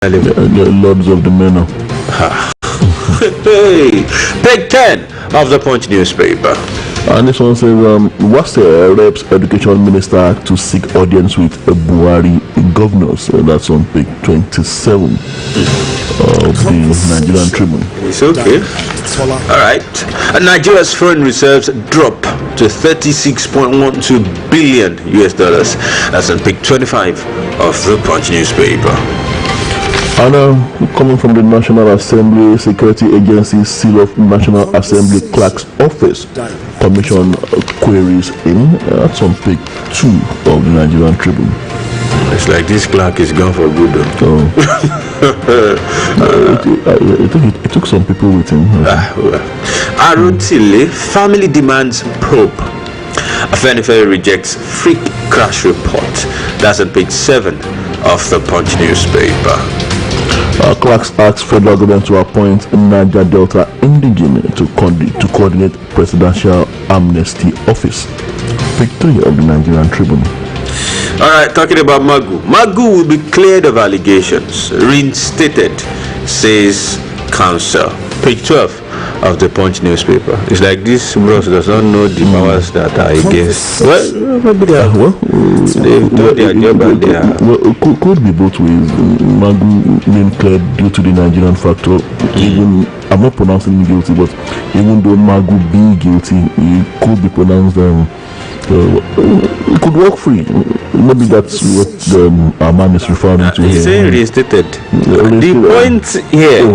The Lords of the Manor. Hey, page 10 of the Punch newspaper. And this one says, what's the Reps Education Minister to seek audience with Buhari governors? That's on page 27 of the Nigerian Tribune. It's okay. Tola. All right. Nigeria's foreign reserves drop to 36.12 billion US dollars. That's on page 25 of the Punch newspaper. And coming from the National Assembly Security Agency, seal of National Assembly Clerk's Office, commission queries in. That's on page 2 of the Nigerian Tribune. It's like this clerk is gone for good though. It took some people with him. Arutile, family demands probe. Afenifere rejects freak crash report. That's on page 7 of the Punch newspaper. Clerks asks federal government to appoint Niger Delta indigene to coordinate Presidential Amnesty Office. Page 3 of the Nigerian Tribune. All right, talking about Magu. Magu will be cleared of allegations, reinstated, says counsel. Page 12 of the Punch newspaper. It's like this bros does not know the powers that are against. Well, maybe they are. They've done their job and they are. Well, could be both ways. Magu being cleared due to the Nigerian factor. Even I'm not pronouncing him guilty, but even though Magu being guilty, he could be pronounced. It could work free. Maybe that's what our man is referring to here. He's saying reinstated. The point here,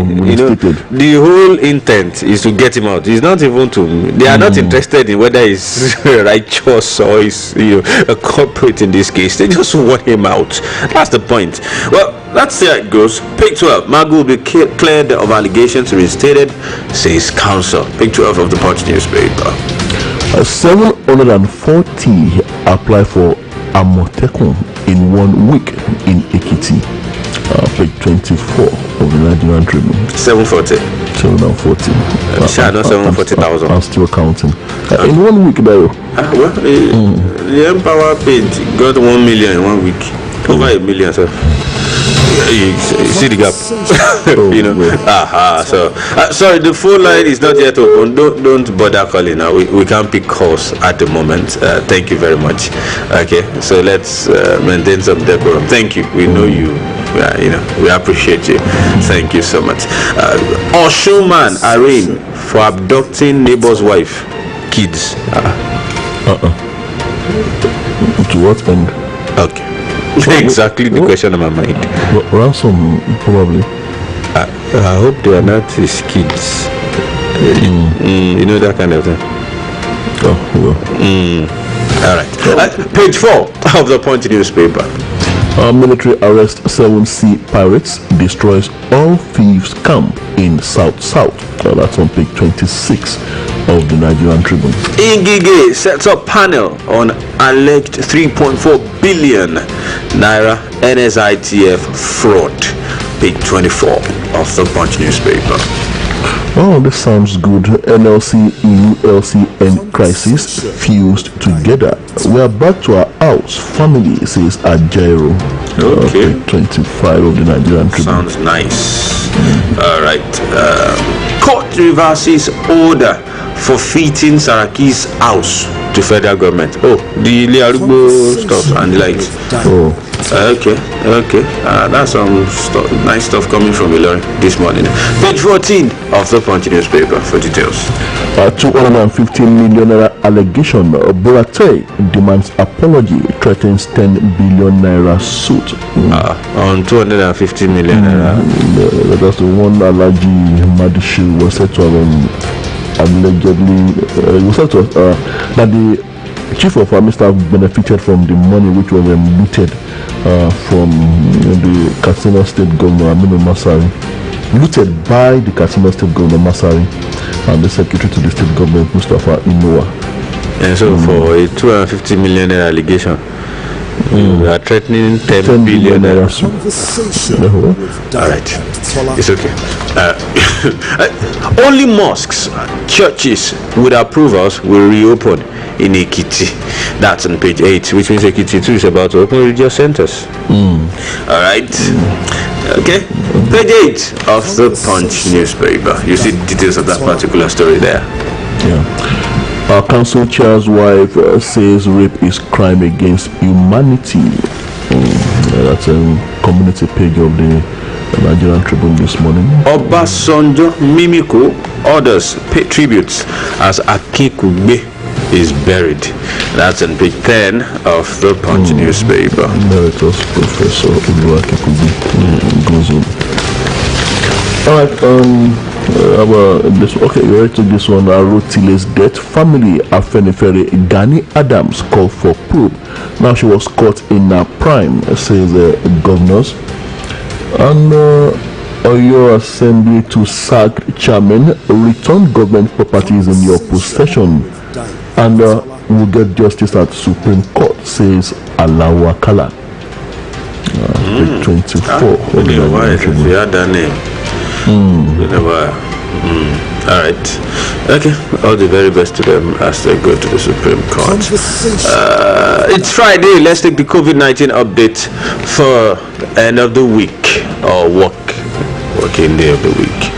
the whole intent is to get him out. It's not even to. They are not interested in whether he's righteous or he's a culprit in this case. They just want him out. That's the point. Well, let's see how it goes. Page 12. Magu will be cleared of allegations, reinstated, says counsel. Page 12 of the Punch newspaper. 740 apply for Amotekun in 1 week in Ekiti. Page 24 of the Nigerian Tribune. 740. 740. Not 740,000. I'm still counting. In 1 week, though. The Empower page got 1 million in 1 week. Over a million, sir. You see the gap. So sorry, the phone line is not yet open. Don't bother calling now. We can't pick calls at the moment. Thank you very much. Okay, so let's maintain some decorum. Thank you. We know you. We appreciate you. Thank you so much. Oshuman arraigned for abducting neighbor's wife, kids. To what end? Okay. Exactly the question on my mind. Ransom, probably. I hope they are not his kids. That kind of thing. All right. Page 4 of the Punch newspaper. Military arrest 7C pirates, destroys all thieves camp in South. That's on page 26 of the Nigerian Tribune. Ingige sets up panel on alleged 3.4 billion naira NSITF fraud. Page 24 of the Punch newspaper. Oh, this sounds good. NLC, EULC, crisis fused together. We are back to our house. Family, says Ajaero. Okay. Page 25 of the Nigerian Tribune. Sounds nice. All right. Court reverses order for fitting Saraki's house to federal government. Oh, the Liarubo stuff and the likes. Oh. Okay. That's some nice stuff coming from Ilorin this morning. Page 14 of the Punch newspaper for details. 250 million naira allegation. Borate demands apology, threatens 10 billion naira suit. On 250 million naira. That's the one Alaji Madishu was said to have allegedly. Was said to that the chief of army staff benefited from the money which was looted from the Katsina State Governor Aminu Masari, looted by the Katsina State Governor Masari and the Secretary to the State Government Mustafa Inuwa. And so for a 250 million allegation, we are threatening 10 billion naira. All right, it's okay. Only mosques, churches with approvals will reopen in Ekiti. That's on page 8, which means Ekiti too is about to open religious centers. All right. Okay, page 8 of the Punch newspaper. You see details of that particular story there. Yeah. Our council chair's wife says rape is crime against humanity. That's a community page of the Nigerian Tribune this morning. Obasanjo Mimiko orders pay tributes as Akikugbe is buried. That's on page 10 of the Punch newspaper. Emeritus Professor Oluyole goes on. Alright, this, okay, you ready to this one? Rotile's death. Family Afenifere Gani Adams called for probe. Now she was caught in her prime, says the governors. And Oyo Assembly to sack chairman, return government properties in your possession, and will get justice at Supreme Court, says Alawa Kala. Page 24. You had that name. All right. Okay. All the very best to them as they go to the Supreme Court. It's Friday. Let's take the COVID-19 update for end of the week or working day of the week.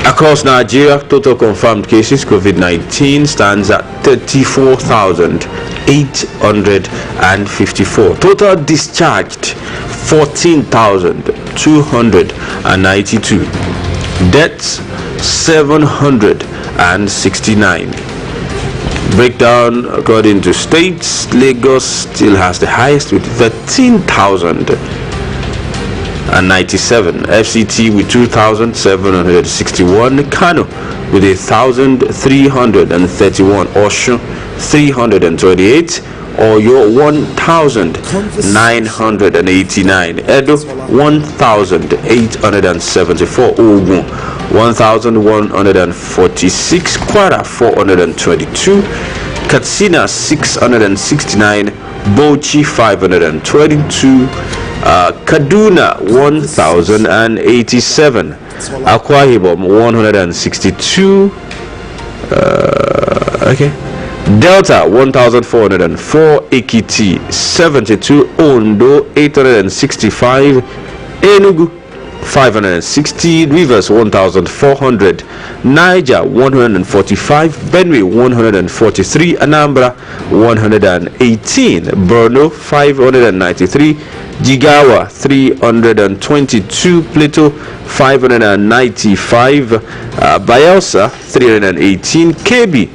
Across Nigeria, total confirmed cases COVID-19 stands at 34,854. Total discharged 14,292. Deaths 769. Breakdown according to states: Lagos still has the highest with 13,097. FCT with 2,761. Kano with 1,331. Osun 328. Oyo 1,989. Edo 1,874. Ogun 1,146. Kwara 422. Katsina 669. Bauchi 522. Kaduna 1,087. Akwa Ibom 162. Okay. Delta 1,404. Ekiti 72. Ondo 865. Enugu 560. Rivers 1,400. Niger 145. Benue 143. Anambra 118. Borno 593. Jigawa 322. Plateau 595. Bayelsa 318. Kebbi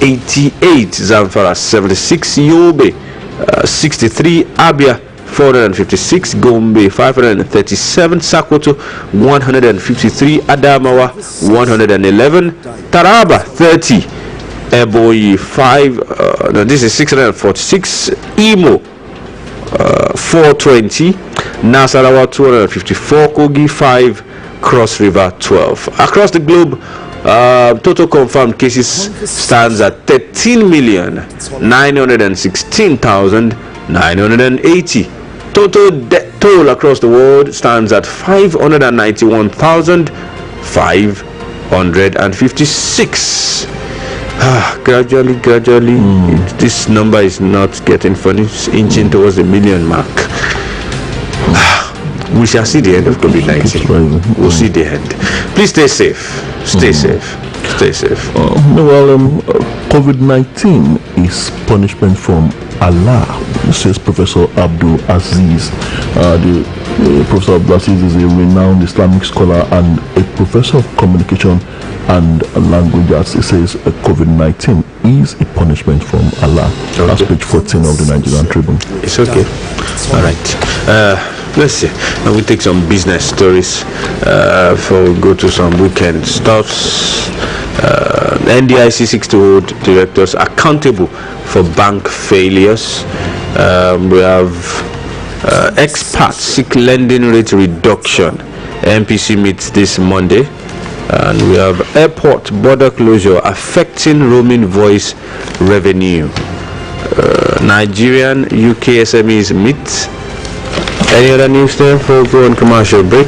88. Zamfara 76. Yobe 63. Abia 456. Gombe 537. Sokoto 153. Adamawa 111. Taraba 30. Ebonyi 646. Imo 420. Nasarawa 254. Kogi 5. Cross River 12. Across the globe, total confirmed cases stands at 13,916,980. Total death toll across the world stands at 591,556. Gradually, this number is not getting funny. It's inching towards the million mark. We shall see the end of COVID-19. We'll see the end. Please stay safe. Stay safe. COVID-19 is punishment from Allah, says Professor Abdul Aziz. Professor Abdul Aziz is a renowned Islamic scholar and a professor of communication and language arts. It says COVID-19 is a punishment from Allah. Okay. That's page 14 of the Nigerian Tribune. It's okay. All right. Let's see. Now we take some business stories before we go to some weekend stuffs. NDIC seeks to hold directors accountable for bank failures. We have experts seek lending rate reduction. MPC meets this Monday. And we have airport border closure affecting roaming voice revenue. Nigerian UK SMEs meet. Any other news there before we go on commercial break?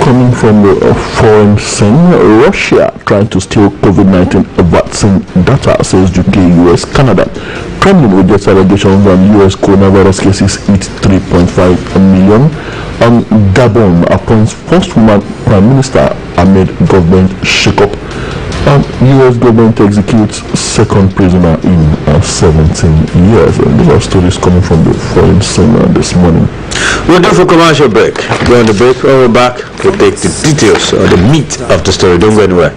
Coming from the foreign scene, Russia trying to steal COVID-19 vaccine data, says UK, US, Canada. Kremlin rejects allegations that US coronavirus cases hit 3.5 million. Gabon appoints first woman prime minister amid government shakeup. US government executes second prisoner in 17 years. These are stories coming from the foreign scene this morning. We'll do for commercial break. Go on the break. When we're back, we'll take the details or the meat of the story. Don't go anywhere.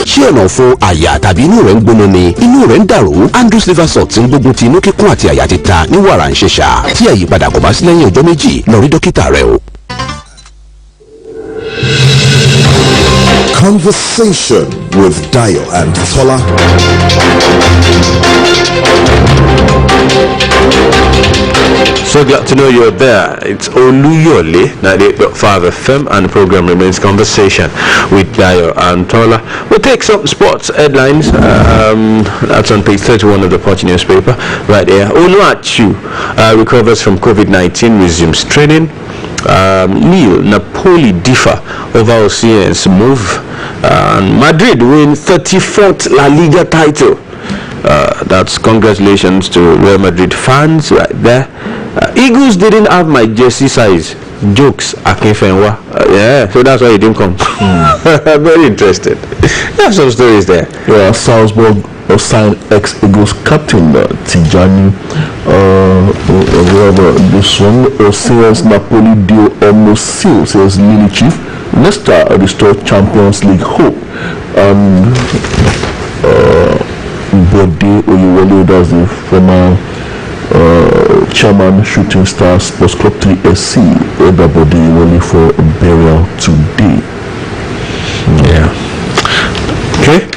ṣé ọ̀nà fún àyà tàbí inú rẹ̀ ń gbóná ni inú rẹ̀ ń dàrú Andrews liver salt ń gbógun ti inú kíkún àti àyà títa ní wàrà ń ṣẹ̀ṣà tí àyípadà kò bá sí lẹ́yìn ọjọ́ méjì lọ rí dókítà rẹ o. Conversation with Dayo and Tola. So glad to know you're there. It's Oluyole, 98.5 FM, and the program remains Conversation with Dayo and Tola. We'll take some sports headlines. That's on page 31 of the Punch newspaper, right here. Onuachu recovers from COVID-19, resumes training. Lille, Napoli differ over Osimhen's move. Madrid win 34th La Liga title. That's congratulations to Real Madrid fans right there. Eagles didn't have my jersey size. Jokes, Akinfenwa. Yeah, so that's why he didn't come. Very interested. There are some stories there. Yeah, Salzburg signed ex-Eagles captain Tijani. This one, Osimhen's Napoli deal almost sealed, says Lille chief. Leicester restored Champions League hope. Bode Oluyole, that's the former chairman, Shooting Stars Sports Club 3SC, ordered Bode Oluyole for burial today. Yeah. Okay.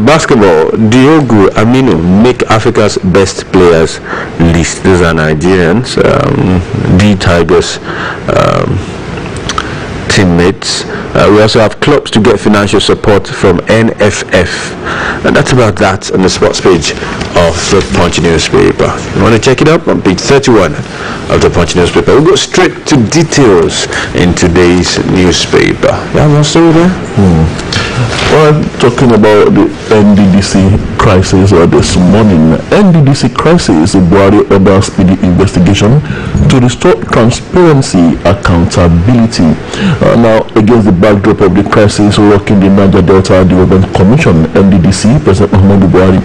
Basketball, Diogo Aminu make Africa's best players list. These are Nigerians. The Tigers teammates. We also have clubs to get financial support from NFF, and that's about that on the sports page of the Punch newspaper. You want to check it up on page 31 of the Punch newspaper. We'll go straight to details in today's newspaper. You have one story there? Well, talking about the NDDC crisis this morning. NDDC crisis, Buhari orders speedy investigation to restore transparency, accountability. Now, against the backdrop of the crisis rocking the Niger Delta Development Commission, NDDC, President Muhammadu Buhari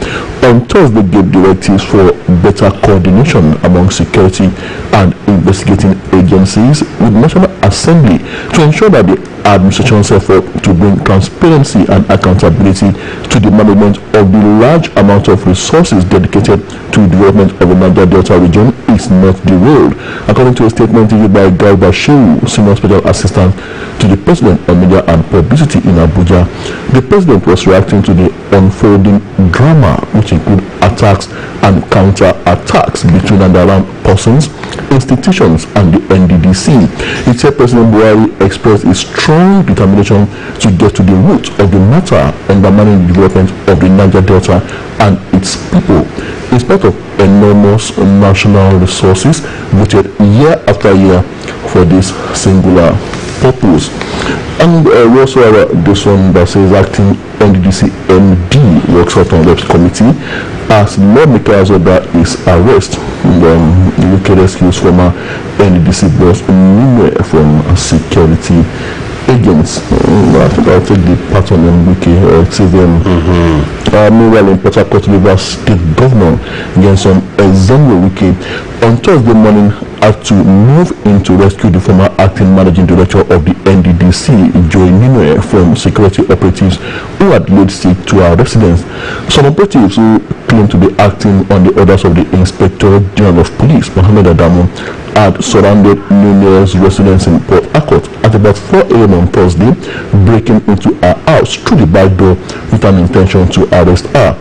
on Thursday gave directives for better coordination among security and investigating agencies with National Assembly to ensure that the administration's effort to bring transparency and accountability to the management of the large amount of resources dedicated to the development of the Niger Delta region is not derailed. According to a statement issued by Guy Bashiru, Senior Special Assistant to the President on Media and Publicity in Abuja, the President was reacting to the unfolding drama, which include attacks and counter-attacks between and around persons, institutions, and the NDDC. He said President Buhari expressed his strong determination to get to the root of the matter undermining the development of the Niger Delta and its people. In spite of enormous national resources voted year after year for this singular purpose. And we also have this one that says acting NDDC MD works out on the committee as lawmakers order his arrest. UK rescues former NDDC boss from security agents. I think I'll take the part on them, UK. See them. Meanwhile, in Port Harcourt, Rivers State Governor Genson Ezenwo-Wike on Thursday morning had to move in to rescue the former acting managing director of the NDDC, Joy Ninoe, from security operatives who had laid siege to our residents. Some operatives who claimed to be acting on the orders of the Inspector General of Police, Mohammed Adamu, had surrounded Ninoe's residence in Port Harcourt at about 4 a.m. on Thursday, breaking into her house through the back door with an intention to arrest her.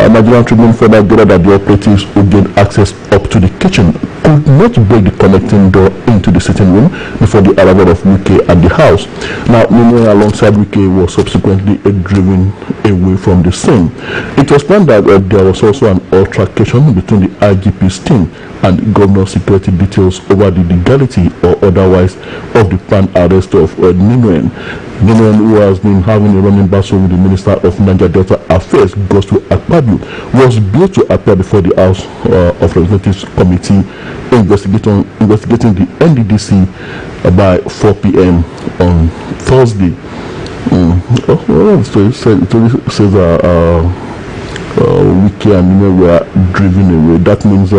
Nigerian Tribune further gathered that the operatives who gained access up to the kitchen could not break the connecting door into the sitting room before the arrival of UK at the house. Now, Ninoe alongside UK was subsequently driven away from the scene. It was planned that there was also an altercation between the IGP's team and governor security details over the legality or otherwise of the planned arrest of Ninoen. Ninoen, who has been having a running battle with the Minister of Niger Delta Affairs, Gospel Akpabio, was billed to appear before the House of Representatives Committee investigating the NDDC by 4 p.m. on Thursday. So it says Wiki and Nino were driven away. That means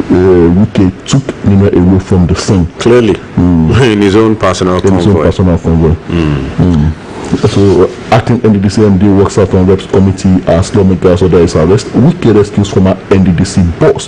Wiki took Nino away from the scene. Clearly, in his own personal convoy. So, acting NDDC MD works out on Reps Committee as lawmakers order his arrest. Wiki rescues former NDDC boss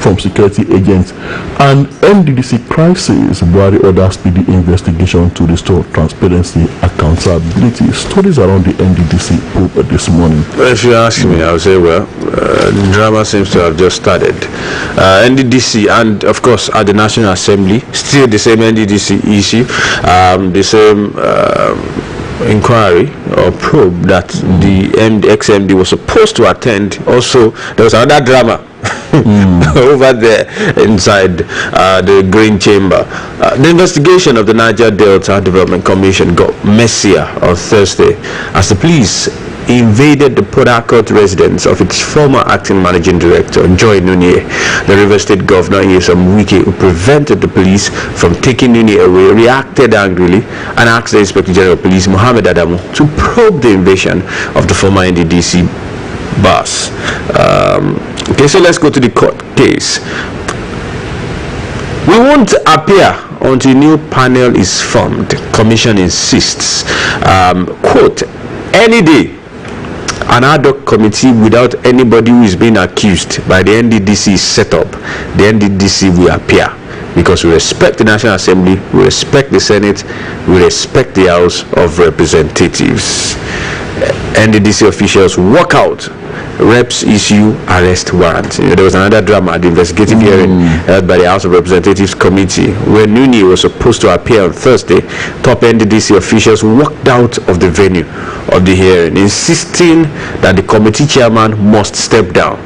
from security agents, and NDDC crisis. Buhari orders speedy investigation to restore transparency, accountability. Stories around the NDDC probe this morning. Well, if you ask me, I would say, well, the drama seems to have just started. NDDC, and of course at the National Assembly, still the same NDDC issue, the same inquiry or probe that the ex-MD was supposed to attend. Also, there was another drama over there inside the Green Chamber. The investigation of the Niger Delta Development Commission got messier on Thursday as the police invaded the Port Harcourt residence of its former acting managing director, Joy Nunye. The River State Governor, Nyesom Wike, who prevented the police from taking Nunye away, reacted angrily and asked the Inspector General of Police, Mohammed Adamu, to probe the invasion of the former NDDC boss. Okay, so let's go to the court case. We won't appear until a new panel is formed, Commission insists. Quote, any day, an ad hoc committee without anybody who is being accused by the NDDC is set up. The NDDC will appear because we respect the National Assembly, we respect the Senate, we respect the House of Representatives. NDDC officials walk out. Reps issue arrest warrant. There was another drama at the investigative hearing held by the House of Representatives Committee where Nuni was supposed to appear on Thursday. Top NDDC officials walked out of the venue of the hearing, insisting that the committee chairman must step down.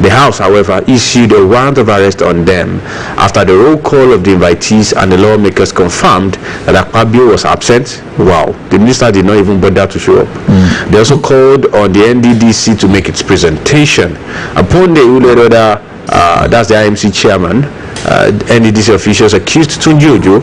The House, however, issued a warrant of arrest on them after the roll call of the invitees and the lawmakers confirmed that Akpabio was absent. Wow, the minister did not even bother to show up. They also called on the NDDC to make its presentation. Upon the order, that's the IMC chairman, NDDC officials accused Tunji Ojo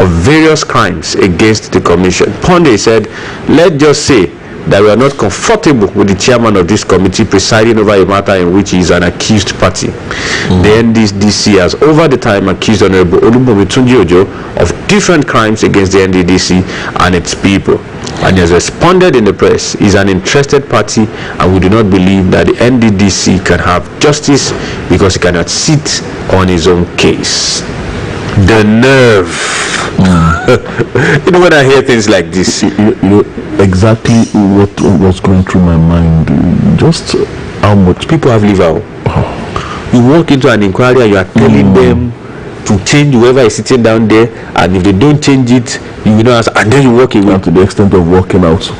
of various crimes against the commission. Ponde said, let's just say that we are not comfortable with the chairman of this committee presiding over a matter in which he is an accused party. The NDDC has over the time accused Honorable Oluyole Tunji Ojo of different crimes against the NDDC and its people, and he has responded in the press. He is an interested party and we do not believe that the NDDC can have justice because he cannot sit on his own case. The nerve. When I hear things like this, exactly what was going through my mind, just how much people have liver. You walk into an inquiry and you are telling them to change whoever is sitting down there, and if they don't change it, you will not answer, and then you walk away. To the extent of walking out.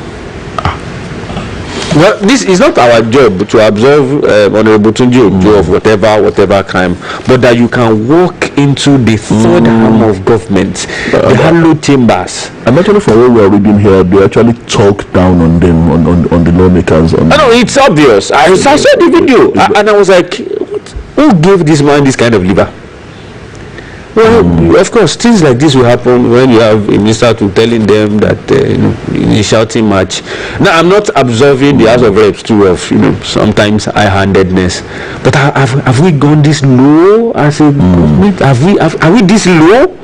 Well, this is not our job to observe Honorable Tunji Ojo of whatever crime, but that you can walk into the third arm of government, the hallowed chambers. And actually, from what we are reading here, they actually talk down on them, on the lawmakers. I know, it's obvious. I saw the video, and I was like, who gave this man this kind of liver? Well, of course, things like this will happen when you have a minister to telling them that in a shouting match. Now, I'm not observing the House of Reps too of sometimes high-handedness, but have we gone this low as a government? Are we this low?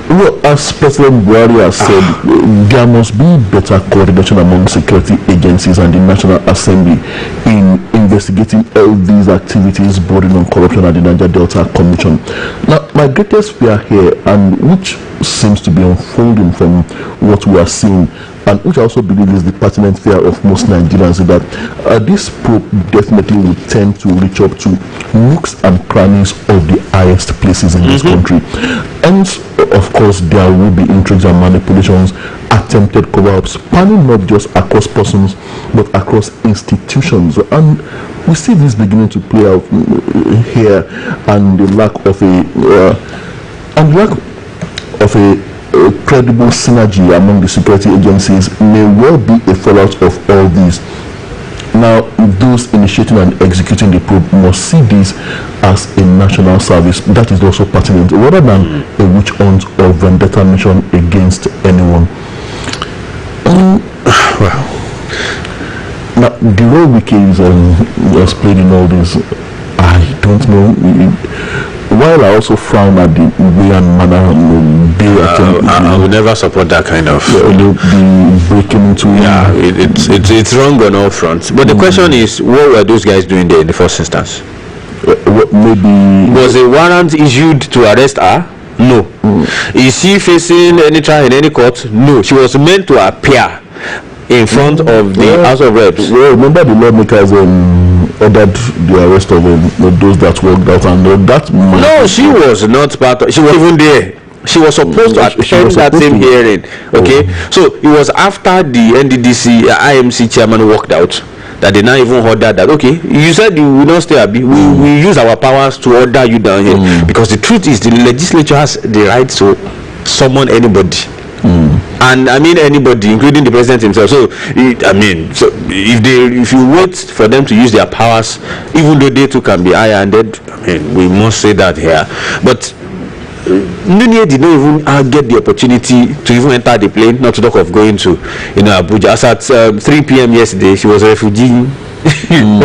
Well, as President Buhari has said, there must be better coordination among security agencies and the National Assembly in investigating all these activities bordering on corruption at the Niger Delta Commission. Now, my greatest fear here, and which seems to be unfolding from what we are seeing, and which I also believe is the pertinent fear of most Nigerians, is that this pope definitely will tend to reach up to nooks and crannies of the highest places in this country. And of course, there will be intrigues and manipulations, attempted cover-ups, spanning not just across persons but across institutions. And we see this beginning to play out here, and the lack of a credible synergy among the security agencies may well be a fallout of all these. Now, those initiating and executing the probe must see this as a national service that is also pertinent, rather than a witch hunt or vendetta mission against anyone. Well, now the role Wiki was played in all this, I don't know. While I also frown at the way and manner I would never support that kind of the breaking into. Yeah, it's wrong on all fronts. But the question is, what were those guys doing there in the first instance? Maybe was a warrant issued to arrest her? No. Is she facing any trial in any court? No. She was meant to appear in front of the House of Reps. Well, remember the lawmakers ordered the arrest of those that walked out, and that. No, she was not part of. She was even there. She was supposed to attend that same hearing. Okay, so it was after the NDDC IMC chairman walked out that they now even ordered that. Okay, you said you will not stay. We use our powers to order you down here, because the truth is the legislature has the right to summon anybody. And I mean anybody, including the president himself. So if you wait for them to use their powers, even though they too can be high-handed, we must say that here. But Nunye did not even get the opportunity to even enter the plane, not to talk of going to Abuja. As at 3 p.m. yesterday, she was a refugee.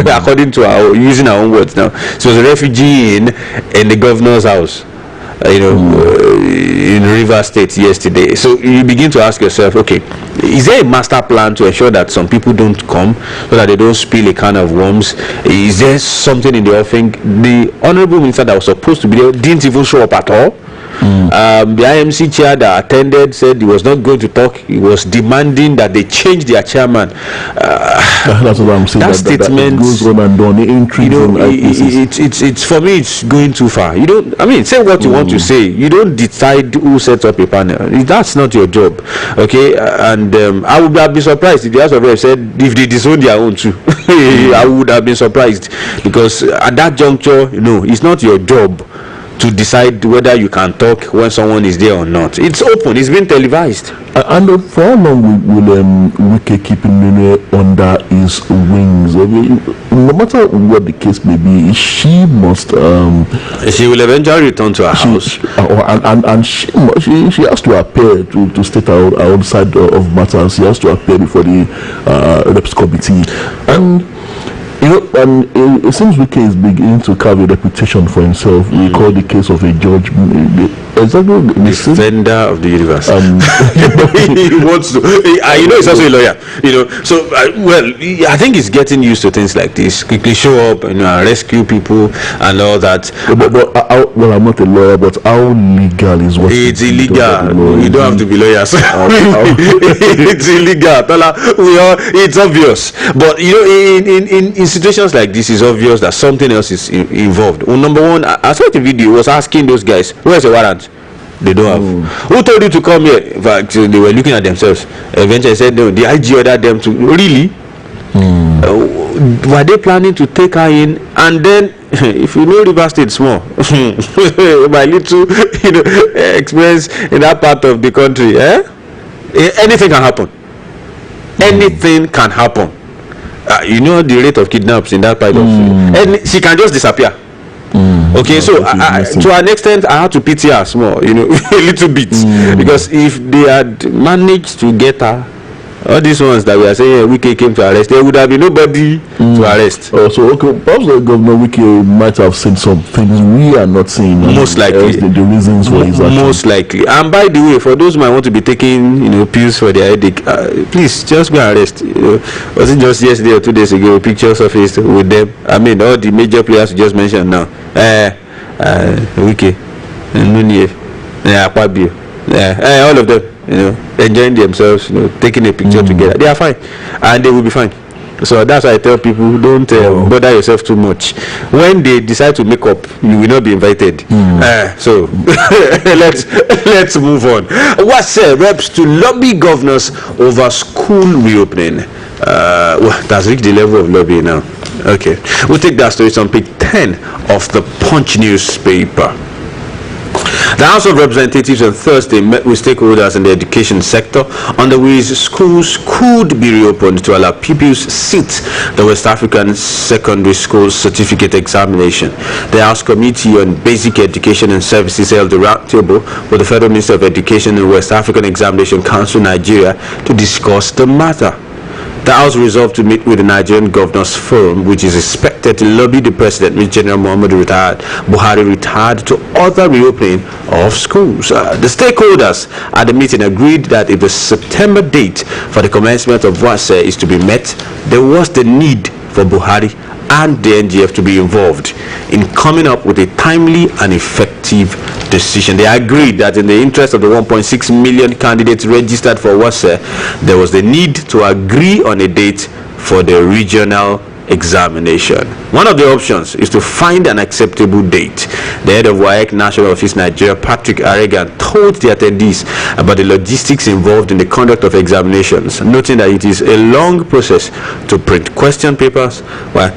According to her, using her own words now, she was a refugee in the governor's house. In Rivers State yesterday. So you begin to ask yourself, okay, is there a master plan to ensure that some people don't come, so that they don't spill a can of worms? Is there something in the offing? The honorable minister that was supposed to be there didn't even show up at all. The IMC chair that attended said he was not going to talk. He was demanding that they change their chairman. That's what I'm saying. That statement goes on and on. It's for me. It's going too far. You don't. I mean, say what you want to say. You don't decide who sets up a panel. That's not your job. Okay. And I would have been surprised if the House of Reps said if they disown their own too. I would have been surprised, because at that juncture, it's not your job to decide whether you can talk when someone is there or not. It's open. It's been televised. And for how long will Wike keep Nune under his wings? I mean, no matter what the case may be, she must. She will eventually return to her house, and she has to appear to state her own side of matters. She has to appear before the Reps Committee, and. And it seems Wike is beginning to carve a reputation for himself. We call the case of a judge, defender of the universe. He wants to. He's also a lawyer. So I think he's getting used to things like this. Quickly show up and rescue people and all that. But I'm not a lawyer. But how legal is what? It's illegal. You don't have to be lawyers. It's illegal. Tola, it's obvious. But in situations like this, it's obvious that something else is involved. Well, number one, I saw the video. Was asking those guys, where's the warrant? They don't have. Who told you to come here? In fact, they were looking at themselves. Eventually said no, the IG ordered them to. Really? Were they planning to take her in? And then if you know Rivers State small, my little experience in that part of the country, anything can happen. Anything can happen. The rate of kidnaps in that part of, and she can just disappear. Okay, so to an extent, I had to pity her small, a little bit, because if they had managed to get her, all these ones that we are saying Wike came to arrest, there would have been nobody to arrest. So perhaps the Governor Wike might have said some things we are not saying. Most likely, the reasons for his action. Most likely. And by the way, for those who might want to be taking pills for their headache, please just go and arrest. Was it just yesterday or 2 days ago? Pictures surfaced with them. I mean, all the major players you just mentioned now. Wike, Nunye, Akpabio, all of them. enjoying themselves, taking a picture together. They are fine, and they will be fine. So that's why I tell people, don't bother yourself too much. When they decide to make up, you will not be invited. So let's move on. What's reps to lobby governors over school reopening? Well, that's reached the level of lobbying now. Okay, we'll take that story on page 10 of the Punch newspaper. The House of Representatives on Thursday met with stakeholders in the education sector on the ways schools could be reopened to allow pupils sit the West African Secondary School Certificate Examination. The House Committee on Basic Education and Services held a roundtable with the Federal Minister of Education and West African Examination Council Nigeria to discuss the matter. The House resolved to meet with the Nigerian Governors Forum, which is expected to lobby the President, Mr. General Buhari retired, to order reopening of schools. The stakeholders at the meeting agreed that if the September date for the commencement of WASE is to be met, there was the need for Buhari and the NGF to be involved in coming up with a timely and effective decision. They agreed that in the interest of the 1.6 million candidates registered for WASE, there was the need to agree on a date for the regional examination. One of the options is to find an acceptable date. The head of WAEC National Office Nigeria, Patrick Aregan, told the attendees about the logistics involved in the conduct of examinations, noting that it is a long process to print question papers, while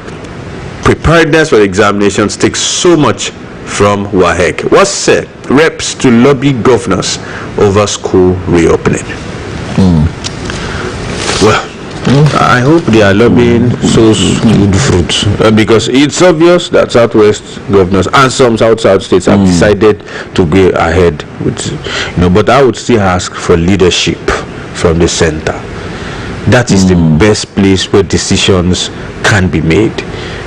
preparedness for the examinations takes so much from WAEC. What's said? Reps to lobby governors over school reopening. Well, I hope they are lobbying so good fruit, because it's obvious that Southwest governors and some South states have decided to go ahead with, but I would still ask for leadership from the center. That is the best place where decisions can be made.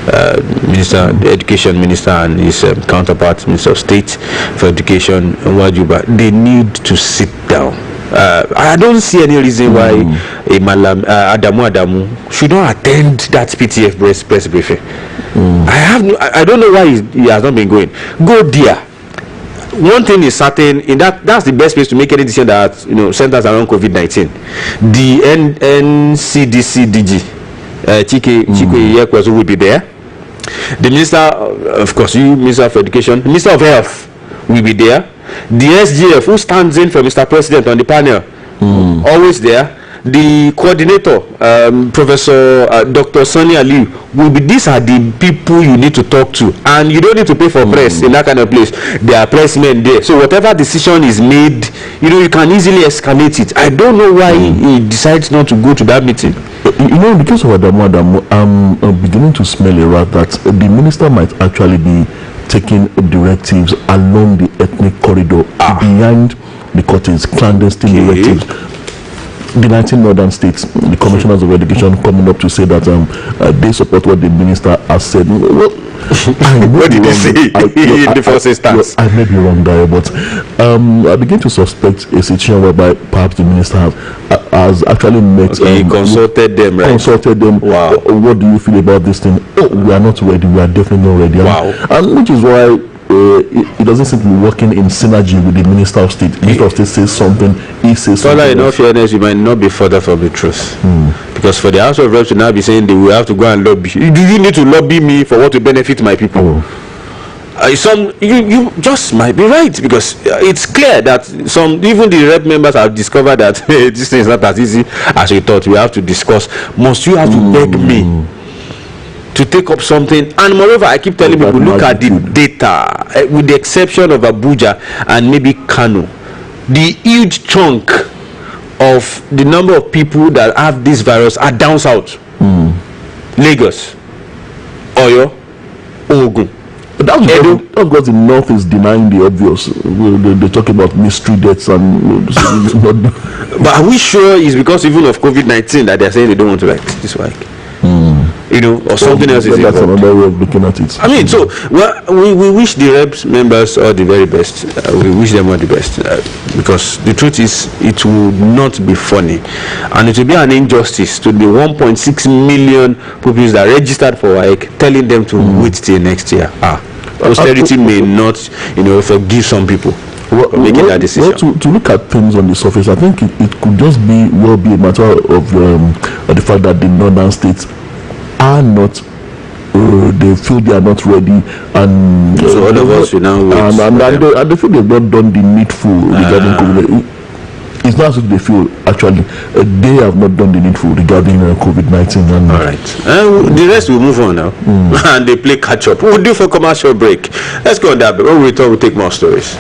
The Education Minister and his counterpart, Minister of State for Education, Wajuba, they need to sit down. I don't see any reason why Adamu should not attend that PTF press briefing. I don't know why he has not been going. Go there. One thing is certain, that's the best place to make any decision that centers around COVID-19. The NCDC DG Chike Yekwezu will be there. The Minister, of course, Minister of Education, Minister of Health will be there. The SGF, who stands in for Mr. President on the panel, always there. The coordinator, Professor Dr. Sonny Ali, will be. These are the people you need to talk to, and you don't need to pay for press in that kind of place. There are pressmen there, so whatever decision is made, you can easily escalate it. I don't know why he decides not to go to that meeting. Because of Adamu, I'm beginning to smell a rat that the minister might actually be taking directives along the ethnic corridor behind the curtains, clandestine directives. The 19 northern states, the commissioners of education coming up to say that they support what the minister has said. Well, what did he say in the first instance? I may be wrong there, but I begin to suspect a situation whereby perhaps the minister has actually met. He consulted them, right? Consulted them. Wow. What do you feel about this thing? Oh, we are not ready. We are definitely not ready. Wow. And which is why it doesn't seem to be working in synergy with the Minister of State. The Minister of State says something, he says something. Tola, in all fairness, you might not be further from the truth. Because for the House of Reps to now be saying they will have to go and lobby. Do you need to lobby me for what will benefit my people? You just might be right, because it's clear that even the rep members have discovered that this thing is not as easy as we thought. We have to discuss. Must you have to beg me to take up something? And moreover, I keep telling people, look at the data, with the exception of Abuja and maybe Kano, the huge chunk of the number of people that have this virus are down south. Lagos, Oyo, Ogun. That's because the north is denying the obvious. They talk about mystery deaths and but are we sure it's because even of COVID-19 that they're saying they don't want to write this work? Or something else is that's involved. another way of looking at it. I mean, so we wish the reps members all the very best. We wish them all the best, because the truth is, it will not be funny, and it will be an injustice to the 1.6 million pupils that registered for WAEC, telling them to wait till next year. Austerity may not, forgive some people. making that decision. Well, to look at things on the surface, I think it could just be a matter of the fact that the northern states are not. They feel they are not ready, and so all of us will now wait. And they feel they've not done the needful regarding COVID. It's not as if they feel actually they have not done the needful regarding COVID-19. All right, the rest will move on now, and they play catch up. We'll do for commercial break. Let's go on that. But when we return, we'll take more stories.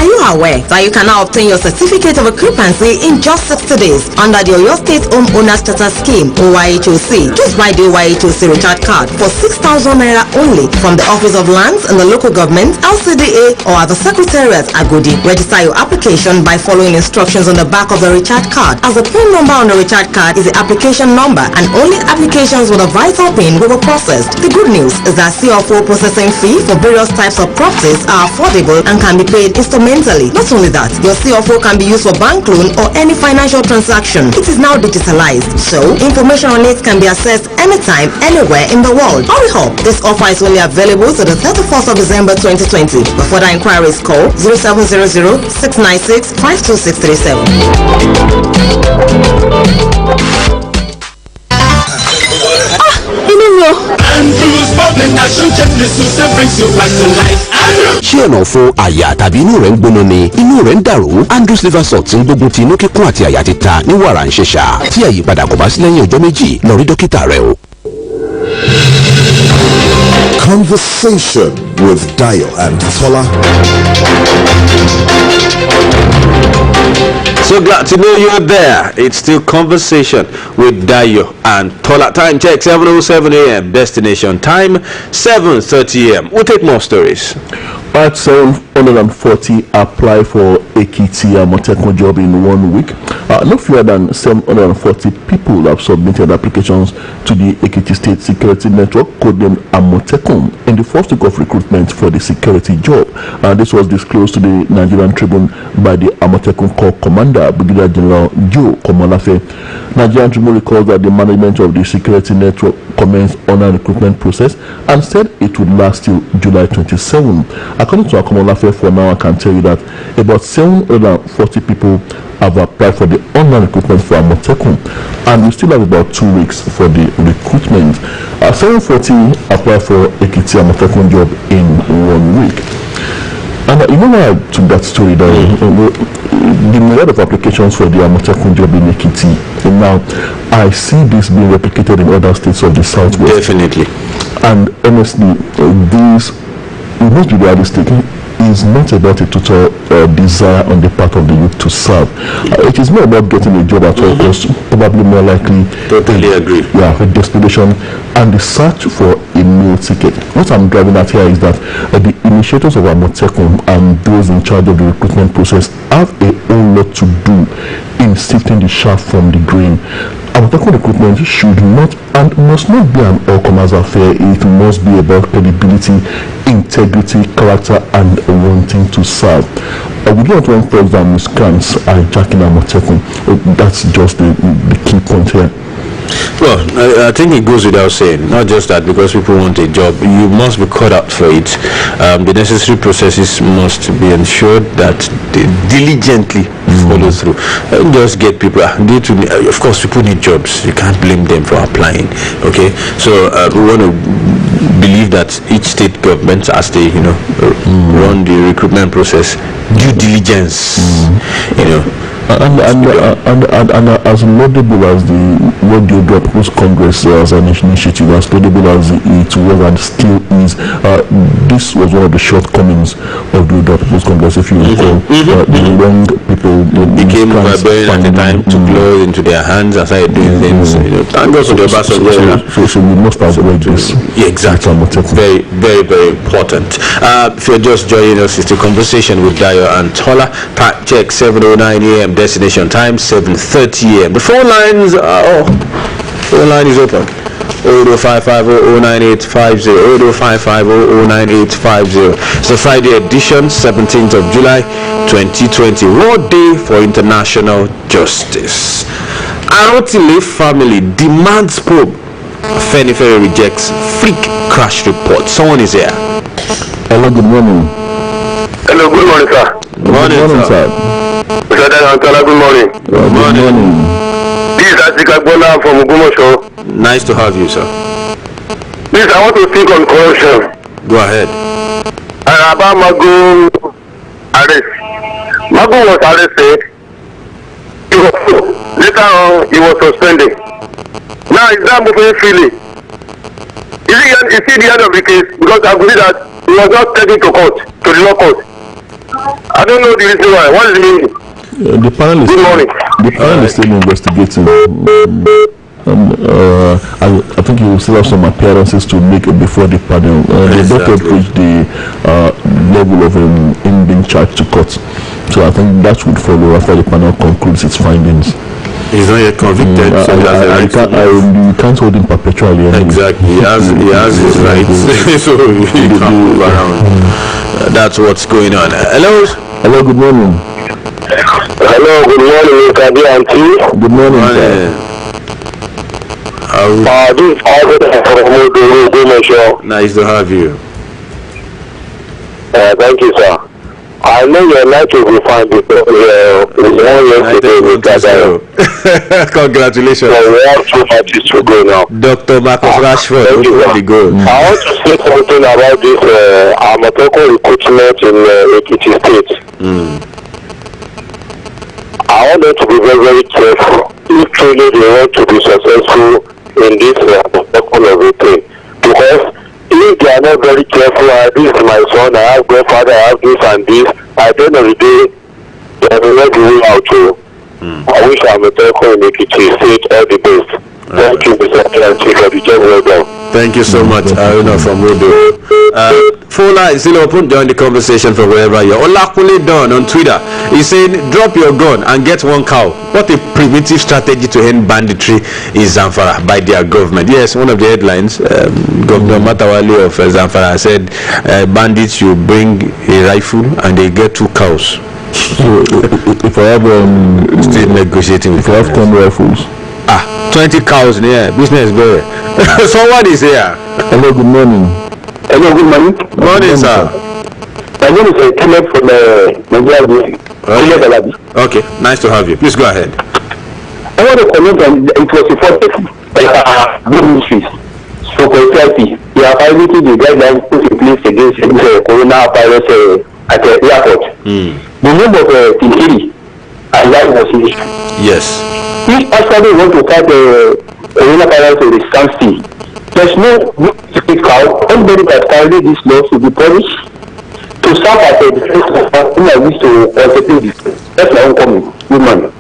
Are you aware that you can now obtain your certificate of occupancy in just 60 days under the Oluyole State Homeowner Starter Scheme (OYHOC)? Just buy the OYHOC recharge card for 6,000 naira only from the Office of Lands in the local government, LCDA, or at the Secretariat Agodi. Register your application by following instructions on the back of the recharge card, as the PIN number on the recharge card is the application number, and only applications with a vital PIN will be processed. The good news is that CFO processing fee for various types of properties are affordable and can be paid instrumentally. Not only that, your CFO can be used for bank loan or any financial transaction. It is now digitalized, so information on it can be accessed anytime, anywhere in the world. Hurry up! This offer is only available to the 31st of December 2020. For further inquiries, call 0700 696 52637. ṣé ọ̀nà fún àyà tàbí inú rẹ̀ ń gbóná ni inú rẹ̀ ń dàrú Andrews liver salt ń gbógun ti inú kíkún àti àyà títa ní wàrà ń ṣẹ̀ṣà tí àyípadà kò bá sí lẹ́yìn ọjọ́ méjì lọ rí dókítà rẹ o. Conversation with Dayo and Tola. So glad to know you're there. It's still conversation with Dayo and Tola. Time check 7:07 a.m. Destination time 7:30 a.m. We'll take more stories. At 740 apply for Ekiti Amotekun job in 1 week. No fewer than 740 people have submitted applications to the Ekiti State Security Network, codenamed Amotekun, in the first week of recruitment for the security job. This was disclosed to the Nigerian Tribune by the Amotekun Corps Commander, Brigadier General Joe Komolafe. Nigerian Tribune recalls that the management of the security network commenced on a recruitment process and said it would last till July 27. According to Akomolafe, for now I can tell you that about 740 people have applied for the online recruitment for Amotekun, and we still have about 2 weeks for the recruitment. 740 apply for Ekiti Amotekun job in 1 week. And you know why I took that story down? The myriad of applications for the Amotekun job in Ekiti. And now I see this being replicated in other states of the southwest. Definitely. And honestly, this, we must be realistic, is not about a total desire on the part of the youth to serve. It is more about getting a job at all costs, probably more likely. Totally agree. Yeah, a desperation and the search for a meal ticket. What I'm driving at here is that the initiators of Amotekun and those in charge of the recruitment process have a whole lot to do in sifting the chaff from the grain. Amotekun recruitment should not and must not be an all-comers affair. It must be about credibility, integrity, character, and wanting to serve. We don't want thugs and miscreants hijacking Amotekun. That's just the key point here. Well, I think it goes without saying, not just that because people want a job, you must be cut out for it. The necessary processes must be ensured that they diligently follow through. Just get people, of course people need jobs, you can't blame them for applying, okay? So we want to believe that each state government, as they run the recruitment process, due diligence, and as laudable as what the Odua People's Congress as an initiative, as laudable as it was and still is, this was one of the shortcomings of the Odua People's Congress. If you recall, the wrong people became overbearing at the time, took laws into their hands and started doing things. Thank God for the so we must avoid this. Yeah, exactly. Very, very, very important. If you're just joining us, it's the conversation with Dayo and Tola. Time check 7:09 a.m. Destination time 7:30 a.m. The phone lines phone line is open. 00550-09850, 00550-09850. It's the Friday edition, 17th of July 2020. World Day for International Justice. Arotile family demands Pope Fenifere rejects freak crash report. Someone is here. Hello, good morning. Hello, good morning, sir. Good morning, sir. Mr. Tola, good morning. Good morning. This is Asika Bola from Ogumosho. Nice to have you, sir. Please, I want to speak on corruption. Go ahead. And about Magu arrest. Magu was arrested. Later on, he was suspended. Now, is that moving freely? Is it the end of the case? Because I believe that he was not taken to court, to the law court. I don't know the reason why. What is the meaning? The panel is still investigating. I think you will still have some appearances to make before the panel. They don't approach the level of him being charged to court. So I think that would follow after the panel concludes its findings. He's not yet convicted, so you can't hold him perpetually. Anyway. Exactly, he has his rights, so he can't move around. That's what's going on. Hello, good morning. Hello, good morning, Mr. Auntie. Good morning, sir. This is Alfred. Nice to have you. Thank you, sir. I know your night will be fine because congratulations. So we have 2 matches to go now. Dr. Marcus Rashford, thank you, the goal. I want to say something about this Amotekun recruitment in Ekiti State. I want them to be very, very careful if truly they want to be successful in this Amotekun of the thing. Because if they are not very careful, this is my son, I have grandfather, I have this and this, at the end of the day, they will not be way out too. I wish Amotekun in Ekiti State all the best. Thank you, Mr. Auntie, for the job well done. Thank you so much, Aruna from Rodo. Phone line is still open. Join the conversation from wherever you are. Olakule Don on Twitter. He's saying, drop your gun and get one cow. What a primitive strategy to end banditry in Zamfara by their government. Yes, one of the headlines, Governor Matawali of Zamfara said, bandits, you bring a rifle and they get 2 cows. So if I have still negotiating with if I have 10 rifles. 20 cows in here. Business boy. Someone is here. Hello, good morning. Hello, good morning. Morning, sir. My name is Caleb from Nigeria. Okay, nice to have you. Please go ahead. I want to comment on it was reported by good ministries. So for example, they are violating the guidelines put in place against coronavirus at the airport. The name of Tinkiri and that was his. Yes. If actually want to fight the coronavirus in the standstill, there's no cow. Anybody that violates this law should be punished. To serve as a defense of who I wish to contemplate this. That's my own comment. Good morning.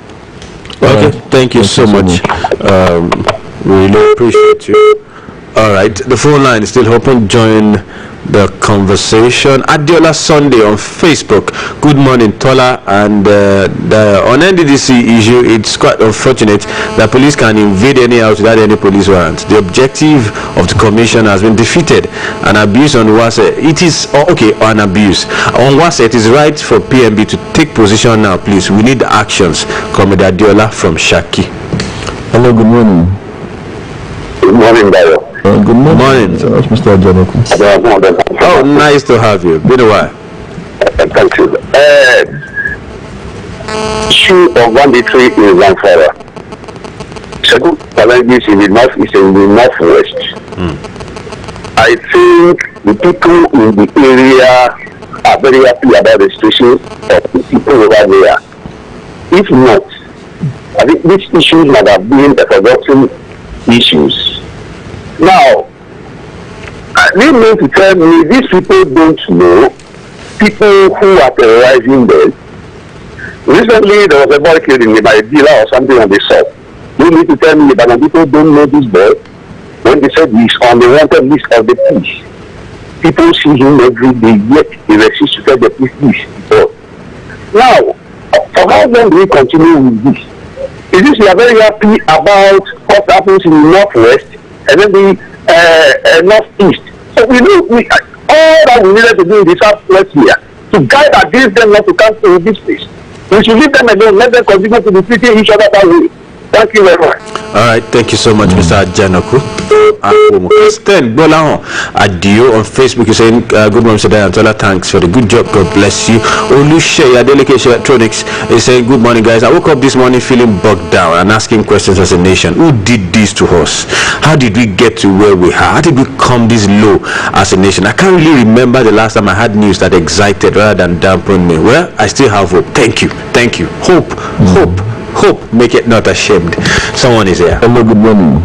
Okay, thank you so much. Really appreciate you. All right, the phone line is still open. Join the conversation. Adiola Sunday on Facebook. Good morning, Tola. And on NDDC issue, it's quite unfortunate that police can invade any house without any police warrant. The objective of the commission has been defeated. An abuse on Wase. It is an abuse on Wase. It is right for PMB to take position now, please. We need actions. Comrade Adiola from Shaki. Hello, good morning. Good morning, Dayo. Good morning. That's Mr. Janoku. Oh, nice to have you. Been a while. Thank you. Issue of banditry in Zamfara. Second challenges in the north is in the northwest. I think the people in the area are very happy about the situation of the people over there. If not, I think these issues might have been the forgotten issues. Now, they mean to tell me these people don't know people who are terrorizing them. Recently, there was a boy killed in the Maidila or something on the south. They mean to tell me that people don't know this boy when they said he's on the wanted list of the police. People see him every day, yet he refuses to tell the police before. Now, for how long do we continue with this? Is this we are very happy about what happens in the northwest and then the northeast? So we know all that we needed to do in the southwest here to guide against them not to come to this place. We should leave them alone, let them continue to be treating each other that way. Thank you very much. All right, thank you so much, Mr. Janoku. Kristen Bolahan Adio on Facebook is saying, good morning, Mr. Dayo and Tola. Thanks for the good job. God bless you. Oluyole Delegation Electronics is saying, good morning, guys. I woke up this morning feeling bogged down and asking questions as a nation. Who did this to us? How did we get to where we are? How did we come this low as a nation? I can't really remember the last time I had news that excited rather than dampened me. Well, I still have hope. Thank you. Hope, make it not ashamed. Someone is here. Hello, good morning.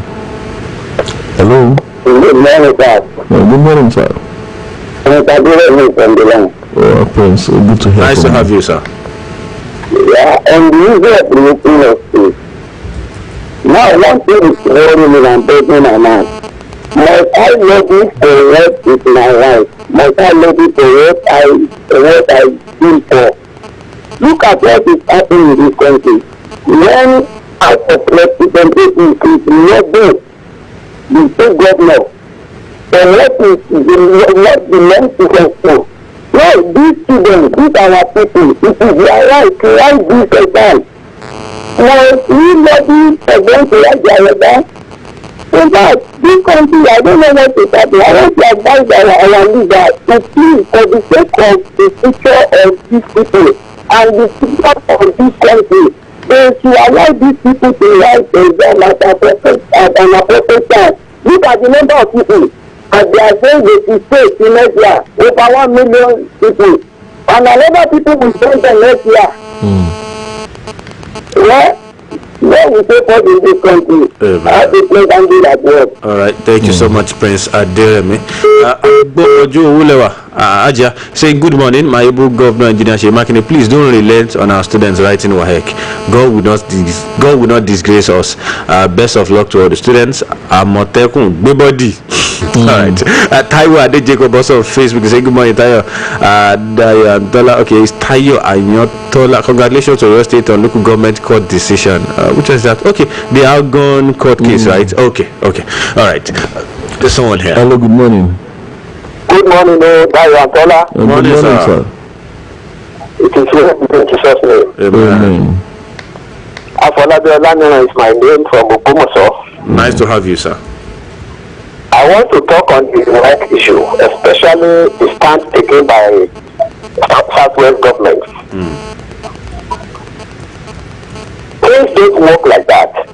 Hello. Good morning, sir. Good morning, sir. Oh, Prince, good to hear. Nice to have you, sir. Yeah, and the user of the state. Now, one thing is worrying me and breaking my mind. Must I lobby for what is my life? Must I lobby for what I feel for? Look at what is happening in this country. When I suspect representation is not good, the state governor, and what belongs to them for. No, these students, these are our people, it is their right to write this exam. Now, we lobby for them to write their exam. In fact, this country, I don't know what is happening. I want to advise our leader to please, for the sake of the future of these people and the future of this country, to allow these people to write the exam at an appropriate time. Look at the number of people, and they are saying they should stay in next year, over 1 million people, and another people will join them next year. Well, what we say for this country, I have to play and do that work. All right, thank you so much, Prince Aderemi. Aja saying, good morning, my able governor engineer Shemakine, please don't relent on our students writing WAEC. God will not disgrace us. Best of luck to all the students. Amotekun Bebody. All right. Tayo Ade Jacob also on Facebook saying, good morning, Tayo. Dayo Tola. Okay, it's Tayo and Tola. Congratulations to your state on local government court decision. Which is that? Okay, the outgone court case, right? Okay. All right. There's someone here. Hello, good morning. Good morning, Dayo and Tola. Good morning, sir. It is here in Jesus' name. Amen. Afolabi Olanina is my name from Obomoso. Nice to have you, sir. I want to talk on the right issue, especially the stand taken by Southwest government. Things don't work like that.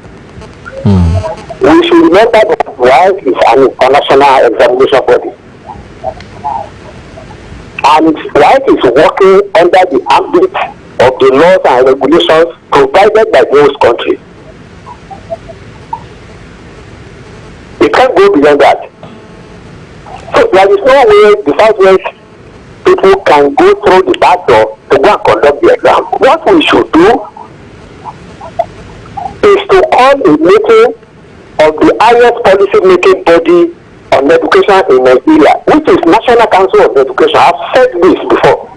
We should remember that RISE is an international examination body. And RISE is working under the ambit of the laws and regulations provided by those countries. We can't go beyond that. So there is no way the Southwest people can go through the back door to go and conduct the exam. What we should do is to call a meeting of the highest policy making body on education in Nigeria, which is National Council of Education. I've said this before.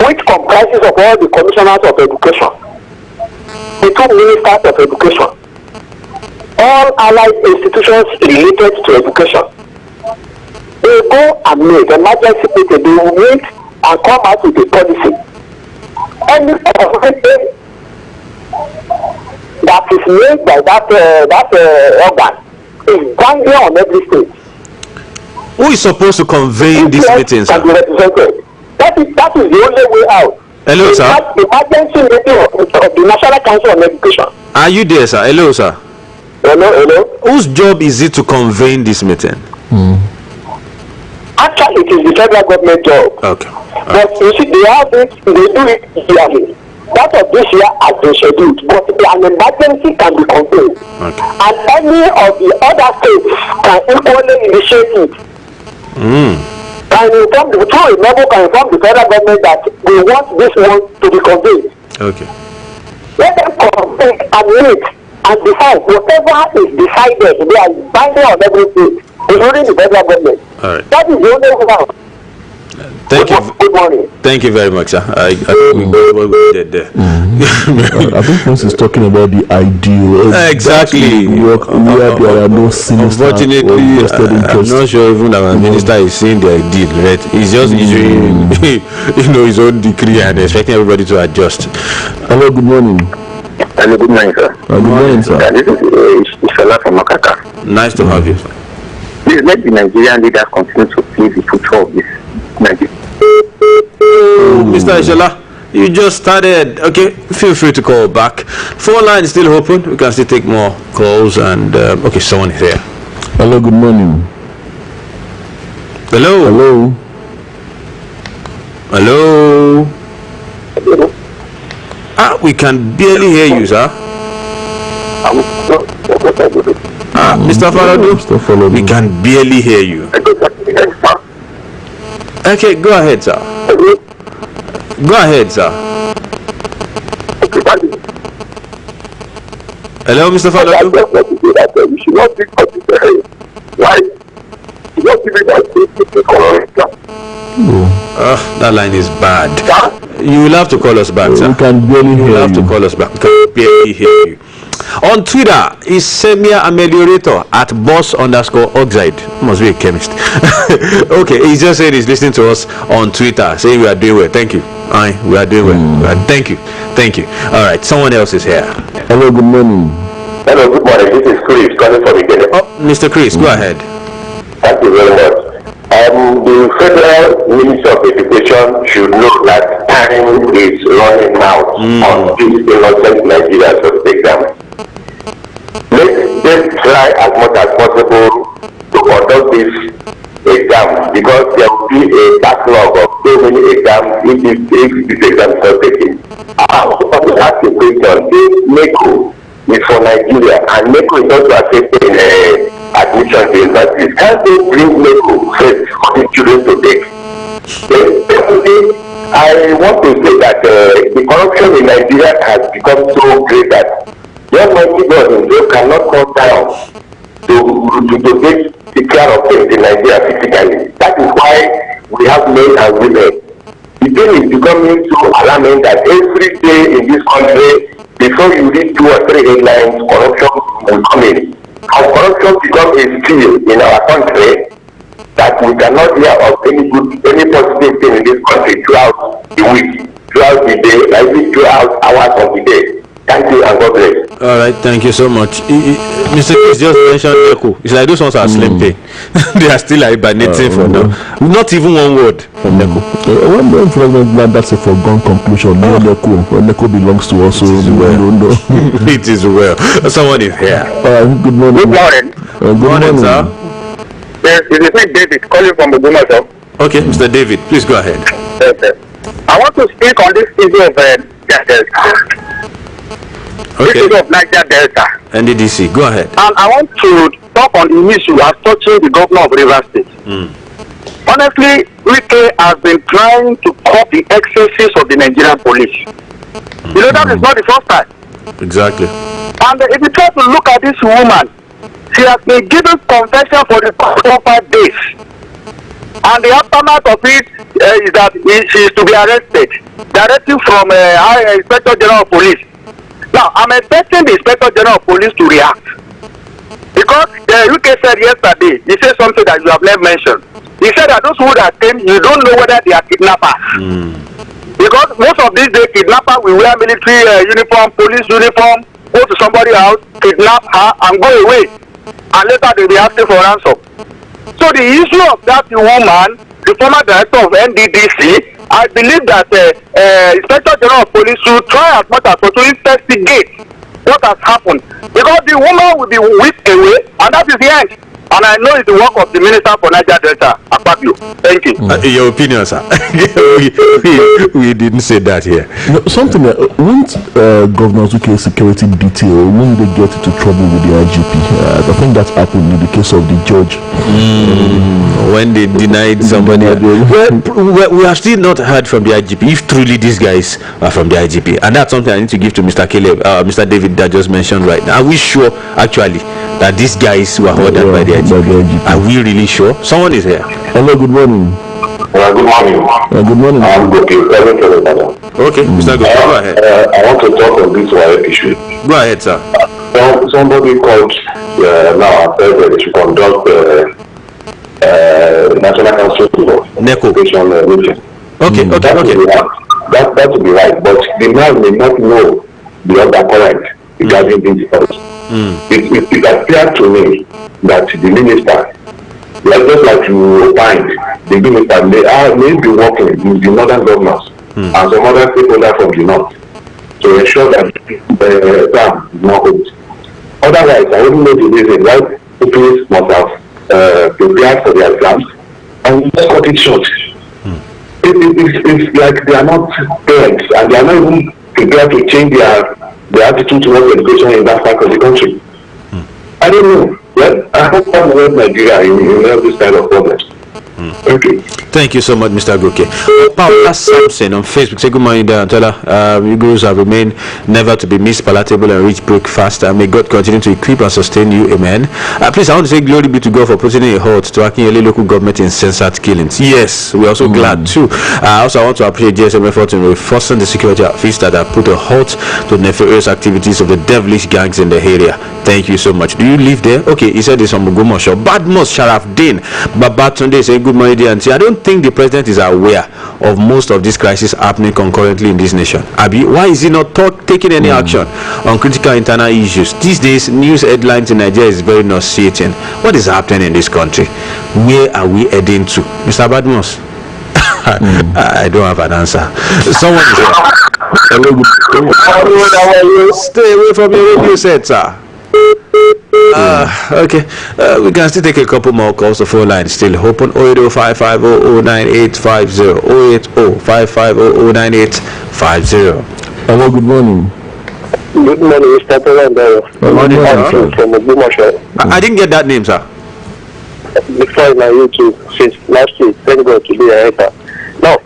Which comprises of all the commissioners of education, the 2 ministers of education, all allied institutions related to education. They go and make emergency meeting, they will meet and come out with a policy. Any policy that is made by that organ is binding on every state. Who is supposed to convene this meeting, sir? That is the only way out. Hello, sir. The emergency meeting of the National Council of Education. Are you there, sir? Hello, sir. Hello. Whose job is it to convene this meeting? Actually, it is the federal government job. Okay. But you see, they do it yearly. That of this year has been scheduled, but an emergency can be convened. Okay. And any of the other states can equally initiate it. Can inform the federal government that we want this one to be convened. Okay. Let them convene and meet and decide whatever is decided. They are binding on everything, including the federal government. All right. That is the only way out. Good morning. Thank you very much, sir. I think we got what we did there. I think Prince is talking about the ideal. Exactly. Work where there are no sinister. Unfortunately, I'm not sure even that our minister is seeing the ideal, right? He's just issuing, his own decree and expecting everybody to adjust. Hello, good morning. Hello, good morning, sir. Good morning, sir. This is Tola from Makaka. Nice to have you, sir. Please let the Nigerian leaders continue to play the future of this Nigeria. Mr. Ishola, you just started. Okay, feel free to call back. Phone line is still open. We can still take more calls. And okay, someone is here. Hello, good morning. Hello. We can barely hear you, sir. Mr. Falado, we can barely hear you. Okay, go ahead, sir. Hello, Mr. Falado. We should not be why? That line is bad. You will have to call us back, sir. We can barely hear you. You will have to call us back. We can barely hear you. On Twitter is Semia Ameliorator at boss_oxide. Must be a chemist. Okay, he just said he's listening to us on Twitter, saying we are doing well. Thank you. We are doing well. Thank you. All right, someone else is here. Hello, good morning. Hello, good morning. This is Chris calling from Ikene. Oh, Mr. Chris, go ahead. Thank you very much. The Federal Ministry of Education should know that time is running out on these innocent Nigerians of the exam. Let them try as much as possible to conduct this exam, because there will be a backlog of so many exams if this exam is not taken. I want to ask a question. This NECO is for Nigeria, and NECO is also accepting admission to universities. Can't they bring NECO first for the children to take? Secondly, I want to say that the corruption in Nigeria has become so great that the Almighty God himself cannot come down to take care of things in Nigeria physically. That is why we have men and women. The thing is becoming so alarming that every day in this country, before you read 2 or 3 headlines, corruption will come in. And corruption becomes a skill in our country that we cannot hear of any positive thing in this country throughout the week, throughout the day, like throughout hours of the day. Thank you and God bless. All right, thank you so much. Mr. Chris just mentioned NECO. It's like those ones are slim pay. They are still hibernating for now. Not even one word from NECO. When President that's a foregone conclusion, NECO belongs to us. It is well. Someone is here. Good morning. Good morning. Good morning, sir. Yes, it is David calling from Ogunoso. Okay, Mr. David, please go ahead. Yes. I want to speak on this issue of Delta. Okay. This issue of Niger Delta. NDDC, go ahead. And I want to talk on the issue as touching the governor of Rivers State. Honestly, Wike has been trying to cut the excesses of the Nigerian police. You know, that is not the first time. Exactly. And if you try to look at this woman, she has been given confession for the past 5 days. And the aftermath of it is that she is to be arrested. Directive from Inspector General of Police. Now, I'm expecting the Inspector General of Police to react. Because the UK said yesterday, he said something that you have never mentioned. He said that those who that came, you don't know whether they are kidnappers. Because most of these days, kidnappers will wear military uniform, police uniform, go to somebody's house, kidnap her, and go away. And later they'll be asking for ransom. So the issue of that woman, the former director of NDDC, I believe that Inspector General of Police should try as much as possible to investigate what has happened. Because the woman will be whipped away, and that is the end. And I know it's the work of the Minister for Niger Delta, Akpabio. Thank you. Your opinion, sir. we didn't say that here. No, something that when Governor Zuke's security detail, when they get into trouble with the IGP, I think that happened in the case of the judge. When they denied somebody. Well, we have still not heard from the IGP if truly these guys are from the IGP. And that's something I need to give to Mr. Caleb, Mr. David that just mentioned right now. Are we sure, actually, that these guys were ordered by the IGP? Are we really sure? Someone is here. Hello, good morning. Good morning. Good morning. I'm Goki. Okay, Mr. Goki, go ahead. I want to talk on this issue. Go ahead, sir. Somebody called now and said that they should conduct National Council for NECO. Meeting. Okay. That would be right, but the man may not know the undercurrent regarding this house. It appeared to me that the minister, just like you opined, the minister may be working with the northern governors and some other stakeholders from the north to ensure that the exam is not hold. Otherwise, I wouldn't know the reason why people must have prepared for their exams and just cut it short. It's like they are not parents and they are not even prepared to change their attitude towards education in that part of the country. I don't know. Well, I hope I'm not Nigeria in this kind of problems. Okay. Thank you so much, Mr. Goke. Paula Sampson on Facebook. Say good morning, Tola. You girls have remained never to be missed, palatable and rich breakfast. May God continue to equip and sustain you. Amen. Please, I want to say glory be to God for putting a halt to Akinyele local government insensate killings. Yes, we're also glad too. Also, I want to appreciate GSM effort in reinforcing the security outfits that have put a halt to nefarious activities of the devilish gangs in the area. Thank you so much. Do you live there? Okay, he said this on Mugumosho. Badmos Sharafdin Babatunde saying good morning, dear auntie. I don't think the president is aware of most of this crisis happening concurrently in this nation. Abi, why is he not taking any action on critical internal issues? These days, news headlines in Nigeria is very nauseating. What is happening in this country? Where are we heading to? Mr. Badmos? I don't have an answer. Someone is here. Stay away from your radio set, sir. Okay, we can still take a couple more calls. The phone line still open. 08055009850 08055009850. Hello, good morning. Good morning, Mr. Tola. Good morning, sir. I didn't get that name, sir. Before my YouTube since last week, thank God today I enter. Now,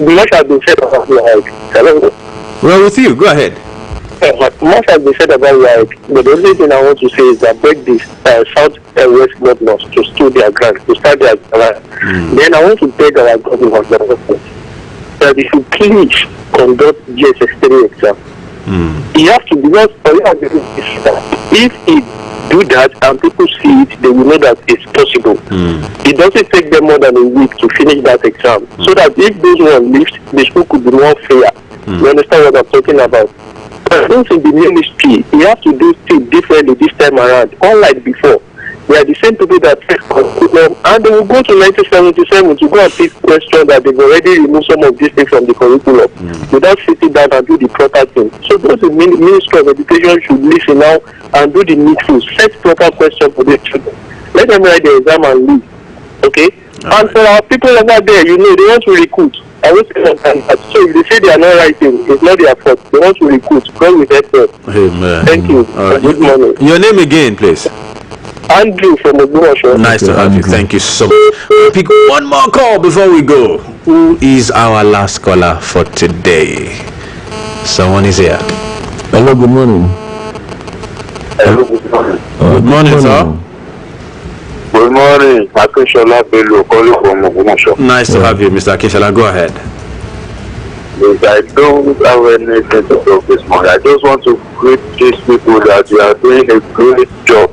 much has been said about like, hello. Well, with you, go ahead. Much has been said about like, but the only thing I want to say is that break this South and West governors to stood their ground, to start their ground. Then I want to beg our government that they should please conduct GSS3 exam. You have to, because if it do that and people see it, they will know that it's possible. It doesn't take them more than a week to finish that exam. So that if those one lift, the school could be more fair. You understand what I'm talking about? But those in the ministry, you have to do things differently this time around. Unlike before, they are the same people that take curriculum, and they will go to 1977 to go and pick questions that they've already removed some of these things from the curriculum without sitting down and do the proper thing. So those in Ministry of Education should listen now and do the needful, set proper questions for the children. Let them write the exam and leave. Okay? And for our people over there, you know, they want to recruit. I will say sometimes that. So if they say they are not writing, it's not their fault. They want to recruit. God will help them. Amen. Thank you. Good morning. Your name again, please. Andrew from Oluyole. Nice to have you. Thank you so much. We'll pick one more call before we go. Who is our last caller for today? Someone is here. Hello, good morning. Hello, good morning. Good morning, sir. Good morning. Akishola Bello calling from Ogbomoso. Nice to have you, Mr. Akishola. Go ahead. Yes, I don't have anything to talk this morning. I just want to greet these people that you are doing a great job.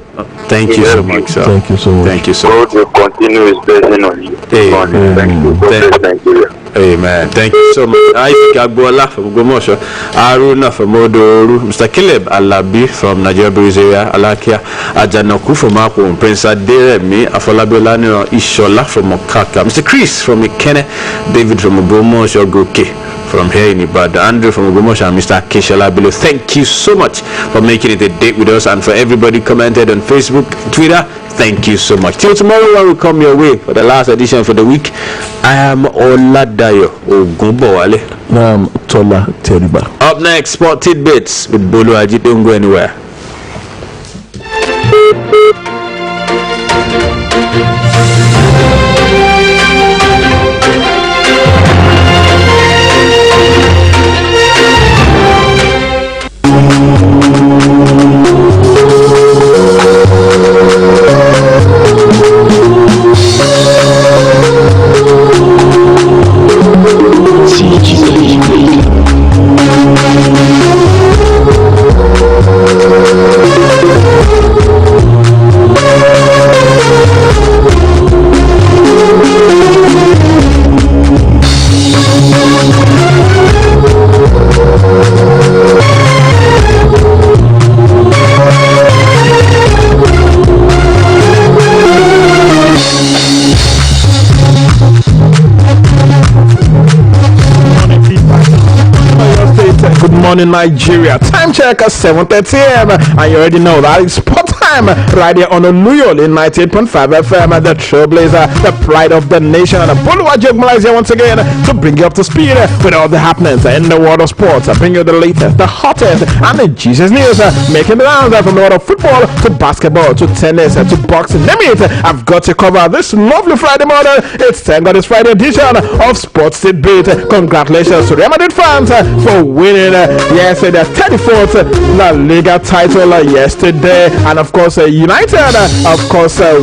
Thank you so much, sir. Thank you so much. Thank you so much. God will continue his blessing on you. Amen. Thank you. God bless Nigeria. Amen. Thank you so much. Isaac Agbola from Ogbomoso, Aruna from Odoru, Mr. Caleb Alabi from Nigeria Breeze area, Alakia Ajanoku from Akon, Prince Aderemi Afolabiolani Ishola from Okaka, Mr. Chris from Ikene, David from Ogbomoso Goke from here in Ibadan, Andrew from Ogbomoso, and Mr. Akishola below. Thank you so much for making it a date with us, and for everybody commented on Facebook, Twitter. Thank you so much. Till tomorrow when we come your way for the last edition for the week, I am Oladayo Ogunbowale. I'm Tola Teriba. Up next, Sport Tidbits with Bolu Aji. Don't go anywhere. in Nigeria. Time check 7:30 a.m. and you already know that it's sport time right here on Oluyole 98.5 FM. The Trailblazer, the pride of the nation, and Boluwaje Malaysia once again to bring you up to speed with all the happenings in the world of sports. Bring you the latest, the hottest, and the Jesus news. Making the rounds from the world of football to basketball to tennis to boxing. Name it, I've got to cover this lovely Friday morning. It's thank God it's Friday edition of Sports Beat. Congratulations to Real Madrid fans for winning their 34th La Liga title yesterday, and of course United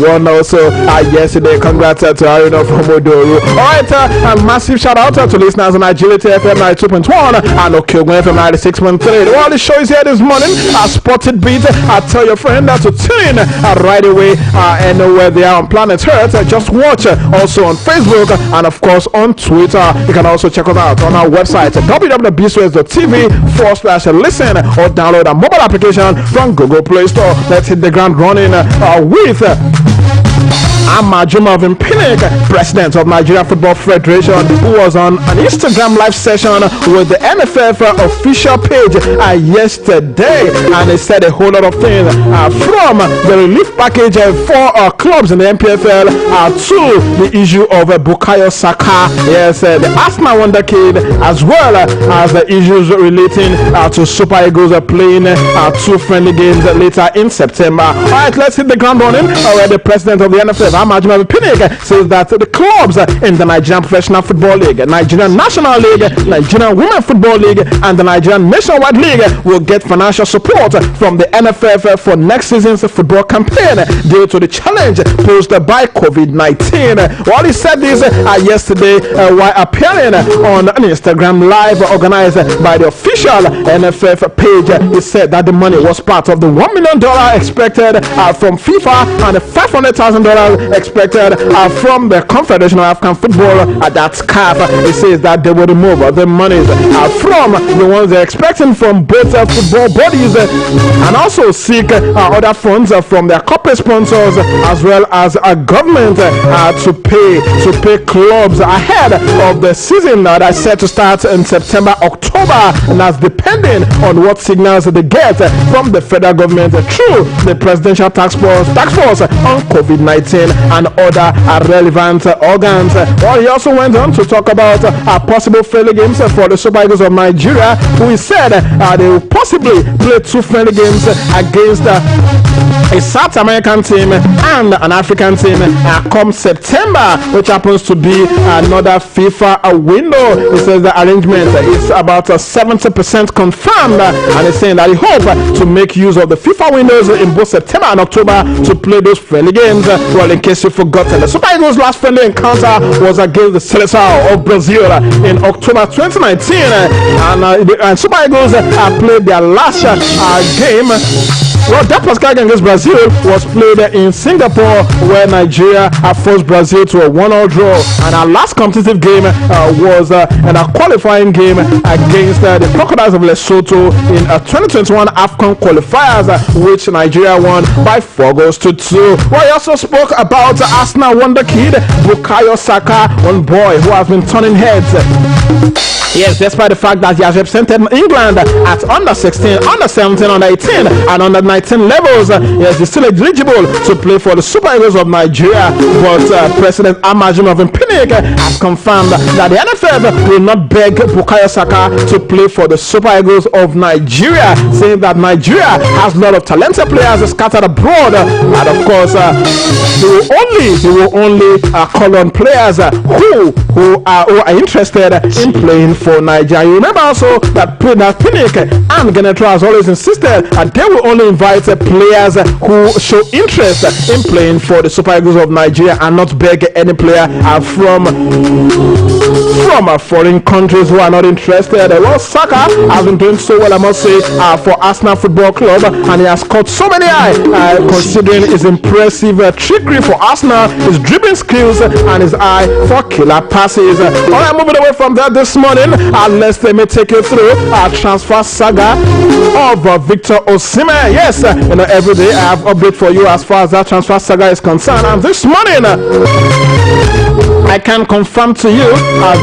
won also yesterday. Congrats to Arino from Odoru. Alright, a massive shout out to listeners on Agility FM 92.1 and Okyogun FM 96.3. All the shows here this morning are Spotted Beat. Tell your friend to tune in right away anywhere they are on planet Earth. Just watch also on Facebook and of course on Twitter. You can also check us out on our website www.bswes.tv/listen or download a mobile application from Google Play Store. Let's hit the ground running with Amajuma Vimpinik, president of Nigeria Football Federation, who was on an Instagram live session with the NFF official page yesterday, and he said a whole lot of things from the relief package for clubs in the MPFL to the issue of Bukayo Saka, yes, the Arsenal wonder kid, as well as the issues relating to Super Eagles playing 2 friendly games later in September. Alright, let's hit the ground running. The president of the NFF, Amajuma Pinnick, says that the clubs in the Nigerian Professional Football League, Nigerian National League, Nigerian Women Football League, and the Nigerian Nationwide League will get financial support from the NFF for next season's football campaign due to the challenge posed by COVID-19. While he said this yesterday while appearing on an Instagram live organized by the official NFF page, he said that the money was part of the $1 million expected from FIFA and the $500,000 expected from the Confederation of African Football that's CAF. He says that they will remove the monies from the ones they're expecting from both football bodies and also seek other funds from their corporate sponsors as well as a government to pay clubs ahead of the season that is set to start in September, October, and that's depending on what signals they get from the federal government through the Presidential Task Force on COVID-19 and other relevant organs. Well, he also went on to talk about possible friendly games for the Super Eagles of Nigeria, who he said they will possibly play 2 friendly games against a South American team and an African team come September, which happens to be another FIFA window. He says the arrangement is about 70% confirmed, and he's saying that he hopes to make use of the FIFA windows in both September and October to play those friendly games. Well, in case you've forgotten, the Super Eagles' last friendly encounter was against the Seleção of Brazil in October 2019, and Super Eagles played their last game. Well, that Pascal against Brazil was played in Singapore, where Nigeria forced Brazil to a 1-1 draw, and our last competitive game was a qualifying game against the Crocodiles of Lesotho in 2021 AFCON qualifiers, which Nigeria won by 4-2. Well, he also spoke about Arsenal wonder kid Bukayo Saka, one boy who has been turning heads. Yes, despite the fact that he has represented England at under 16, under 17, under 18, and under 19 levels, yes, he's still eligible to play for the Super Eagles of Nigeria. But President Amajuma Pinnick has confirmed that the NFF will not beg Bukayo Saka to play for the Super Eagles of Nigeria, saying that Nigeria has a lot of talented players scattered abroad, and of course, he will only call on players who are interested in playing for Nigeria. You remember also that Pinnick and Genetra has always insisted that they will only invite players who show interest in playing for the Super Eagles of Nigeria and not beg any player from foreign countries who are not interested. Well, Saka has been doing so well, I must say, for Arsenal Football Club, and he has caught so many eyes considering his impressive trickery for Arsenal, his dribbling skills, and his eye for killer passes. Alright, moving away from that this morning, let's let me take you through our transfer saga of Victor Osimhen. Yes, every day I have update for you as far as that transfer saga is concerned, and this morning I can confirm to you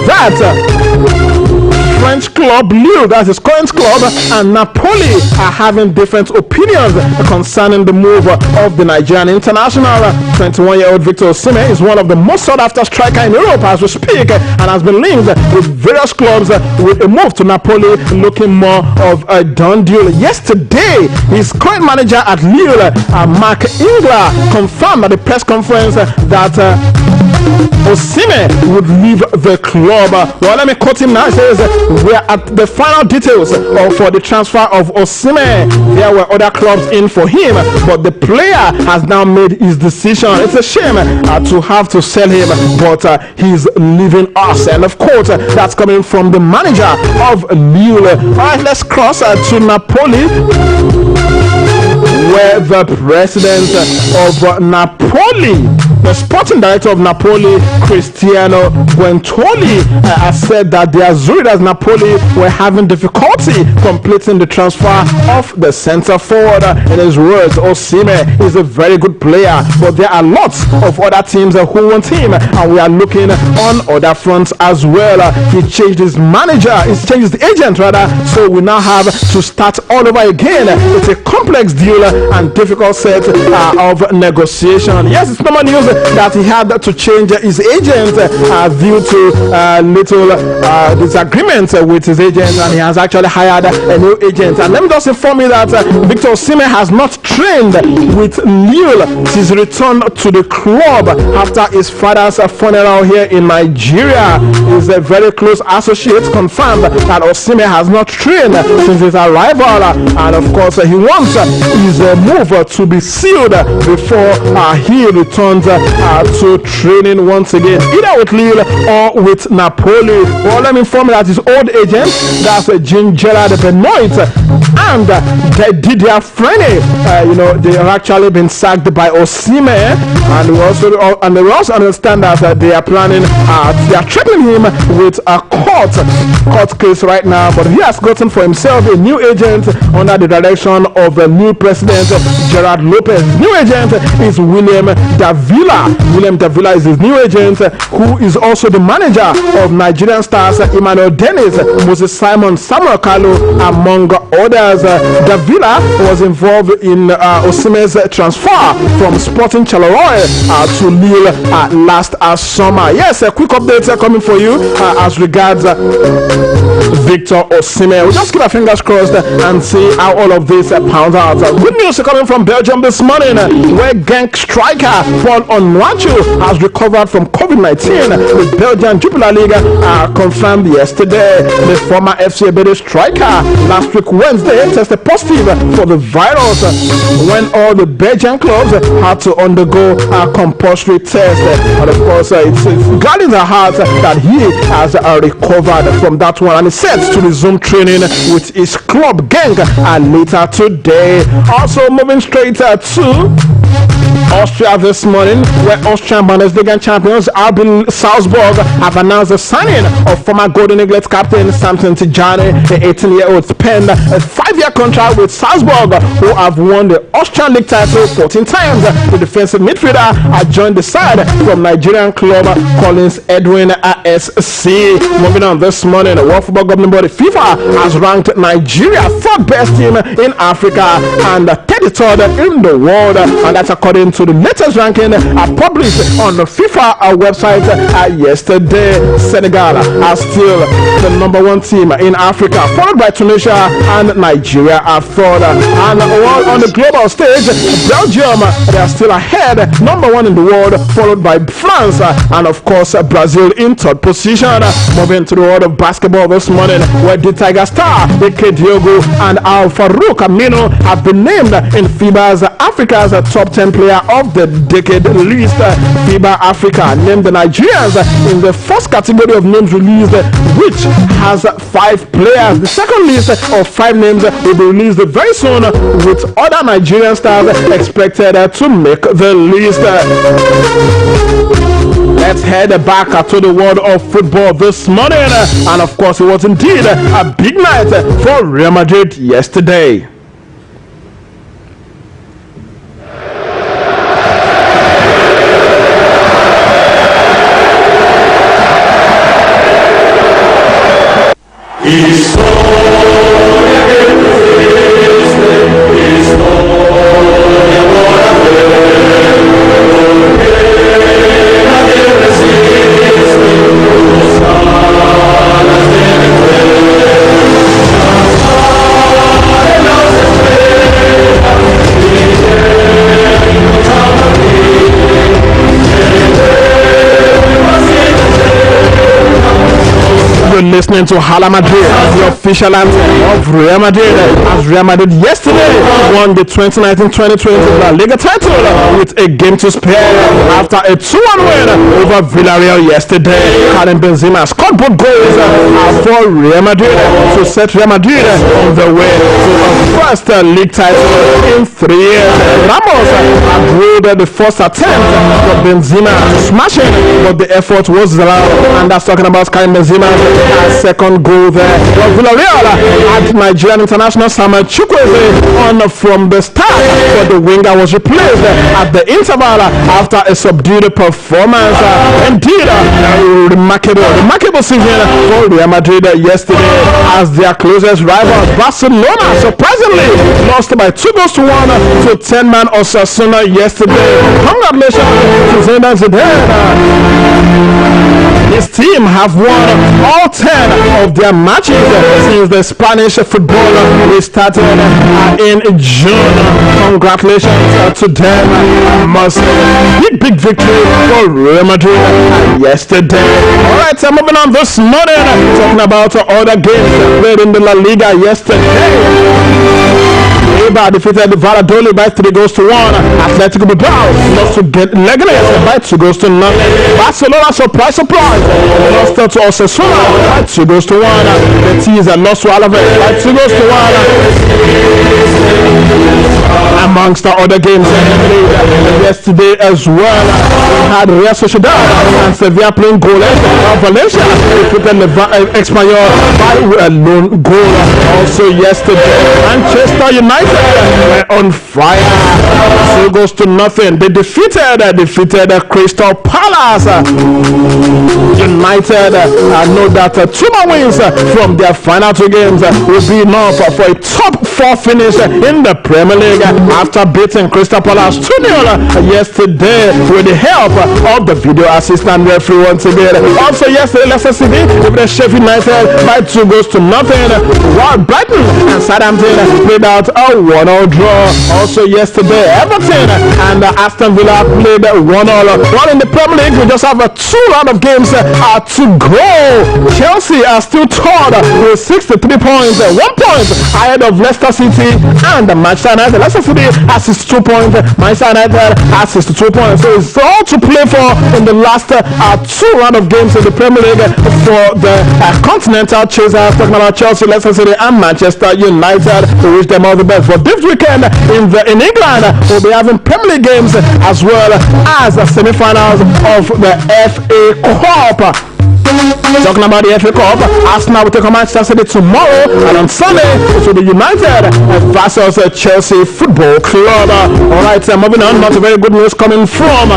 that French club Lille, that's his current club, and Napoli are having different opinions concerning the move of the Nigerian international. 21-year-old Victor Osimhen is one of the most sought-after striker in Europe as we speak, and has been linked with various clubs with a move to Napoli looking more of a done deal. Yesterday, his current manager at Lille, Mark Ingler, confirmed at the press conference that Osimhen would leave the club. Well, let me quote him now. He says, "We are at the final details for the transfer of Osimhen. There were other clubs in for him, but the player has now made his decision. It's a shame to have to sell him, but he's leaving us." And of course, that's coming from the manager of Lille. All right, let's cross to Napoli, where the president of Napoli, the sporting director of Napoli, Cristiano Guentoli, has said that the Azzurri Napoli were having difficulty completing the transfer of the centre forward. In his words, Osimhen is a very good player, but there are lots of other teams who want him, and we are looking on other fronts as well. He changed his manager, he's changed his agent rather, so we now have to start all over again. It's a complex deal and difficult set of negotiation. Yes, it's normal news that he had to change his agent due to little disagreement with his agent, and he has actually hired a new agent. And let me just inform you that Victor Osimhen has not trained with Lille since he returned to the club after his father's funeral here in Nigeria. His very close associate confirmed that Osimhen has not trained since his arrival, and of course he wants his move to be sealed before he returns to training once again, either with Lille or with Napoli. Well, let me inform you that his old agent, that's Jean-Gerard Benoit, and Didier Frene, they have actually been sacked by Osimhen, and we also understand that they are planning, they are threatening him with a court case right now, but he has gotten for himself a new agent under the direction of the new president, Gerard Lopez. New agent is William Davila. William Davila is his new agent, who is also the manager of Nigerian stars Emmanuel Dennis, Moses Simon, Samuel Kalu, among others. Davila was involved in Osimhen's transfer from Sporting Charleroi to Lille last summer. Yes, a quick update coming for you as regards Victor Osimhen. We'll just keep our fingers crossed and see how all of this pans out. Good news coming from Belgium this morning, where Genk striker Paul Onwachu has recovered from COVID-19. The Belgian Jupiler League confirmed yesterday the former FC Ebede striker last week Wednesday tested positive for the virus when all the Belgian clubs had to undergo a compulsory test. And of course, it's gladdening the heart that he has recovered from that one, and is set to resume training with his club Genk later today. Also moving straight to Austria this morning, where Austrian Bundesliga champions RB Salzburg have announced the signing of former Golden Eagles captain Samson Tijani. The 18-year-old penned a 5-year contract with Salzburg, who have won the Austrian league title 14 times. The defensive midfielder had joined the side from Nigerian club Collins Edwin ASC. Moving on this morning, the World Football Governing Body FIFA has ranked Nigeria 3rd best team in Africa and 33rd in the world, and that's according to the latest ranking published on the FIFA website yesterday. Senegal are still the number 1 team in Africa, followed by Tunisia, and Nigeria are 3rd. And on the global stage, Belgium, they are still ahead, number 1 in the world, followed by France, and of course Brazil in 3rd position. Moving to the world of basketball this morning, where the Tiger Star, Ike Diogo, and Al Farouk Amino have been named in FIBA's Africa's top 10 player of the decade list. FIBA Africa named the Nigerians in the first category of names released, which has 5 players. The second list of 5 names will be released very soon, with other Nigerian stars expected to make the list. Let's head back to the world of football this morning, and of course it was indeed a big night for Real Madrid yesterday. You're listening to Hala Madrid, the official anthem of Real Madrid, as Real Madrid yesterday won the 2019-2020 La Liga title with a game to spare after a 2-1 win over Villarreal yesterday. Karim Benzema scored both goals for Real Madrid to set Real Madrid on the way to a first league title in 3 years. Ramos ruled the first attempt for Benzema to smash it, but the effort was allowed, and that's talking about Karim Benzema's second goal there. But Villarreal had Nigerian international Samuel Chukwueze on from the start, but the winger was replaced at the interval after a subdued performance. Indeed, remarkable season for Real Madrid yesterday, as their closest rivals Barcelona surprisingly lost by 2-1 to 10-man Osasuna yesterday. Congratulations to Zinedine Zidane. His team have won all 10 of their matches since the Spanish football restarted in June. Congratulations to them. Big victory for Real Madrid yesterday. Alright, so moving on this morning, talking about other games played in the La Liga yesterday. Eibar defeated Valladolid by 3-1. Atletico Bilbao lost to Leganés by 2-0. Barcelona, surprise, lost to Osasuna by 2-1. Betis lost to Alaves by 2-1. Amongst the other games played yesterday as well, we had Real Sociedad and Sevilla playing goalless. Valencia defeated Espanyol by a lone goal. Also yesterday, Manchester United were on fire. 2-0. They defeated Crystal Palace. United know that 2 more wins from their final 2 games will be enough for a top 4 finish in the Premier League after beating Crystal Palace 2-0 yesterday with the help of the video assistant referee once again. Also yesterday, Leicester City defeated Sheffield United by 2-0, while Brighton and Southampton played out a 1-1 draw. Also yesterday, Everton and Aston Villa played 1-1. While in the Premier League, we just have 2 round of games to go. Chelsea are still third with 63 points, 1 point ahead of Leicester City and Manchester United. Leicester City has 62 points, Manchester United has 62 points. So it's all to play for in the last 2 round of games in the Premier League for the continental chasers, talking about Chelsea, Leicester City and Manchester United. We wish them all the best. But this weekend in England, we'll be having Premier League games as well as the semi-finals of the FA Cup. Talking about the FA Cup, Arsenal will take on Manchester City tomorrow, and on Sunday it will be United versus Chelsea Football Club. Alright, moving on, not a very good news coming from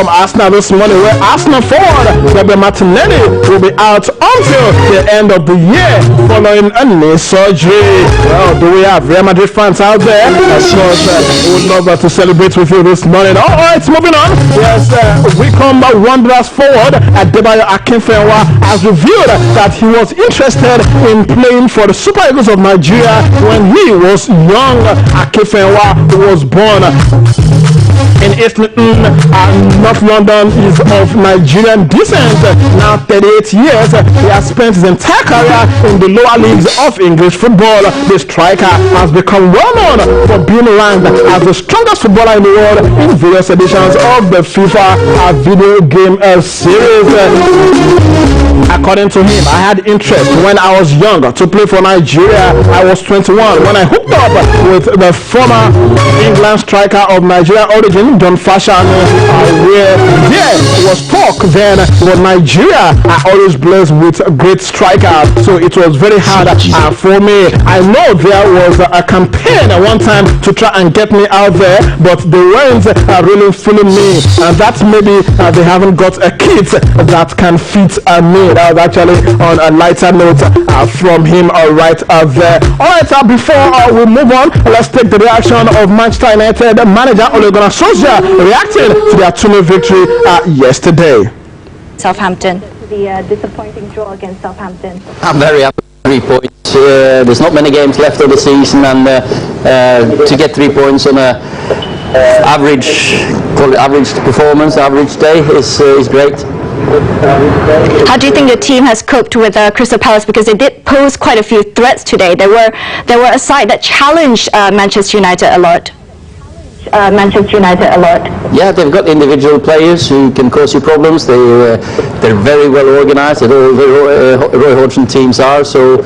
Arsenal this morning, where Arsenal forward Gabriel Martinelli will be out until the end of the year following a knee surgery. Well, do we have Real Madrid fans out there? Of course, we would love to celebrate with you this morning. Alright, moving on. Yes, we come Wanderers forward Adebayo Akinfenwa has revealed that he was interested in playing for the Super Eagles of Nigeria when he was young. Akinfenwa was born in East North London, is of Nigerian descent. Now 38 years, he has spent his entire career in the lower leagues of English football. The striker has become well known for being ranked as the strongest footballer in the world in various editions of the FIFA video game series. According to him, I had interest when I was young to play for Nigeria. I was 21 when I hooked up with the former England striker of Nigeria origin, Don Fashion, where there was talk then for Nigeria are always blessed with great strikers, so it was very hard for me. I know there was a campaign at one time to try and get me out there, but they weren't really feeling me, and that's maybe they haven't got a kit that can fit me. That was actually on a lighter note from him right there. Alright, before we move on, let's take the reaction of Manchester United manager Oluyole reacting to their 2-0 victory yesterday. Southampton. The disappointing draw against Southampton. I'm very happy. 3 points. There's not many games left of the season, and to get 3 points on a average performance, average day is great. How do you think the team has coped with Crystal Palace, because they did pose quite a few threats today? They were a side that challenged Manchester United a lot. Yeah, they've got individual players who can cause you problems. They're very well organised. All the Roy Hodgson teams are. So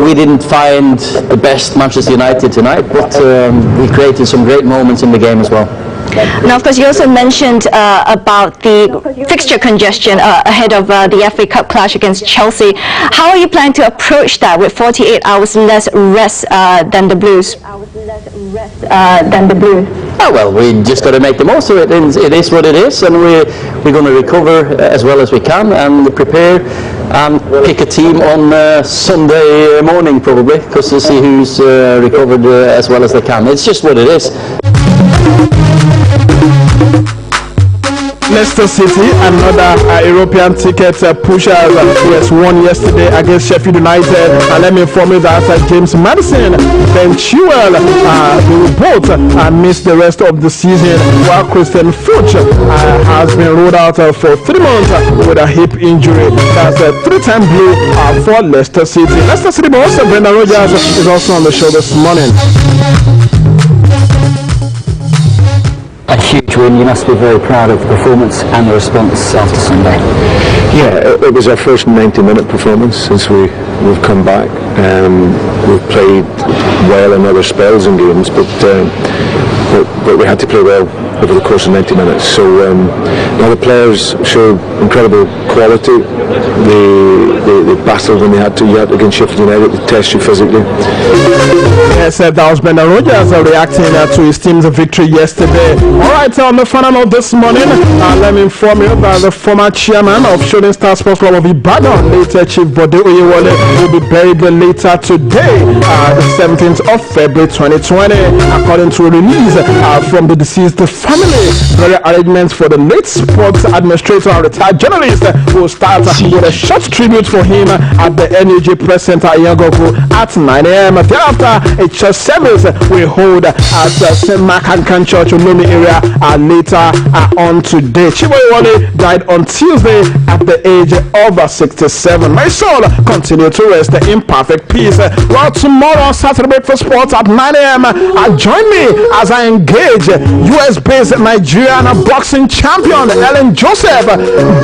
we didn't find the best Manchester United tonight, but we created some great moments in the game as well. Now, of course, you also mentioned about the fixture congestion ahead of the FA Cup clash against Chelsea. How are you planning to approach that with 48 hours less rest than the Blues? Oh, well, we just got to make the most of it. It is what it is, and we're going to recover as well as we can and prepare and pick a team on Sunday morning probably, because to see who's recovered as well as they can. It's just what it is. Leicester City, another European ticket pushers, won yesterday against Sheffield United. And let me inform you that James Maddison, Ben Chilwell, they will both miss the rest of the season, while Christian Fuchs has been ruled out for 3 months with a hip injury. That's a 3-time blue for Leicester City. Leicester City boss Brendan Rodgers is also on the show this morning. A huge win. You must be very proud of the performance and the response after Sunday. Yeah, it was our first 90-minute performance since we've come back. We've played well in other spells and games, but we had to play well over the course of 90 minutes. So now the players showed incredible quality. They battled when they had to. Yet against Sheffield United to test you physically. Yes, that was Brendan Rodgers reacting to his team's victory yesterday. Alright, on the final note this morning, let me inform you that the former chairman of Shooting Star Sports Club of Ibadan, late Chief Bode Oluyole, will be buried later today, the 17th of February 2020. According to a release from the deceased family, burial arrangements for the late sports administrator and retired journalist will start with a short tribute for him at the NUJ Press Center Yangoku at 9 a.m. Thereafter, a church service will hold at St. Mark Anglican Church Oluyole area later on today. Chiboyewole died on Tuesday at the age of 67. My soul continue to rest in perfect peace. Well, tomorrow, Saturday Breakfast Sports at 9 a.m. Join me as I engage US-based Nigerian boxing champion Ellen Joseph.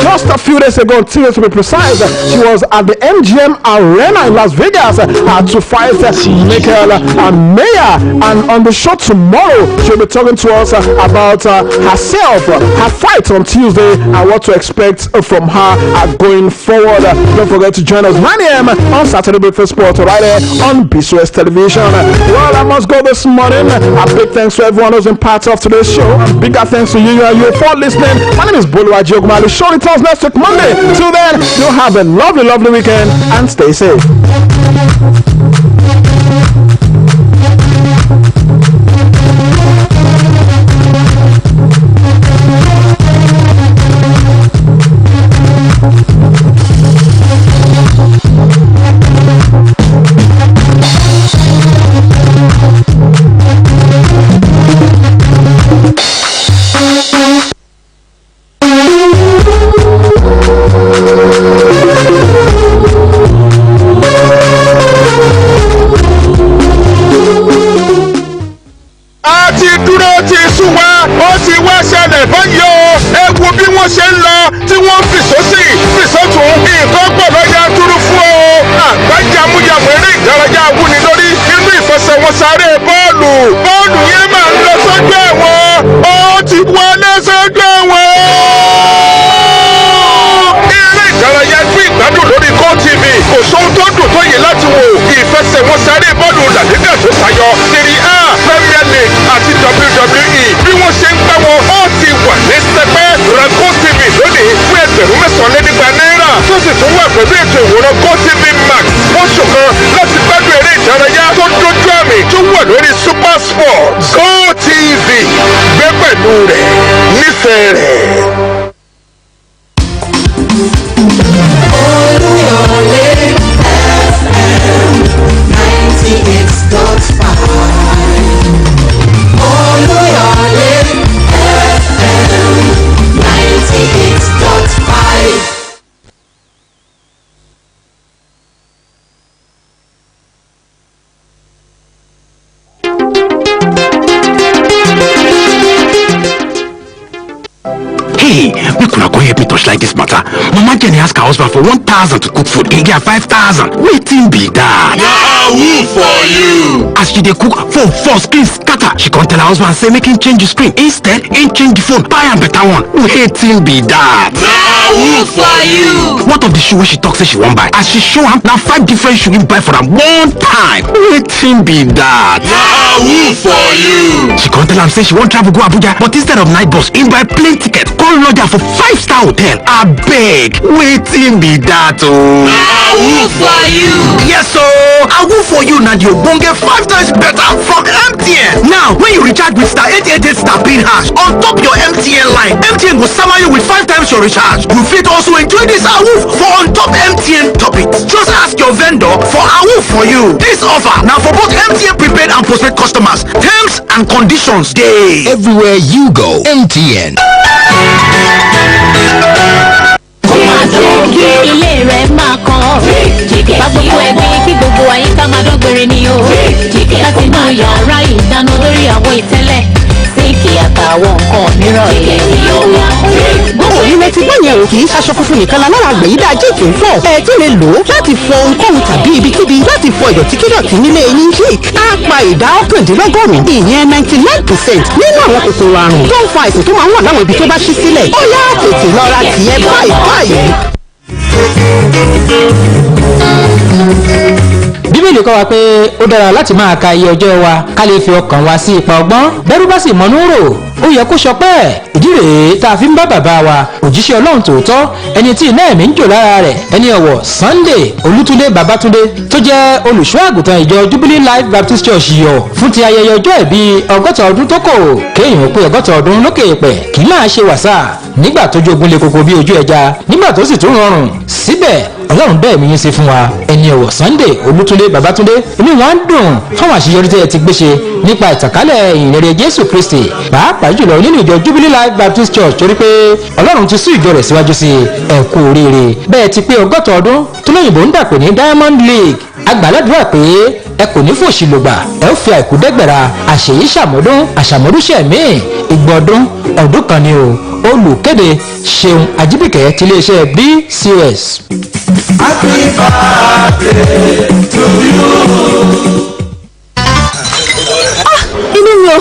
Just a few days ago, Tuesday to be precise, she was at the MGM Arena in Las Vegas to fight Michael Mayer. And on the show tomorrow, she'll be talking to us about herself, her fight on Tuesday, and what to expect from her going forward. Don't forget to join us 9 a.m. on Saturday Breakfast Sport right here on BCS Television. Well, I must go this morning. A big thanks to everyone who's been part of today's show. And bigger thanks to you and you for listening. My name is Boluwaji Ogumale. The show returns next week Monday. Till then, you have a lovely, lovely weekend and stay safe. Oluyole FM 98.5 Hey, we could not go help me touch like this matter. Mama Jenny asked her husband for 1,000 to cook food. He get 5,000. Waiting be that. Now who for you? As she dey cook, phone for screen scatter. She can't tell her husband say make him change the screen. Instead, him change the phone. Buy a better one. Waiting be that. Now who for you? What of the shoe she talk say she won't buy? As she show him now 5 different shoe he buy for them one time. Waiting be that. Now who for you? She can't tell him say she won't travel go Abuja, but instead of night bus, he buy plane ticket. Call lodger for 5-star hotel. I beg. Waiting be that. Oh. Now who for you? Yes, so I will for you now. You won't get 5 times better from MTN. Now, when you recharge with star 888 star pin hash on top your MTN line, MTN will summer you with 5 times your recharge. You fit also enjoy this AWOOF for on top MTN top it. Just ask your vendor for AWOOF for you. This offer now for both MTN prepaid and postpaid customers. Terms and conditions dey. Everywhere you go, MTN. Ilé rẹ̀ máa kàn bá gbogbo ẹgbẹ́ kí gbogbo àyíká máa dọ́gbére ni o láti inú yàrá ìdáná lórí àwọn ìtẹ́lẹ̀ sínkì àtàwọn nǹkan mìíràn ilẹ̀ tí ó wà. Bọ́ọ̀ ní retí báyẹn ò kì í ṣaṣọ funfun nìkan lára àgbẹ̀yídá jíìkì ń fọ̀. Ẹ tún lè lò ó láti fọ ohunkóhun tàbí ibikíbi láti fọ ìdọ̀tíkídọ̀tí nílé yín. Jíìkì á pa ìdá 99% ìyẹn 99% nínú àwọn kòkòrò àrùn tó ń fa àìsàn tó máa ń wà láwọn ibi tó bá ṣí sílẹ̀. Ó yá tètè lọ ra tìyẹn báyìí. Bíbélì kọ́ wa pé ó dára láti máa ka iye ọjọ́ wa ká lè fi ọkàn wa sí ipa ọgbọ́n. Bẹ́rù bá sì mọ́nú rò ó yẹ kó ṣọpẹ́. Ìdí rèé tá a fi ń bá bàbá wa òjíṣẹ́ Ọlọ́run tòótọ́ ẹni tí iná ẹ̀mí ń jò lára rẹ̀ ẹni ọ̀wọ̀ Sunday Olútúndé Babátúndé tó jẹ́ olùṣọ́ àgùntàn ìjọ Jubilee Life Baptist Church yọ̀ fún ti ayẹyẹ ọjọ́ ìbí 60 ọdún tó kò kéèyàn pé 60 ọdún lókè èèpẹ̀ kì í máa ṣe wàsà nígbà tójú ogun le koko bí ojú ẹja nígbà tó sì tún rọrùn síbẹ̀ Ọlọ́run bẹ́ẹ̀ mi yín sí fún wa ẹni ọ̀wọ̀ Sunday Olútúndé Babátúndé inú wa ń dùn fáwọn àṣeyọrí tẹ́ ẹ ti gbéṣe nípa ìtànkálẹ̀ ìyìnrere Jésù Kristi pàápàá jùlọ nínú ìjọ Jubilee Life Baptist Church torí pé Ọlọ́run ti sún ìjọ rẹ̀ síwájú sí ẹ kú oríire bẹ́ẹ̀ ti pé 60 ọdún tó lóyìnbó ń dàpè ní Diamond League agbàládùúrà pé ẹ kò ní fòṣì lògbà ẹ ó fi àìkú dẹ́gbẹ̀rà àṣeyí ṣàmọ́dún àṣàmọ́dúnṣẹ́ míì ìgbọ̀dún ọdún kan ni o olùkéde Ṣeun Ajíbìkẹ́ ti iléeṣẹ́ BCOS. Happy birthday to you. Inú mi o.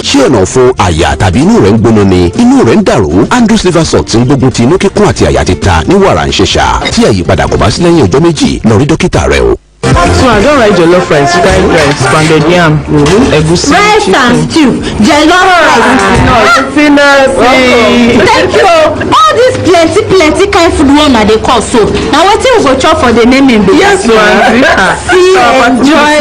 Ṣé ọ̀nà fún àyà tàbí inú rẹ̀ ń gbóná ni inú rẹ̀ ń dàrú? Andrews liver salt ń gbógun ti inú kíkún àti àyà títa ní wàrà ń ṣẹ̀ṣà tí àyípadà kò bá sí lẹ́yìn ọjọ́ méjì lọ rí dókítà rẹ o. So I don't like jollof rice, fried rice, pounded yam, egusi, rice and stew, jollof rice. Thank you. All this plenty kind food one they call so. Now what we go chop for the naming be? Yes, ma'am. See, enjoy.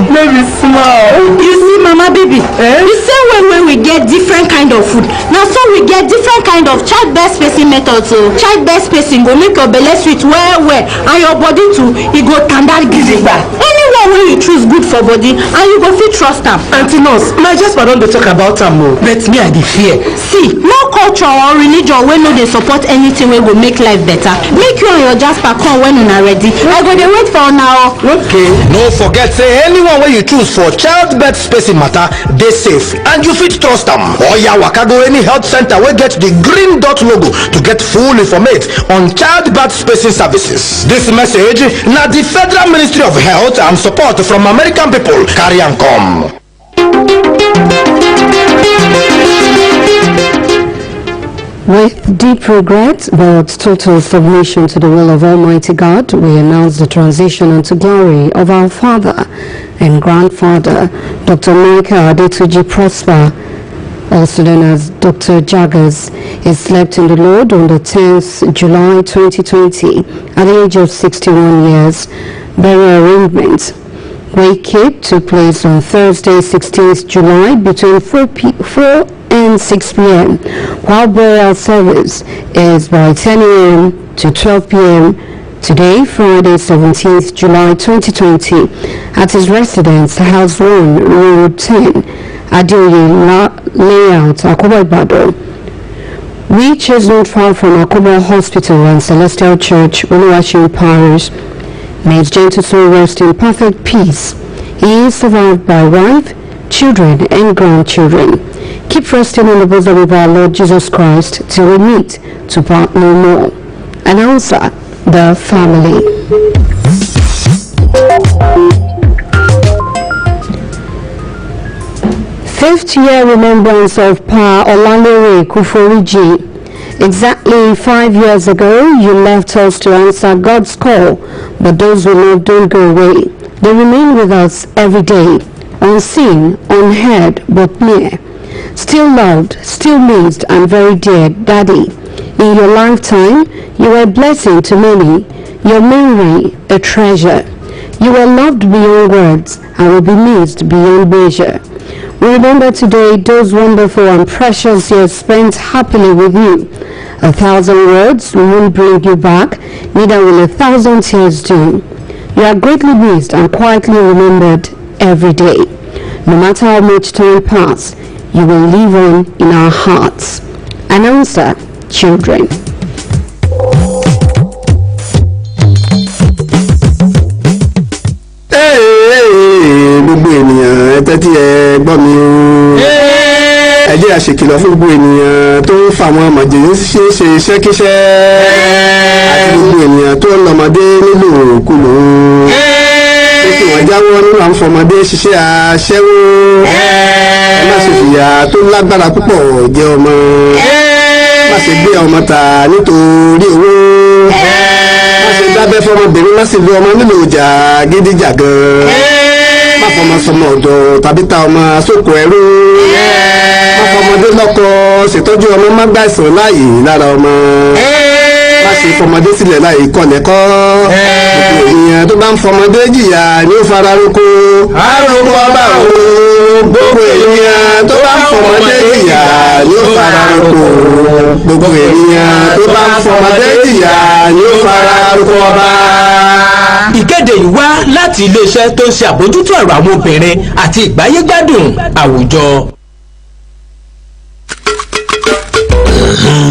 Maybe small. You see, Mama baby. The same way when we get different kind of food. Now so we get different kind of child-based spacing methods. So child-based spacing go make your belly sweet well, and your body too. It go tanda gidigba. Anyone wey you choose good for body, and you go fit trust am. Auntie Nurse, my just don dey talk about am o. But me I dey fear. See, no culture or religion wey no dey support anything wey go make life better. Make you and your Jasper come when una ready. I go dey wait for una o. Okay. No forget say anyone wey you choose for childbirth spacing matter dey safe and you fit trust am. Oya waka go any health center wey get the green dot logo to get full informate on childbirth spacing services. This message na the Federal Ministry of Health and support from American people carry am come. With deep regret but total submission to the will of Almighty God, we announce the transition unto glory of our father and grandfather, Dr. Michael Adetuji Prosper, also known as Dr. Jaggers. He slept in the Lord on the 10th July 2020 at the age of 61 years. Burial arrangements. Wake took place on Thursday, 16th July between 4 and 6 p.m. while burial service is by 10 a.m. to 12 p.m. today, Friday, 17th July 2020, at his residence, House 1, Road 10, Adeoye Layout, Akobo Ibadan, which is not far from Akobo Hospital and Celestial Church, Oluwaseun Parish. May his gentle soul rest in perfect peace. He is survived by wife, children and grandchildren. Keep resting on the bosom of our Lord Jesus Christ till we meet to part no more. Announcer, the family. Fifth year remembrance of Pa Oluyole Kuforiji. Exactly 5 years ago, you left us to answer God's call, but those we love don't go away. They remain with us every day, unseen, unheard, but near. Still loved, still missed, and very dear, Daddy. In your lifetime, you were a blessing to many, your memory a treasure. You were loved beyond words and will be missed beyond measure. We remember today those wonderful and precious years spent happily with you. 1,000 words won't bring you back, neither will 1,000 tears do. You are greatly missed and quietly remembered every day. No matter how much time passes, you will live on in our hearts. Announcer, children. Gbogbo ènìyàn ẹ tẹ́tí ẹ gbọ́ mi o. Ẹ jẹ́ àṣekìlọ̀ fún gbogbo ènìyàn tó ń fa àwọn àmọ̀jẹ̀ ṣe iṣẹ́kíṣẹ́ àti gbogbo ènìyàn tó ń lọ́mọdé nílò òkúlò. Pé kí wọ́n jáwọ́ nínú àwọn fọmọdé ṣiṣẹ́ aṣẹ́wó. Ẹ má ṣe fìyà tó lágbára púpọ̀ jẹ ọmọ. Má ṣe gbé ọmọ tà nítorí owó. Má ṣe dábẹ́ fọmọbìnrin má sì lu ọmọ nílò ìjà gídíjàgan. Má fọmọ sọmọ ọ̀dọ̀ tàbí ta ọmọ sóko ẹrú. Má fọmọdé lọ́kọ ṣètọ́jú ọmọ má gbàìsàn láàyè lára ọmọ. Má ṣe fọmọdé sílẹ̀ láì kọ́lẹ̀kọ́. Gbogbo ènìyàn tó bá ń fọmọdé jìyà ni ó fara roko. Àròkọ ọba o. Gbogbo ènìyàn tó bá ń fọmọdé jìyà ni ó fara roko. Gbogbo ènìyàn tó bá ń fọmọdé jìyà ni ó fara roko ọba. Ìkéde yìí wá láti iléeṣẹ́ tó ń ṣe àbójútó ọ̀rọ̀ àwọn obìnrin àti ìgbáyégbádùn àwùjọ.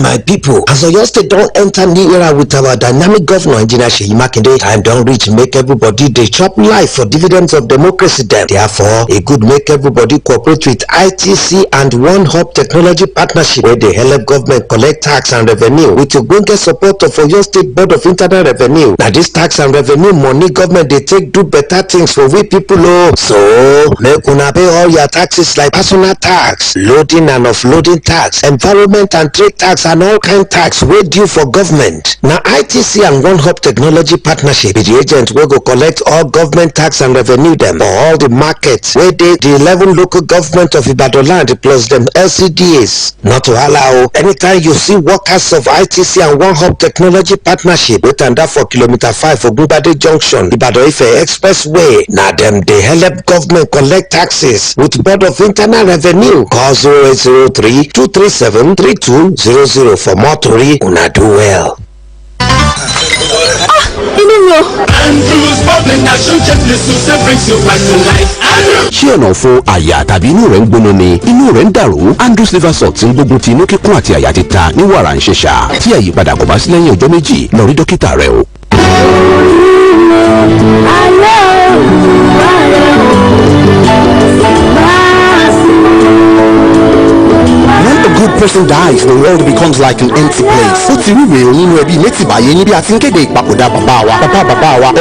My people, as Oyo State don enter new era with our dynamic governor engineer Seyi Makinde, time don reach make everybody dey chop life for dividends of democracy dem. Therefore, e good make everybody cooperate with ITC and One Hub Technology Partnership wey dey help government collect tax and revenue with ogbonge support of Oyo State Board of Internal Revenue. Na this tax and revenue money government dey take do better things for we people o. So, make una pay all your taxes like personal tax, loading and offloading tax, environment and trade tax and all kind tax wey due for government. Na ITC and One Hub Technology Partnership be the agent wey go collect all government tax and revenue dem for all the markets wey dey the 11 local government of Ibadan land plus dem LCDAs. Not to allow anytime you see workers of ITC and One Hub Technology Partnership wey tanda for kilometer 5 Ogunbade Junction, Ibadan Ife Expressway, na dem dey help government collect taxes with Board of Internal Revenue. Call 0803-237-3200 for more tori. Una do well. ṣé ọ̀nà fún àyà tàbí inú rẹ̀ ń gbóná ni inú rẹ̀ ń dàrú? Andrews liver salt ti ń gbógun ti inú kíkún àti àyà títa ní wàrà ń ṣẹ̀ṣà. Tí àyípadà kò bá sí lẹ́yìn ọjọ́ méjì, lọ rí dókítà rẹ o. When a good person dies, the world becomes like an empty place. Ó ti rí ìwé nínú ẹbí Mẹ́tìbáyé níbi àti ń kéde ìpapòdà bàbá wa,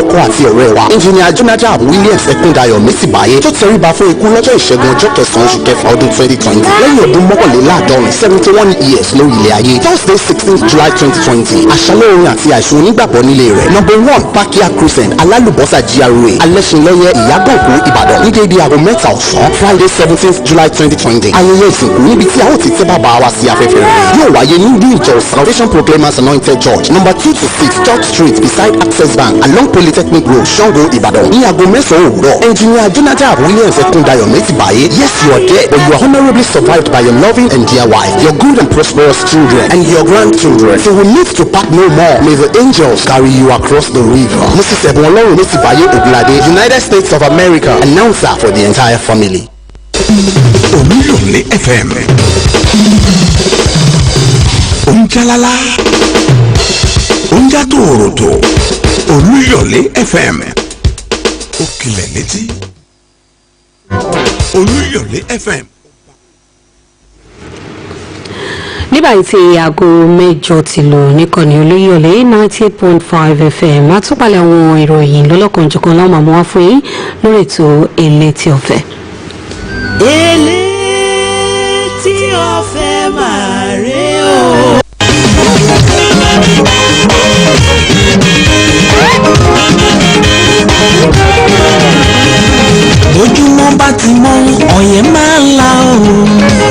ọkọ àti ọ̀rẹ́ wa. Engineer Jonathan Williams Ẹ̀kúndayọ̀ Mẹ́tìbáyé tó tẹríba fún ikú lọ́jọ́ ìṣẹ́gun ọjọ́ kẹsàn-án oṣù kẹfà ọdún 2020. Lẹ́yìn ọdún mọ́kànléláàádọ́rin 71 years lórí ilẹ̀ ayé. Thursday 16th July 2020. Àṣálẹ́ orin àti àìsùn onígbàgbọ́ nílé rẹ̀. Number 1 Pakia Crescent Alálùbọ́sà GRA Alẹ́sìnlẹ́yẹ Ìyágànkù Ìbàdàn ní déédéé aago mẹ́ta ọ̀sán. Friday 17th July 2020. Ayẹyẹ ìsìnkú níbi tí a ó ti tẹ́ bàbá wa sí afẹ́fẹ́ rẹ̀ yóò wáyé ní ilé ìjọ Salvation Proclaimers Anointed Church number 2 to 6 Church Street beside Access Bank along Polytechnic Road Sango Ìbàdàn ní aago mẹ́sàn-án òwúrọ̀. Engineer Jonathan Williams Ẹ̀kúndayọ̀ Mẹ́tìbáyé, yes you are dead but you are honourably survived by your loving and dear wife, your good and prosperous children and your grandchildren. So we need to pack no more. May the angels carry you across the river. Mrs. Ẹ̀bùnọlọ́run Mẹ́tìbáyé Ògúnládé, United States of America, announcer for the entire family. Oluyole FM. Onjalala. Onja tòròtò. Oluyole FM. Ó kilẹ̀ létí. Oluyole FM. nígbà tí aago mẹ́jọ ti lò níkànnì Olúyọ̀lé 98.5 FM àtúpalẹ̀ àwọn ìròyìn lọ́lọ́kanjọ̀kan láwọn àmọ́ wá fún yín lórí ètò Elétí Ọ̀fẹ́. Elétí Ọ̀fẹ́ máa rè o. Ojúmọ́ bá ti mọ́ ọ̀yẹ́ máa ń la o,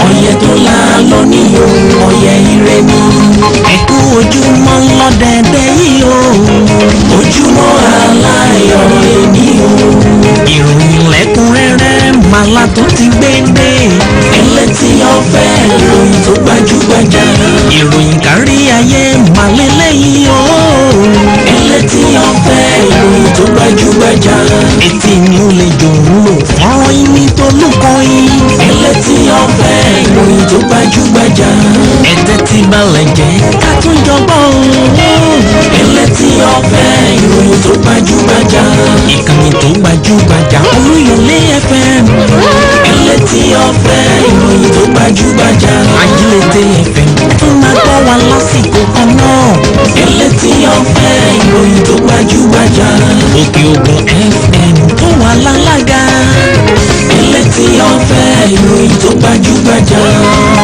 ọ̀yẹ́ tó la lọ ní o, ọ̀yẹ́ ire ni. Ẹ̀kú ojúmọ́ lọ́dẹ̀dẹ̀ yìí o, ojúmọ́ aláyọ̀ èmi o. Ìròyìn lẹ́kùnrẹ́rẹ́ màlá tó ti gbé dé. Elétí Ọ̀fẹ́ ìròyìn tó gbajúgbajà. Ìròyìn kárí ayé màlẹ́lẹ́ yìí o. Elétí Ọ̀fẹ́ ìròyìn tó gbajúgbajà. Etí mi ò lè jò ń lò fọ́nrán ìní tó lùkọ́ yìí. Elétí Ọ̀fẹ́ ìròyìn tó gbajúgbajà. Ẹ̀tẹ́ ti balẹ̀ jẹ́ ká tún jọgbọ́ o. Elétí Ọ̀fẹ́ ìròyìn tó gbajúgbajà. Ìkànnì tó gbajúgbajà Olúyọ̀lé FM. Elétí Ọ̀fẹ́ ìròyìn tó gbajúgbajà. Ajílété FM tún máa gbọ́ wa lásìkò kan náà. Elétí Ọ̀fẹ́ ìròyìn tó gbajúgbajà. Òkè Ògùn FM tó wà lálága. Elétí Ọ̀fẹ́ ìròyìn tó gbajúgbajà.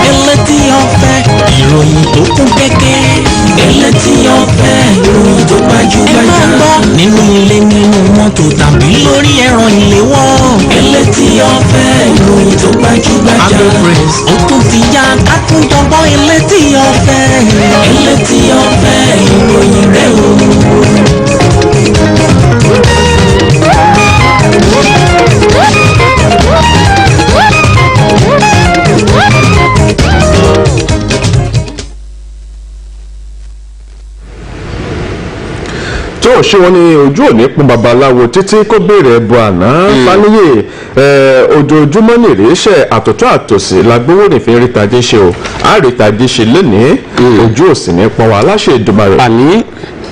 Elétí Ọ̀fẹ́ ìròyìn tó kún kẹ́kẹ́. Elétí Ọ̀fẹ́ ìròyìn tó gbajúgbajà. Ẹ máa gbọ́ nínú ilé nínú mọ́tò tàbí lórí ẹ̀rọ ìléwọ́. Elétí Ọ̀fẹ́ ìròyìn tó gbajúgbajà. Agbo Press ó tún ti yá kákúndọ́gbọ́ Elétí Ọ̀fẹ́. Elétí Ọ̀fẹ́ ìròyìn rẹ̀ o. tó ṣé wọn ní ojú òní pọn babaláwo títí kó béèrè ẹbọ àná fáníyè ojoojúmọ́ ní ìrẹsẹ̀ àtọ̀tọ̀ àtòsí lágbówó nìfín rítajé ṣe o àrítajé ṣe lénìí ojú òsì ní pọn wà aláṣẹ Èdùmàrè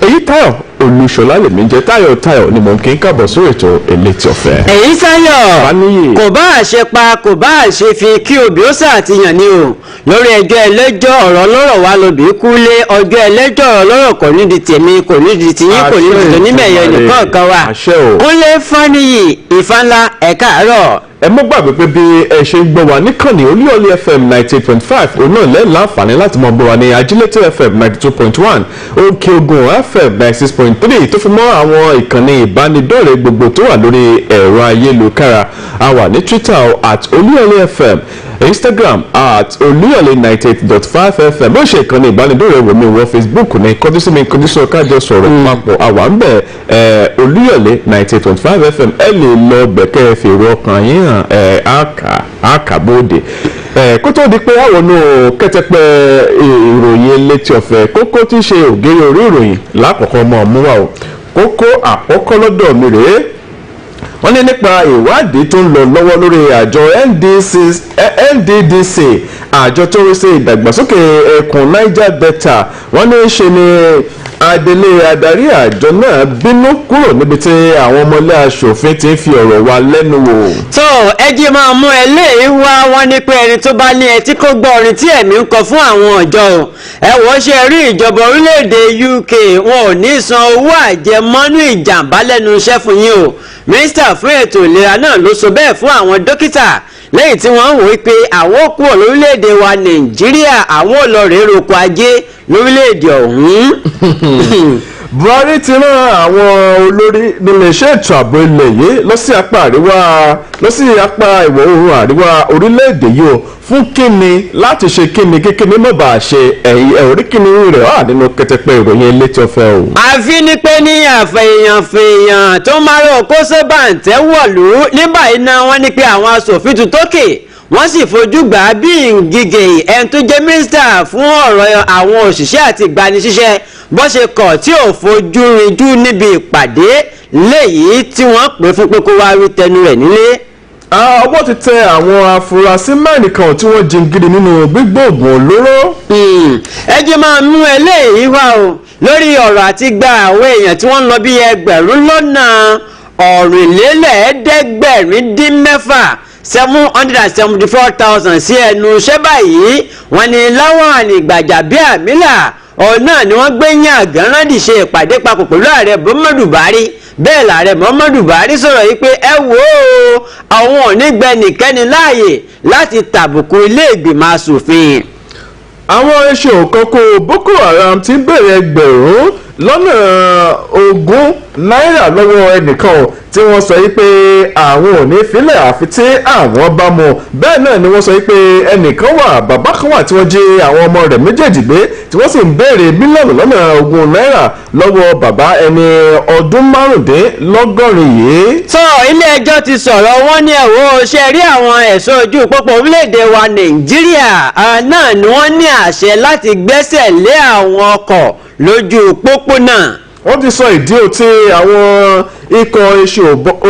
èyí Táyọ̀ Olúṣọlá lèmi jẹ́ Táyọ̀ ni mò ń kí n káàbọ̀ sórí ètò Elétí Ọ̀fẹ́. èyí Táyọ̀ kò bá àṣẹ pa kò bá àṣẹ fi kí òbí ó ṣàtìyàn ni o lórí ẹjọ́ ẹlẹ́jọ́ ọ̀rọ̀ lọ́rọ̀ wa lóbi kúlé ọjọ́ ẹlẹ́jọ́ ọ̀rọ̀ lọ́rọ̀ kò ní di tèmi kò ní di tiyín kò ní di tònímẹ̀yẹ nìkan kan wa Kúnlé Fáníyì Ìfánlá ẹ̀ka àárọ̀. ẹ mọ́ gbàgbé pé bí ẹ ṣe ń gbọ́ wa níkànnì Olúyọ̀lé FM 98.5 òun náà lẹ́yìn láǹfààní láti máa gbọ́ wa ní Ajílété FM 92.1 Òkè Ògùn FM 96.3 tó fi mọ́ àwọn ìkànnì ìbánidọ́rẹ̀ẹ́ gbogbo tó wà lórí ẹ̀rọ ayélujára a wà ní Twitter @Olúyọ̀lé FM Instagram @Olúyọ̀lé 98.5 FM bó ṣe ìkànnì ìbánidọ́rẹ̀ẹ́ wò mí wọ Facebook ní kọjúsími kọjúsọ kájọ sọ̀rọ̀ papọ̀ àwa ń bẹ̀ Olúyọ̀lé 98.5 FM ẹ lè lọ bẹ̀kẹ́ fèrè ọkàn yín àkàbòde kó tó di pé àwọn náà kẹtẹpẹ ìròyìn Elétí Ọ̀fẹ́ kókó tí í ṣe ògèrè orí ìròyìn lákòókò mọ ọmú wa o kókó àkọ́kọ́ lọ́dọ̀ mi rèé wọ́n ní nípa ìwádìí tó ń lọ lọ́wọ́ lórí àjọ NDDC àjọ tó rí sí ìdàgbàsókè ẹkùn Niger Delta wọ́n ní ṣe ni adelé adarí àjọ náà bínú kúrò níbi tí àwọn ọmọlé aṣòfin ti ń fi ọ̀rọ̀ wa lẹ́nu wò. tó ẹjí máa mú eléyìí wá wọn ní pé ẹni tó bá ní etí kó gbọ́ orin tí ẹ̀mí ń kọ fún àwọn ọ̀jọ́ o ẹ wọ́n ṣe rí ìjọba orílẹ̀-èdè UK wọn ò ní san owó àjẹmọ́nú ìjàmbá lẹ́nu iṣẹ́ fún yín o mínísítà fún ètò ìlera náà ló sọ bẹ́ẹ̀ fún àwọn dókítà lẹ́yìn tí wọ́n ń wò pé àwọn ó kúrò lórílẹ̀‐èdè wa Nàìjíríà àwọn ò lọ rèé roko ajé lórílẹ̀‐èdè ọ̀hún. Buhari ti rán àwọn olórí nílé iṣẹ́ ètò ààbò ilẹ̀ yìí lọ sí apá ìwọ̀ oòrùn àríwá orílẹ̀‐èdè yìí o fún kíni láti ṣe kíni kíkíni mọ̀ bá a ṣe ẹ̀rí kíni rẹ̀ wà nínú kẹtẹpẹ ìròyìn Elétí Ọ̀fẹ́ o. àfi ní pé ní àfẹ̀yàn tó máa rọ kó sébàǹtẹ́ wọ̀lú nígbà iná wọn ní pé àwọn aṣòfin tún tókè wọ́n sì fojú gbà á bí ngige ẹni tó jẹ́ mínísítà fún ọ̀rọ̀ àwọn òṣìṣẹ́ àti ìgbanisíṣẹ́ bó ṣe kọ̀ tí ò fojú rinjú níbi ìpàdé léyìí tí wọ́n pè fún pé kó wá rí tẹnu rẹ̀ nílé. ọwọ́ ti tẹ àwọn afurasí mẹ́rin kan tí wọ́n jingiri nínú gbígbóògùn olóró. ẹ jẹ́ máa mú eléyìí wá o lórí ọ̀rọ̀ àti gba àwọn èèyàn tí wọ́n ń lọ bí ẹgbẹ̀rún lọ́nà ọ̀rìnlélẹ́ẹ̀ẹ́dẹ́gbẹ̀rin dín mẹ́fà 774,000 sí ẹnu iṣẹ́ báyìí. Wọ́n ní Lawan Gbajabiamila ọ̀nà ni wọ́n gbé yàn gánrandì ṣe ìpàdé papọ̀ pẹ̀lú ààrẹ Muhammadu Buhari. Bẹ́ẹ̀ lààrẹ Muhammadu Buhari sọ̀rọ̀ yìí pé ẹ wò ó àwọn ò ní gbẹ nìkẹ́ni láàyè láti tàbùkù ilé ìgbìmọ̀ asòfin. Àwọn iṣẹ́ òkànkò Boko Haram ti bẹ̀rẹ̀ ẹgbẹ̀rún lọ́nà 20 náírà lọ́wọ́ ẹnìkan tí wọ́n sọ yìí pé àwọn ò ní filẹ̀ àfi tí àwọn bá mú. Bẹ́ẹ̀ náà ni wọ́n sọ yìí pé ẹnìkan wà bàbá kan wà tí wọ́n jí àwọn ọmọ rẹ̀ méjèèjì gbé tí wọ́n sì ń béèrè mílíọ̀nù lọ́nà 20 náírà lọ́wọ́ bàbá ẹni ọdún 85 yìí. tó ilé ẹjọ́ ti sọ̀rọ̀ wọ́n ní ẹ̀wọ́ ṣe rí àwọn ẹ̀ṣọ́ ojú pópó orílẹ̀-èdè wa Nàìjíríà náà ni wọ́n ní àṣẹ láti gbẹ́sẹ̀ lé àwọn ọkọ̀ lójú pópónà. Wọ́n ti sọ ìdí tí àwọn ikọ̀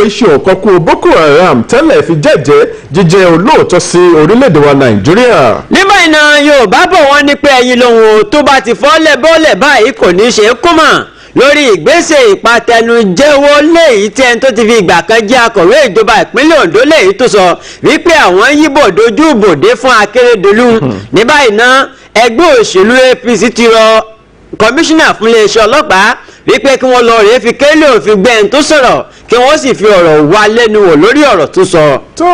iṣẹ́ òkànkù Boko Haram tẹ́lẹ̀ fi jẹ́jẹ́ jíjẹ́ olóòótọ́ sí orílẹ̀-èdè wa Nàìjíríà. Ní báyìí náà Yorùbá bọ̀ wọ́n ní pé ẹyin lòun tó bá ti fọ́lẹ̀ bọ́ọ̀lẹ̀ báyìí kò ní ṣe é kó mọ̀ lórí ìgbésẹ̀ ìpatẹnujẹ́wọ́ léyìí tí ẹni tó ti fi ìgbà kan jẹ́ akọ̀wé ìjọba ìpínlẹ̀ Ondo léyìí tó sọ wípé àwọn yíbò dojú bòde fún Akérédolú. Ní báyìí náà ẹgbẹ́ òṣèlú APC ti rọ kọmíṣánná fún iléeṣẹ́ ọlọ́pàá wípé kí wọ́n lọ rèé fi kélé òfin gbẹ́ni tó sọ̀rọ̀ kí wọ́n sì fi ọ̀rọ̀ wá lẹ́nu wò lórí ọ̀rọ̀ tó sọ. tó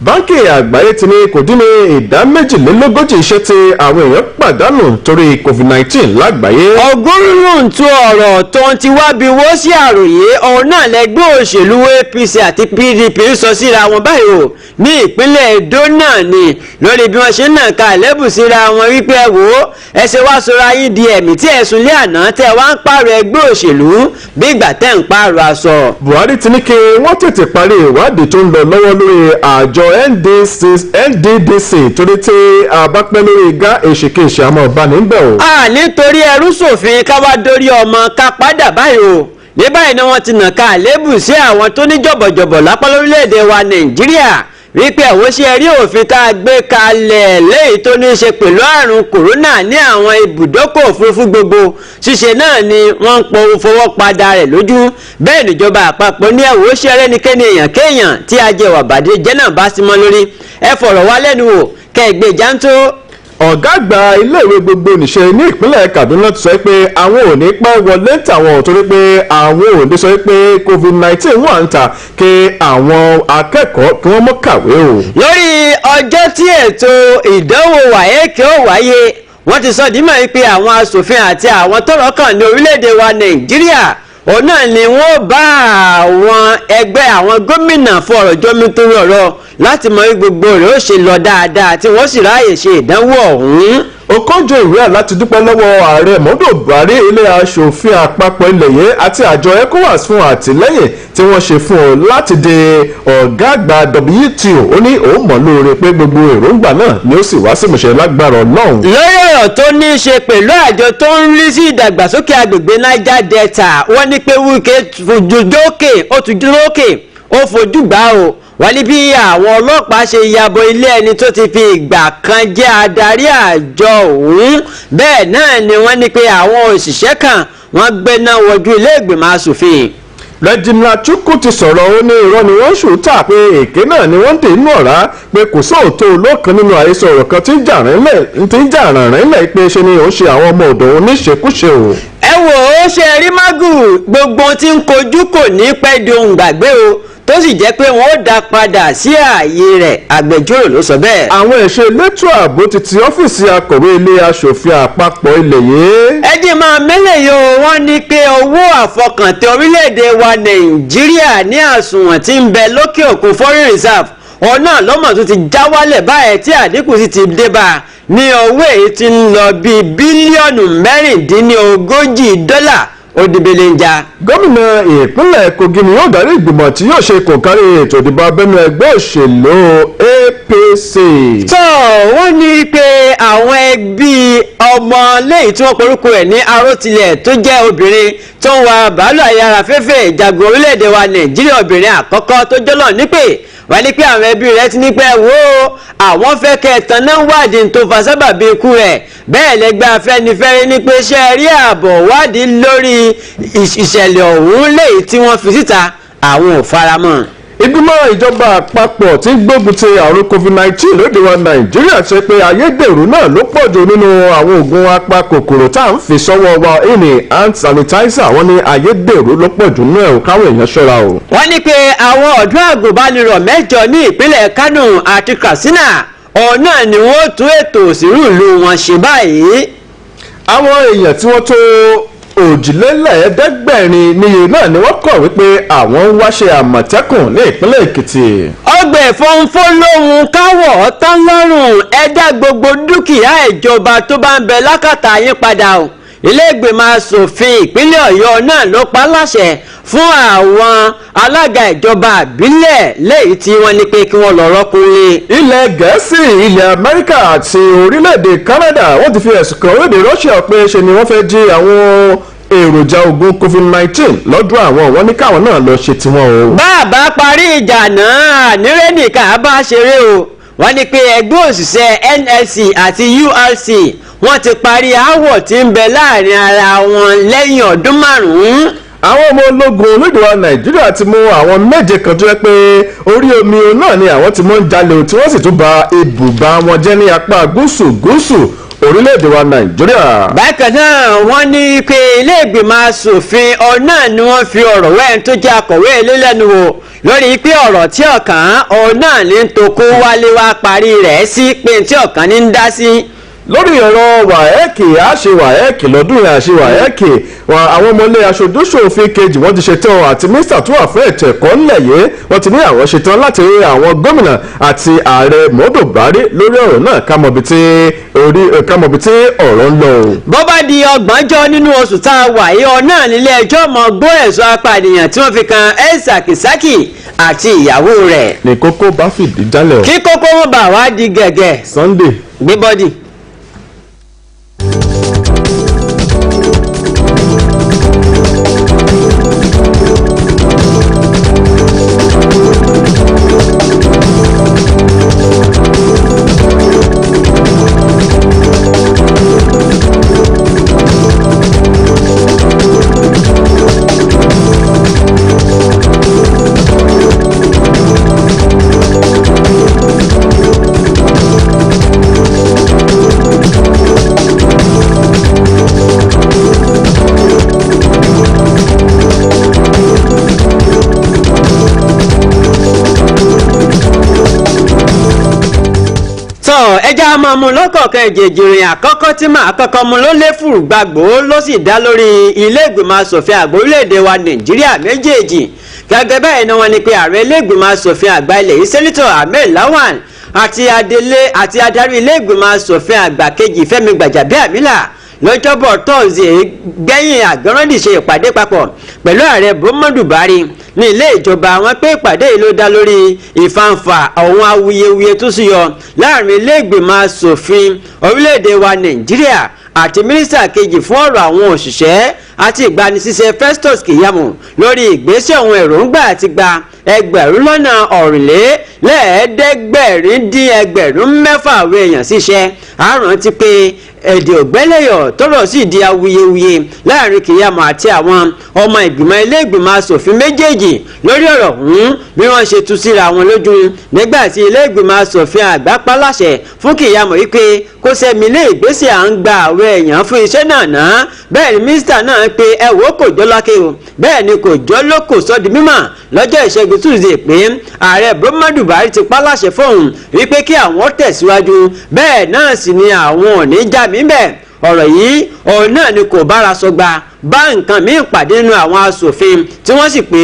báńkì àgbáyé ti ní kò dín ní ìdá 42 iṣẹ́ tí àwọn èèyàn pàdánù torí COVID-19 lágbàáyé. ọgọ́rùn-ún tó ọ̀rọ̀ tó ń ti wá bí wó sí àròyé ọ̀hún náà lẹ́gbẹ́ òṣèlú APC àti PDP sọ síra wọn báyìí o ní ìpínlẹ̀ Èdó náà ni lórí bí wọ́n ṣe ń nà ká ẹlẹ́bù síra wọn wípé ẹ wò ó ẹsẹ̀ wá sọra yín di ẹ̀mí tí ẹ̀sùn lé àná tẹ́ wá ń pààrọ̀ ẹgbẹ́ òṣèlú bí ìgbà tẹ́ ń pààrọ̀ aṣọ. Buhari ti ní kí wọ́n tètè parí ìwádìí tó ń lọ lọ́wọ́ lórí àjọ NDDC torí tí a bá pẹ́ lórí igá èṣìkèṣì àmọ́ ọba níbẹ̀ o. nítorí ẹrú sòfin ká wá dórí ọmọ ká padà báyìí o ní báyìí ni wọ́n ti nà ká àlébù sí àwọn tó ní jọ̀bọ̀jọ̀bọ̀ lápá lórílẹ̀‐èdè wa Nàìjíríà wípé àwọn ṣe rí òfin tá a gbé kalẹ̀ léyìí tó ní í ṣe pẹ̀lú àrùn kòrónà ní àwọn ibùdókọ̀ òfurufú gbogbo ṣíṣe náà ni wọ́n ń fọwọ́ padà rẹ̀ lójú. Bẹ́ẹ̀ níjọba àpapọ̀ ní ẹ̀wọ̀ ṣe ẹrẹ́nikẹ́ni èèyàn kéèyàn tí ajẹ́wà bàdé jẹ́ náà bá sí mọ́ lórí ẹ fọ̀rọ̀ wá lẹ́nu wò kẹ́ẹ̀gbẹ́ jántó. Ọ̀gá àgbà iléèwé gbogbo nìṣe ní ìpínlẹ̀ Kaduna ti sọ pé àwọn ò ní pẹ́ wọlé tàwọn torí pé àwọn ò ní sọ pé COVID-19 wà ń ta kí àwọn akẹ́kọ̀ọ́ kí wọ́n mọ́ kàwé o. Lórí ọjọ́ tí ètò ìdánwò wáyéèkì ó wáyé wọ́n ti sọ dímọ̀ wípé àwọn aṣòfin àti àwọn tọ́rọ̀ kàn ní orílẹ̀-èdè wa Nàìjíríà òun náà ni wọ́n bá àwọn ẹgbẹ́ àwọn gómìnà fún ọ̀rọ̀ jọmítorí ọ̀rọ̀ láti mọ gbogbo rẹ̀ ó ṣe lọ dáadáa tí wọ́n sì ráàyè ṣe ìdánwò ọ̀hún. Okonjo Iweala láti dúpẹ́ lọ́wọ́ ààrẹ Muhammadu Buhari ilé aṣòfin àpapọ̀ ilẹ̀ yìí àti àjọ ECOWAS fún àtìlẹ́yìn tí wọ́n ṣe fún ọ láti di ọ̀gá àgbà WTO ó ní òun mọ̀ lóore pé gbogbo èròǹgbà náà ni ó sì wá sí ìmúṣẹ lágbára Ọlọ́run. lórí ọ̀rọ̀ tó ní í ṣe pẹ̀lú àjọ tó ń rí sí ìdàgbàsókè agbègbè Niger Delta wọ́n ní pé Wike ó fojú gbà o wọ́n ní bí àwọn ọlọ́pàá ṣe yabọ̀ ilé ẹni tó ti fi ìgbà kan jẹ́ adarí àjọ ọ̀hún bẹ́ẹ̀ náà ni wọ́n ní pé àwọn òṣìṣẹ́ kan wọ́n gbéná wojú ilé ìgbìmọ̀ asòfin. Regina Chukwu ti sọ̀rọ̀ ó ní irọ́ ni wọ́n ṣùtà pé èké náà ni wọ́n ń dè inú ọ̀rá pé kò sóòótọ́ olókan nínú àhesọ ọ̀rọ̀ kan tí ń jà rànràn ilẹ̀ pé ṣe ni ó ṣe àwọn ọmọ ọ̀dọ̀ oníṣekúṣe o. ẹ wò ó ṣe rí mágù gbogbo tí ń kojú kò ní pẹ́ di ohun gbàgbé o tó sì jẹ́ pé wọ́n ó dá padà sí ààyè rẹ̀ agbẹjọ́rò ló sọ bẹ́ẹ̀. àwọn ẹ̀ṣọ́ elétò ààbò ti ti ọ́fíìsì akọ̀wé ilé aṣòfin àpapọ̀ ilẹ̀ yìí. ẹ jẹ́ máa mẹ́lẹ̀ yìí o wọ́n ní pé owó àfọkàntẹ̀ orílẹ̀-èdè wa Nàìjíríà ní àsùnwọ̀n tí ń bẹ lókè òkun foreign reserve ọ̀nà lọ́mọ̀ tó ti já wálẹ̀ báyẹn tí àdínkù sì ti dé bá a ní owó èyí tí ń lọ bíi bílíọ̀nù $36 ó di belenja. gómìnà ìpínlẹ̀ Kogi ni yóò darí ìgbìmọ̀ tí yóò ṣe kòǹkárí ètò ìdìbò abẹ́nú ẹgbẹ́ òṣèlú APC. tó wọ́n ní pé àwọn ẹbí ọmọ lẹ́yìn tí wọ́n porúkọ ẹ̀ ní Arótilẹ̀ tó jẹ́ obìnrin tó ń wa bàálù ayárafẹ́fẹ́ ìjagun orílẹ̀-èdè wa Nàìjíríà obìnrin àkọ́kọ́ tó jọ́lọ̀ nípè wọ́n ní pé àwọn ẹbí rẹ̀ ti ní pé wo àwọn fẹ́ kẹtàn náà wádìí tó fa sábàbí ikú rẹ̀ bẹ́ẹ̀ lẹ́gbẹ́ Afẹ́nifẹ́re ní pé ṣe rí ààbọ̀ wádìí lórí ìṣẹ̀lẹ̀ ọ̀hún léyìí tí wọ́n fi síta àwọn ò faramọ́. ìgbìmọ̀ ìjọba àpapọ̀ tí ń gbógun ti àrùn covid-19 lóde wa nàìjíríà ṣe pé ayédèrú náà ló pọ̀ jù nínú àwọn oògùn apakòkòrò tá à ń fi sọ́wọ́ wa ìní hand sanitizer wọ́n ní ayédèrú ló pọ̀ jù nínú ẹ̀ káwọn èèyàn ṣọ́ra o. wọ́n ní pé àwọn ọ̀dọ́ àgùnbánirọ̀ mẹ́jọ ní ìpínlẹ̀ kánò àti katsina ọ̀nà ni wọ́n tún ètò òsínú ìlú wọn ṣe báyìí. àwọn èèyàn tí wọ́n tó òjìlélẹ́ẹ̀ẹ́dẹ́gbẹ̀rin níye náà ni wọ́n kọ̀ wípé àwọn ń wáṣẹ àmọ̀tẹ́kùn ní ìpínlẹ̀ èkìtì. ọgbẹ́ ìfọ̀nfọ́ lóhun káwọ̀ tán lọ́rùn ẹ̀dá gbogbo dúkìá ìjọba tó bá ń bẹ lákàtà yín padà o. ilé ìgbìmọ̀ asòfin ìpínlẹ̀ ọ̀yọ́ náà ló pa láṣẹ fún àwọn alága ìjọba àbílẹ̀ léyìí tí wọ́n ní pé kí wọ́n lọ rọ́kùnrin. ilẹ̀ gẹ̀ẹ́sì ilẹ̀ amẹ́ríkà àti orílẹ̀-èdè canada wọ́n ti fi ẹ̀sùn kan orílẹ̀-èdè russia pé ṣe ni wọ́n fẹ́ jí àwọn èròjà oògùn covid-19 lọ́dún àwọn wọn ní káwọn náà lọ ṣe tiwọn o. bá a bá parí ìjà náà nírẹ́nìkà bá ṣeré o wọ́n ní pé ẹgbẹ́ òṣìṣẹ́ nlc àti urc wọ́n ti parí aáwọ̀ tí ń bẹ láàrin ara wọn lẹ́yìn ọdún márùn-ún. àwọn ọmọ ológun olóde wa nàìjíríà ti mú àwọn méje kan tó yẹ pé orí omi náà ni àwọn ti mọ ń jalè tí wọ́n sì tún ba ibùba wọn jẹ́ ní apá gúúsù orílẹ̀-èdè wa nàìjíríà. bákan náà wọ́n ní pé ilé ìgbìmọ̀ asòfin ọ̀nà ni wọ́n fi ọ̀rọ̀ wẹ́n tó jẹ́ akọ̀wé ilé lẹ́nu wò lórí pé ọ̀rọ̀ tí ọ̀kan ọ̀nà ní toko wálé wá parí rẹ̀ sí pé tí ọ̀kan ní ń dá sí. lórí ọ̀rọ̀ wàhẹ́ẹ̀kì àṣẹ wàhẹ́ẹ̀kì lọ́dún yẹn àṣẹ wàhẹ́ẹ̀kì àwọn ọmọlé aṣojúṣòfin kejì wọ́n ti ṣetán àti mínísítà tó wà fún ètò ẹ̀kọ́ ńlẹ̀ yìí wọ́n ti ní àwọn ṣetán láti rí àwọn gómìnà àti ààrẹ Muhammadu Buhari lórí ọ̀rọ̀ náà kámọ̀bí tí ọ̀rọ̀ ń lọ. bó bá di ọgbọ̀njọ́ nínú oṣù tá a wà yìí ọ̀nà nílé ẹjọ́ mọ gbọ́ ẹ̀sọ́ apànìyàn tí wọ́n fi kan Sakisaki àti ìyàwó rẹ̀. ní kókó bá fìdí jálẹ̀ o. kí kókó wọn bá wá di gẹ̀gẹ̀. Sunday gbé bọ́dì. ẹja máa mú lọ́kọ̀ọ̀kan ìjèjì rìn àkọ́kọ́ tí màá kọ́kọ́ mú ló lé fùrùgbàgbó ló sì dá lórí ilé ìgbìmọ̀ asòfin àgbà orílẹ̀-èdè wa nàìjíríà méjèèjì gẹ́gẹ́ bẹ́ẹ̀ ni wọ́n ní pé ààrẹ ilé ìgbìmọ̀ asòfin àgbà ilẹ̀ yìí sẹ́nitọ̀ Ahmed Lawan àti adarí ilé ìgbìmọ̀ asòfin àgbà kejì Fẹ́mi Gbàjàbíàmílà lọ́jọ́bọ̀ tọ́sídẹ̀ẹ́ gbẹ̀yìn àgbọ̀nràndì ṣe ìpàdé papọ̀ pẹ̀lú ààrẹ Muhammadu Buhari ní ilé ìjọba wọn pé ìpàdé yìí ló dá lórí ìfàǹfà àwọn awuyewuye tó sì yọ láàrin ilé ìgbìmọ̀ asòfin orílẹ̀-èdè wa Nàìjíríà àti mínísítà kejì fún ọ̀rọ̀ àwọn òṣìṣẹ́ àti ìgbanisíṣẹ́ Festus Keyamo lórí ìgbésẹ̀ ohun èròǹgbà àti gba ẹgbẹ̀rún lọ́nà ọ̀rìnlélẹ́ẹ̀ẹ́dẹ́gbẹ̀rin-dín-ẹgbẹ̀rún mẹ́fà àwọn èèyàn síṣẹ́ àrùn ti pé èdè ògbẹ́lẹ̀yọ̀ tọ́rọ̀ sì di awuyewuye láàrin Keyamo àti àwọn ọmọ ìgbìmọ̀ ilé ìgbìmọ̀ asòfin méjèèjì lórí ọ̀rọ̀ ọ̀hún bí wọ́n ṣe tú síra wọn lójú nígbà tí ilé ìgbìmọ̀ asòfin àgbà pa láṣẹ fún Keyamo yìí pé kó sẹ́mi lé ìgbésẹ̀ à ń gba àwọn èèyàn fún iṣẹ́ náà ná bẹ́ẹ̀ ni mínísítà náà pé ẹ̀wọ́ kò jọ́ lákè o bẹ́ẹ̀ ni kò jọ́ lóko sọ di mímọ̀ lọ́jọ́ ìṣẹ́gun Tuesday pé ààrẹ Muhammadu Buhari ti pa láṣẹ fóun wípé kí àwọn tẹ̀síwájú bẹ́ẹ̀ náà sì ni àwọn ò ní já mí bẹ́ẹ̀ ọ̀rọ̀ yìí ọ̀rọ̀ náà ni kò bára sọgbà bá nǹkan míì pàdé nínú àwọn asòfin tí wọ́n sì pé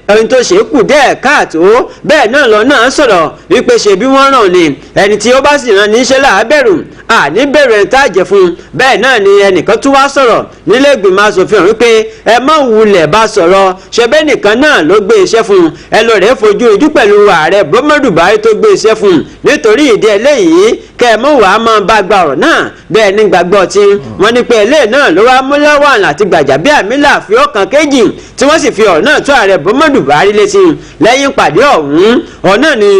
ẹni tó ṣe kù dẹ́ẹ̀ káàtó bẹ́ẹ̀ náà lọ náà sọ̀rọ̀ wípé ṣe bí wọ́n ràn ní ẹni tí ó bá sì rán níṣẹ́ là á bẹ̀rù àní bẹ̀rù ẹ̀ tá a jẹ fún un bẹ́ẹ̀ náà ni ẹnìkan tún wá sọ̀rọ̀ nílé ìgbìmọ̀ asòfin ọ̀hún wípé ẹ má wulẹ̀ bá sọ̀rọ̀ ṣe bẹ́ẹ̀ nìkan náà ló gbé iṣẹ́ fún un ẹ lọ rẹ̀ fojú ojú pẹ̀lú ààrẹ Muhammadu Buhari tó gbé iṣẹ́ fún un nítorí ìdí eléyìí kẹ́ ẹ mọ̀ wá máa bá gba ọ̀rọ̀ náà bẹ́ẹ̀ ní gbàgbọ́ tí wọ́n ní pé eléyìí náà ló wá mú Lawan àti Gbàjàbíàmílà fi ọkàn kejì tí wọ́n sì fi ọ̀rọ̀ náà tó ààrẹ Muhammadu Buhari létí lẹ́yìn ìpàdé ọ̀hún ọ̀nà ni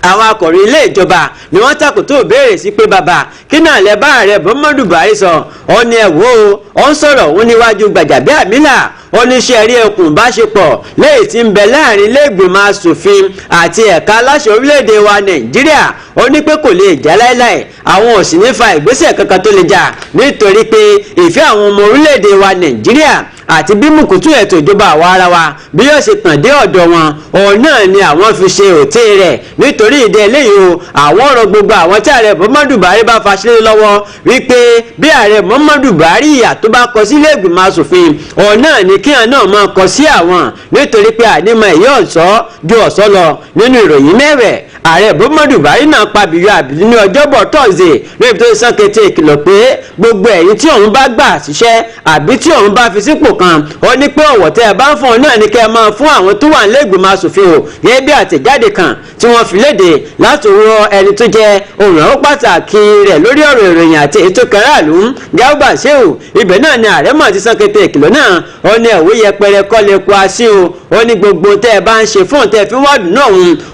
àwọn akọ̀ròyìn ilé ìjọba ni wọ́n tàkùtù béèrè sí pé bàbá kí náà lẹ bá ààrẹ Muhammadu Buhari sọ ó ní ẹ wò ó ń sọ̀rọ̀ òun níwájú Gbajabiamila ó ní ṣe rí okùn ìbáṣepọ̀ léyìí tí ń bẹ láàrin ilé ìgbìmọ̀ asòfin àti ẹ̀ka aláṣẹ orílẹ̀-èdè wa Nàìjíríà ó ní pé kò lè já láéláé àwọn ò sì ní fa ìgbésẹ̀ kankan tó lè jà nítorí pé ìfẹ́ àwọn ọmọ orílẹ̀-èdè wa Nàìjíríà àti bí mùkútù ètò ìjọba àwa ara wa bí yóò ṣe tàn dé ọ̀dọ̀ wọn òun náà ni àwọn fi ṣe òté rẹ̀ nítorí ìdí eléyìí o àwọn ọ̀rọ̀ gbogbo àwọn tí ààrẹ Muhammadu Buhari bá faṣẹ́lẹ̀ lọ́wọ́ wípé bí ààrẹ Muhammadu Buhari ìyà tó bá kọ sí ilé ìgbìmọ̀ asòfin òun náà ni kíhàn náà máa kọ sí àwọn nítorí pé ànímọ̀ èyí ọ̀sọ́ ju ọ̀sọ́ lọ nínú ìròyìn mẹ́rẹ̀ ààrẹ Muhammadu Buhari náà pabiyọ àbílí ní ọjọ́bọ̀ tọ́sídẹ̀ẹ́ níbi tó sàn kété ìkìlọ̀ pé gbogbo ẹ̀yin tí òun bá gbà síṣẹ́ àbí tí òun bá fi sípò kan ó ní pé ọ̀wọ̀ tẹ́ ẹ bá ń fún ọ náà ní kẹ́ ẹ máa fún àwọn tó wà nílé ìgbìmọ̀ asòfin o gẹ́gẹ́ bí àtẹ̀jáde kan tí wọ́n fi léde láti rọ ẹni tó jẹ́ olùrànwọ́ pàtàkì rẹ̀ lórí ọ̀rọ̀ ìròyìn àti ètò kẹràlú Garba Shehu ibẹ̀ náà ni ààrẹ mọ̀ ti sàn kété ìkìlọ̀ náà ó ní ẹ̀wọ́ yẹpẹrẹ kọ́ lè kó así o ó ní gbogbo tẹ́ ẹ bá ń ṣe fún tẹ́ ẹ fi wọ́ọ̀dù náà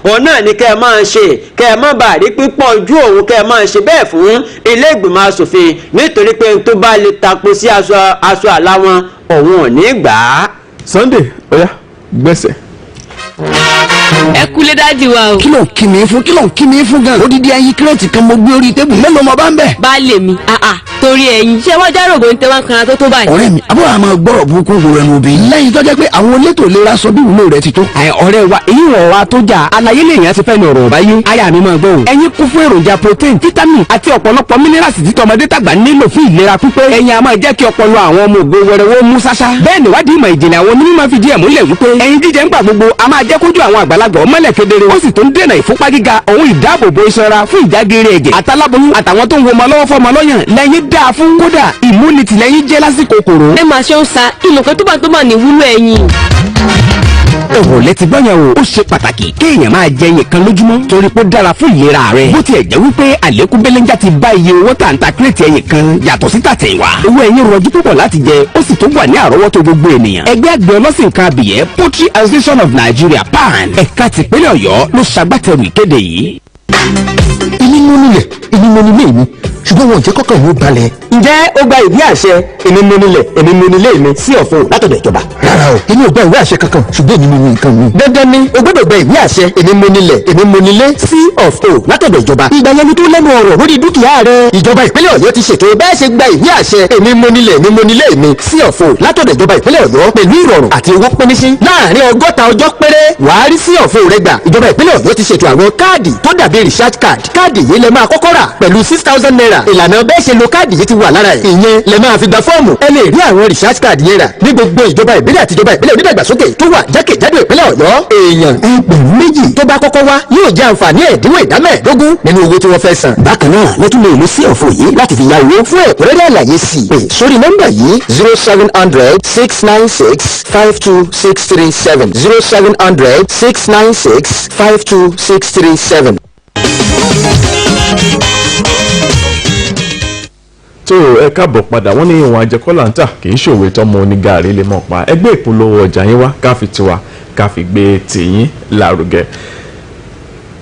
òun náà ní kẹ́ ẹ máa ṣe kẹ́ ẹ má bàa rí pípọ̀ ojú òun kẹ́ ẹ máa ṣe bẹ́ẹ̀ fún ilé ìgbìmọ̀ asòfin nítorí pé tó bá lè tapo sí aṣọ àlá wọn òun ò ní gbà á. Sunday oya gbẹ́sẹ̀. ẹ kúlé dájú wa o. kí ló ń kí mi fún gan. odidi ẹyin kírètì kan mo gbé orí tébù mélòó mo bá ń bẹ̀. baálé mi torí ẹyin ṣé wọ́n já rògbò ń tẹ́ wọ́n kan tó báyìí. ọ̀rẹ́ mi àbúrò àmọ́ gbọ́rọ̀ burúkú wo ẹnu obìnrin. lẹ́yìn tó jẹ́ pé àwọn elétò ìlera sọ bí ìwúlò rẹ̀ ti tó. ọ̀rẹ́ wa èyí wọ̀ wá tó jà àlàyé lèèyàn ti fẹ́ ní ọ̀rọ̀ ọ̀bá yé. aya mi máa gbọ́ o. ẹyin kún fún èròjà protein vitamin àti ọ̀pọ̀lọpọ̀ minerals tí tọmọdé tàgbà nílò fún ìlera pípé. ẹyin a máa jẹ́ kí ọpọlọ àwọn ọmọ ògo wẹrẹwẹ mú ṣáṣá. bẹ́ẹ̀ ni wádìí ìmọ̀ ìjìnlẹ̀ àwọn onímọ̀ fi díẹ̀ múlẹ̀ wípé ẹyin jíjẹ ń gbà gbogbo a máa jẹ́ kójú àwọn àgbàlagbà ọmọlẹ̀ kedere. ó sì tún dènà ìfúnpá gíga òun ìdáàbòbò ìṣanra fún ìjágeere ẹ̀jẹ̀ àtàláboyún àtàwọn tó ń wo ọmọ lọ́wọ́ fọmọ lọ́yàn lẹ́yìn dáa fún kódà immunity lẹ́yìn jẹ́ lásìkò kòrò. ẹ máa ṣe ń sa ìmọ̀kẹ́ tó bá ní wúlò ẹyin. ọ̀rọ̀ lẹ ti gbọ́ yẹn o ó ṣe pàtàkì kéèyàn máa jẹ ẹyin kan lójúmọ́ torí pé ó dára fún ìlera rẹ bó tiẹ̀ jẹ́ wípé àlékún belenja ti bá iye owó tàǹtà kírètì ẹyin kan yàtọ̀ sí tàtẹ̀wá owó ẹyin rọjú púpọ̀ láti jẹ ó sì tún wà ní àrọ́wọ́tó gbogbo ènìyàn ẹgbẹ́ àgbẹ̀ ọlọ́sìn kan abìyẹ́ Poultry Association of Nigeria PAN ẹ̀ka tìpínlẹ̀ Ọ̀yọ́ ló ṣagbátẹrù ìkéde yìí. èmi mo nílé mi ṣùgbọ́n wọn ò jẹ́ kọ́kọ́ ìwé balẹ̀. ǹjẹ́ ó gba ìwé àṣẹ èmi mo nílé mi sí ọ̀fun látọ̀dọ̀ ìjọba. rárá o èmi ò gba ìwé àṣẹ kankan ṣùgbọ́n èmi mo ní nǹkan mi. dandan ni o gbọ́dọ̀ gba ìwé àṣẹ èmi mo nílé sí ọ̀fun látọ̀dọ̀ ìjọba. ìgbà yẹn ni tó lẹ́nu ọ̀rọ̀ lórí dúkìá rẹ. ìjọba ìpínlẹ̀ Ọ̀yọ́ ti ṣètò bẹ́ẹ̀ ṣe gba ìwé àṣẹ èmi mo nílé mi sí ọ̀fun látọ̀dọ̀ ìjọba ìpínlẹ̀ Ọ̀yọ́ pẹ̀lú ìrọ̀rùn àti owó pínísí. láàárín 60 ọjọ́ péré wàá rí sí ọ̀fun rẹ gbà. ìjọba ìpínlẹ̀ Ọ̀yọ́ ti ṣètò àwọn káàdì tó dàbí recharge card. káàdì yìí lẹ máa kọ́kọ́ rà pẹ̀lú 6,000 naira. ìlànà bẹ́ẹ̀ ṣe lo káàdì yìí ti wà lára ẹ̀. ìyẹn lẹ máa fi gba fọ́ọ̀mù. ẹ lè rí àwọn recharge card yẹn rà ní gbogbo ìjọba ìbílẹ̀ àti ìjọba ìbílẹ̀ onídàgbàsókè tó wà jákèjádò ìpínlẹ̀ Ọ̀yọ́. èèyàn ẹgbẹ̀rún méjì tó bá kọ́kọ́ wá yóò jẹ àǹfààní ẹ̀dínwó ìdá 15 nínú owó tí wọ́n fẹ́ san. bákan náà lẹ́tún lè lo sí ọ̀fọ̀ yìí láti fi ya owó fún ẹ̀kúnrẹ́rẹ́ àlàyé sí i. pè sórí nọ́mbà yìí 0700 696 52637 0700 696 52637. tó ẹ káàbọ̀ padà wọ́n ní ìwọ̀n àjẹkọ́là ń tà kì í ṣòwe tọ́mọ onígàárí lè mọ̀ pa ẹgbẹ́ ìpolówó ọjà yín wá ká fi tiwa ká fi gbé tìyín lárugẹ.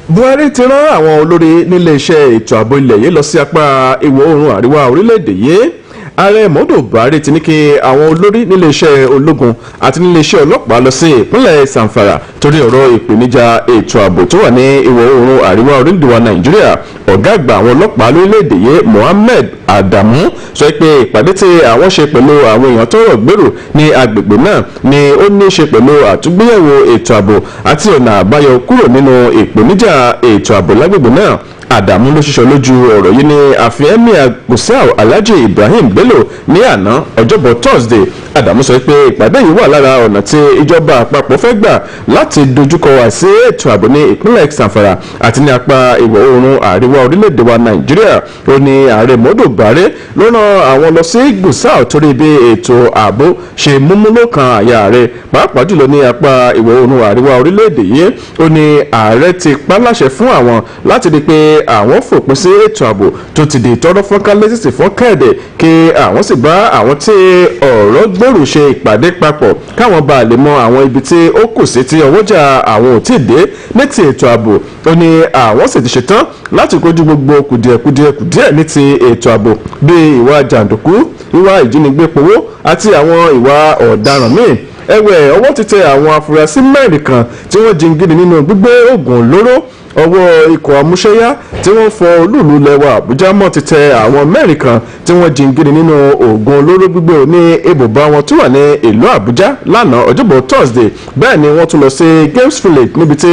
Buhari ti rán àwọn olórí nílé iṣẹ́ ètò ààbò ilẹ̀ yìí lọ sí apá ìwọ̀ oòrùn àríwá orílẹ̀-èdè yìí. Ààrẹ Muhammadu Buhari ti ní kí àwọn olórí nílé iṣẹ́ ológun àti nílé iṣẹ́ ọlọ́pàá lọ sí ìpínlẹ̀ Zamfara torí ọ̀rọ̀ ìpèníjà ètò ààbò tó wà ní ìwọ̀ oòrùn àríwá orílẹ̀-èdè wa Nàìjíríà. Ọ̀gá àgbà àwọn ọlọ́pàá lórílẹ̀-èdè yìí Mohammed Adamu sọ pé ìpàdé tí àwọn ṣe pẹ̀lú àwọn èèyàn tọ́rọ̀ gbèrò ní agbègbè náà ni ó ní í ṣe pẹ̀lú àtúgbéyẹ̀wò ètò ààbò àti ọ̀nà àbáyọ kúrò nínú ìpèníjà ètò ààbò lágbègbè náà. Adamu ló ṣiṣọ́ lójú ọ̀rọ̀ yìí ní ààfin Emir Gusau Alhaji Ibrahim Bello ní àná ọjọ́bọ̀ Thursday. Adamu sọ pé ìpàdé yìí wà lára ọ̀nà tí ìjọba àpapọ̀ fẹ́ gbà láti dojúkọ àìsí ètò ààbò ní ìpínlẹ̀ Zamfara àti ní apá ìwọ̀ oòrùn àríwá orílẹ̀-èdè wa Nàìjíríà. Ó ní ààrẹ Muhammadu Buhari ló rán àwọn lọ sí Gusau torí bí ètò ààbò ṣe múmúlò kan àyà rẹ̀ pàápàá jùlọ ní apá ìwọ̀ oòrùn àríwá orílẹ̀-èdè yìí. Ó ní ààrẹ ti pa láṣẹ fún àwọn láti rí pé àwọn fòpin sí ètò ààbò tó ti di tọ́rọ́ fọ́nkálẹ́sì fún kẹ́ẹ̀dẹ̀ kí àwọn sì bá àwọn tí ọ̀rọ̀ gbòòrò ṣe ìpàdé papọ̀ káwọn bá lè mọ àwọn ibi tí ó kù sí tí ọwọ́jà àwọn ò tí ì dé ní ti ètò ààbò ó ní àwọn sì ti ṣetán láti kojú gbogbo kùdìẹ̀kùdìẹ̀ ní ti ètò ààbò bíi ìwà jàǹdùkú ìwà ìjínigbé powó àti àwọn ìwà ọ̀daràn míì ẹ̀wẹ̀ ọwọ́ ti tẹ àwọn afurasí mẹ́rin kan tí wọ́n jingiri nínú gbígbé oògùn olóró ọwọ́ ikọ̀ amúṣẹ́yá tí wọ́n fọ olúùlú lẹ́wà àbújá mọ́ ti tẹ àwọn mẹ́rin kan tí wọ́n jingiri nínú oògùn olóró gbígbé ní ibùba wọn tó wà ní ìlú àbújá lánàá ọjọ́bọ̀ thursday bẹ́ẹ̀ ni wọ́n tún lọ sí games village níbi tí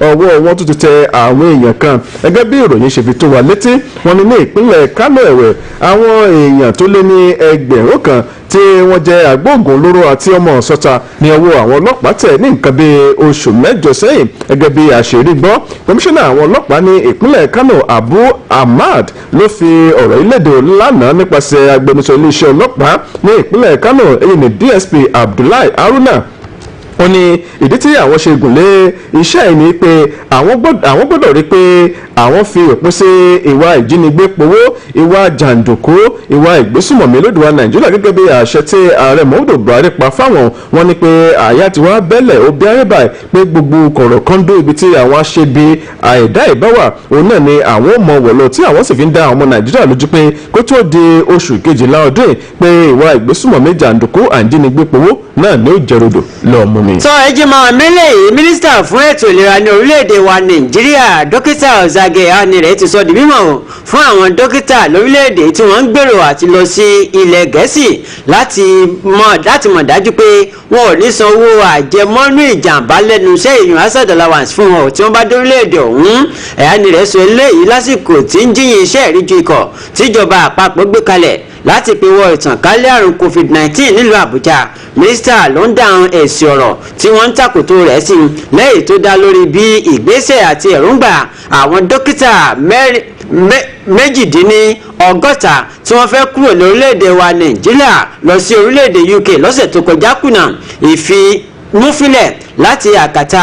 ọwọ́ wọn tún ti tẹ àwọn èèyàn kan gẹ́gẹ́ bí ìròyìn ṣe fi tó wa létí wọn ní ìpínlẹ̀ kánò ẹ̀wẹ̀ àwọn èèyàn tó lé ní ẹgbẹ̀rún kan tí wọ́n jẹ́ agbóògùn olóró àti ọmọ ọ̀sọ́ta ní ọwọ́ àwọn ọlọ́pàá tẹ̀ ní nǹkan bíi oṣù mẹ́jọ sẹ́yìn gẹ́gẹ́ bí àṣírí gbọ́ kọmíṣánná àwọn ọlọ́pàá ní ìpínlẹ̀ kánò abu ahmad ló fi ọ̀rọ̀ ìlédè lánàá nípasẹ̀ agbẹnusọ iléeṣẹ́ ọlọ́pàá ní ìpínlẹ̀ kánò èyí ní dsp abdullahi haruna ó ní ìdí tí àwọn ṣe gùn lé iṣẹ́ yìí ni pé àwọn gbọ́dọ̀ rí pé àwọn fi òpin sí ìwà ìjínigbé powó ìwà jàǹdùkú ìwà ìgbésùmọ̀mí lódìwà nàìjíríà gẹ́gẹ́ bí àṣẹ tí ààrẹ muhammadu buhari pa fáwọn wọn ni pé àyà ti wá bẹ́lẹ̀ ó bí arẹ́bà pé gbogbo kọ̀rọ̀ kọ́ńdó ibi tí àwọn aṣebi àìdá ìbáwà òun náà ni àwọn ò mọ wọ̀lọ́ tí àwọn sì fi ń dá àwọn ọmọ nàìjíríà lójú pé kó tó di oṣù kejìlá ọdún pé ìwà ìgbésùmọ̀mí jàǹdùkú àìjínigbé powó náà ni ó jẹrodò lọ́ọ́ mú mi. sọ ẹjí máa mílẹ̀ yìí mínísítà fún ètò ìlera ní orílẹ̀-èdè wa nàìjíríà dókítà ọ̀zàgẹ̀ ànírẹ̀ ti sọ di mímọ̀ fún àwọn dókítà lórílẹ̀-èdè tí wọ́n ń gbèrò àti lọ sí ilẹ̀ gẹ̀ẹ́sì láti mọ̀ dájú pé wọn ò ní san owó àjẹmọ́nú ìjàmbá lẹ́nu iṣẹ́ ìyún asset allowance fún wọn tí wọ́n bá dórílẹ̀-èdè ọ̀hún ànírẹ̀ sọ eléyìí lásìkò tí ń jíyìn iṣẹ́ ìríjú ikọ̀ tíjọba àpapọ̀ gbé kalẹ̀ láti pinwọ́ ìtànkálẹ̀ àrùn covid-19 nílùú àbújá mínísítà ló ń dáhùn èsì ọ̀rọ̀ tí wọ́n ń tàkòtò rẹ̀ sí lẹ́yìn tó dá lórí bí ìgbésẹ̀ àti èròǹgbà àwọn dókítà méjìdínlọ́gọ́ta tí wọ́n fẹ́ kúrò lórílẹ̀‐èdè wa nàìjíríà lọ sí orílẹ̀‐èdè uk lọ́sẹ̀ tó kọjá kùnà ìfimúfilẹ̀ láti àkàtà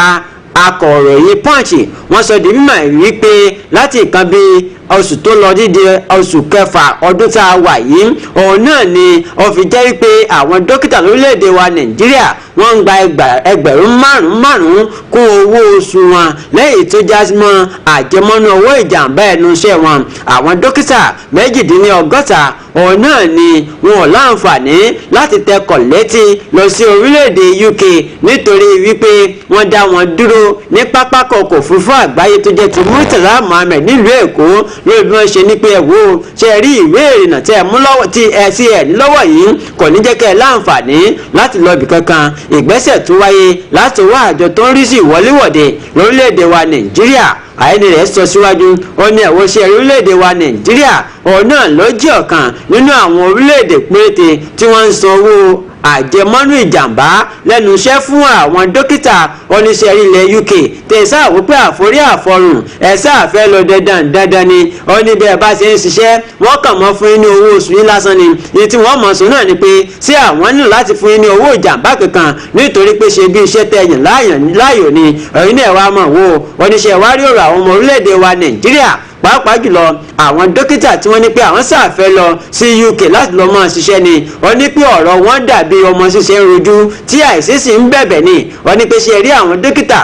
akọ̀ròyìn punch wọ́n sọ di mímọ̀ wípé láti nǹkan bíi oṣù tó lọ dídí oṣù kẹfà ọdún tá a wà yìí òun náà ni ó fi jẹ́ wípé àwọn dókítà lórílẹ̀‐èdè wa nàìjíríà wọ́n ń gba ẹgbẹ̀rún márùn-ún kún owó oṣù wọn lẹ́yìn tó já mọ́ àjẹmọ́nú owó ìjàmbá ẹnu iṣẹ́ wọn àwọn dókítà méjìdínlọ́gọ́ta òun náà ni wọn ò láǹfààní láti tẹkọ̀ létí lọ sí orílẹ̀-èdè uk nítorí wípé wọ́n dá wọn dúró ní pápákọ̀ ọkọ̀ òfurufú àgbáyé tó jẹ́ ti murtala mohammed nílùú èkó lórí bí wọ́n ṣe ní pé ẹ̀wò ṣe rí ìwé ìrìnnà tí ẹ mú lọ́wọ́ tí ẹ sí ẹ̀ nílọ́wọ́ yìí kò ní jẹ́ kẹ́ ẹ láǹfààní láti lọ ibì kankan ìgbésẹ̀ tó wáyé láti wá àjọ tó ń rí sí ìwọléwọ̀de lórílẹ̀‐èdè wa nàìjíríà àyẹ̀ni rẹ̀ sọ síwájú ó ní ẹ̀wọ́ ṣe orílẹ̀‐èdè wa nàìjíríà òun náà ló jẹ́ ọ̀kan nínú àwọn orílẹ̀‐èdè péréte tí wọ́n ń san owó àjẹmọ́nú ìjàmbá lẹ́nu iṣẹ́ fún àwọn dókítà oníṣẹ́ ilẹ̀ uk tẹ̀sán àwòpé àforí àfọrùn ẹ̀sà àfẹ́ lọ dandan ni ó ní bẹ́ẹ̀ bá ṣe ń ṣiṣẹ́ wọ́n kàn mọ́ fún yín ní owó oṣù yín lásán ni èyí tí wọ́n mọ̀ sọ náà ni pé ṣé àwọn nílò láti fún yín ní owó ìjàmbá kankan nítorí pé ṣe bí iṣẹ́ tẹ̀yìn láàyò ni ẹ̀yin náà wá mọ̀ wò oníṣẹ́ wárí ọ̀rọ̀ àwọn ọmọ orílẹ̀-èdè wa nàìjíríà pàápàá jùlọ àwọn dókítà tí wọ́n ní pé àwọn ṣàfẹ́ lọ sí uk láti lọ mọ́ ṣiṣẹ́ ni wọ́n ní pé ọ̀rọ̀ wọn dàbí ọmọ ṣiṣẹ́ ń rojú tí àìsí sì ń bẹ̀bẹ̀ ni wọ́n ní pé ṣe rí àwọn dókítà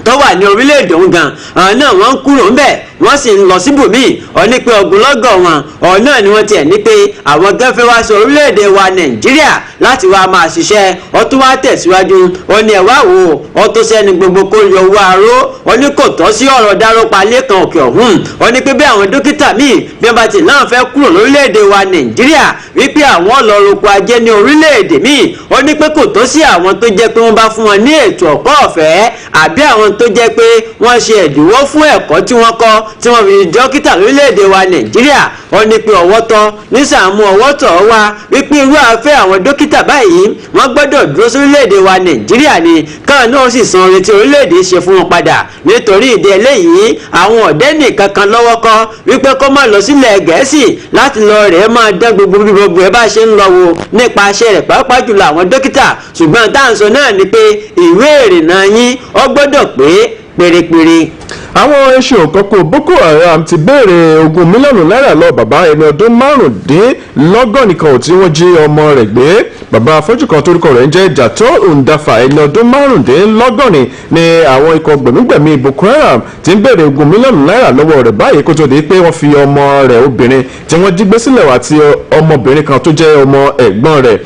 tó wà ní orílẹ̀-èdè òun gan àwọn náà wọ́n ń kúrò ńbẹ̀ wọ́n sì ń lọ síbòmíì wọ́n ní pé ogunlọ́gọ̀ wọn ọ̀hún náà ni wọ́n tiẹ̀ ní pé àwọn gẹ́fẹ́ wá sí orílẹ̀-èdè wa nàìjíríà láti wá máa ṣiṣẹ́ wọ́n tún wá tẹ̀síwájú wọ́n ní ẹ̀wá wo wọ́n tó sẹ́ni gbogbo kó yọ owó aró wọ́n ní kò tọ́ sí ọ̀rọ̀ dárópa lẹ́kan òkè ọ̀hún wọ́n ní pé bí àwọn dókítà míì bí wọ́n bá ti náà fẹ́ kúrò lórílẹ̀-èdè wa nàìjíríà wípé àwọn ọlọ́rọ̀kọ ajé ní orílẹ̀-èdè míì wọ́n ní pé kò tọ́ sí àwọn tó jẹ́ pé wọ́n bá fún wọn ní ètò ọ̀pọ̀ ọ̀fẹ́ àbí àwọn tó jẹ́ pé wọ́n ṣe ẹ̀dínwó fún ẹ̀kọ́ tí wọ́n kọ́ tí wọ́n fi dókítà lórílẹ̀‐èdè wa nàìjíríà wọ́n ní pé ọwọ́ tọ́ nísàmú ọwọ́ tọ̀ wá wípé irú àfẹ́ àwọn dókítà báyìí wọ́n gbọ́dọ̀ dúró sórílẹ̀‐èdè wa nàìjíríà ni káwọn náà sì san oore tí orílẹ̀‐èdè ṣe fún wọn padà nítorí ìdí eléyìí àwọn ọ̀dẹ́ nìkan kan lọ́wọ́ kọ́ wípé kó má lọ sílẹ̀ gẹ̀ẹ́sì láti lọ rẹ̀ máa dán gbogbo ẹ bá ṣe ń lọ wo nípa aṣẹ rẹ̀ pàápàá jùlọ àwọn dókítà ṣùgbọ́n táǹsọ náà ni pé ìwé ìrìnnà yín ó gbọ́dọ̀ pé pérépéré. àwọn ẹṣin òkọ́kọ́ Boko Haram ti béèrè 20 mílíọ̀nù náírà lọ bàbá ẹni ọdún márùndínlọ́gọ́rin kan tí wọ́n jí ọmọ rẹ̀ gbé. Bàbá afọ́jú kan torúkọ rẹ̀ ń jẹ́ Jato Ndafa ẹni ọdún márùndínlọ́gọ́rin ni àwọn ikọ̀ gbẹ̀mígbẹ̀mí Boko Haram ti ń béèrè 20 mílíọ̀nù náírà lọ́wọ́ rẹ̀ báyìí kó tó di pé wọ́n fi ọmọ rẹ̀ obìnrin tí wọ́n jí gbé sílẹ̀ àti ọmọbìnrin kan tó jẹ́ ọmọ ẹ̀gbọ́n rẹ̀.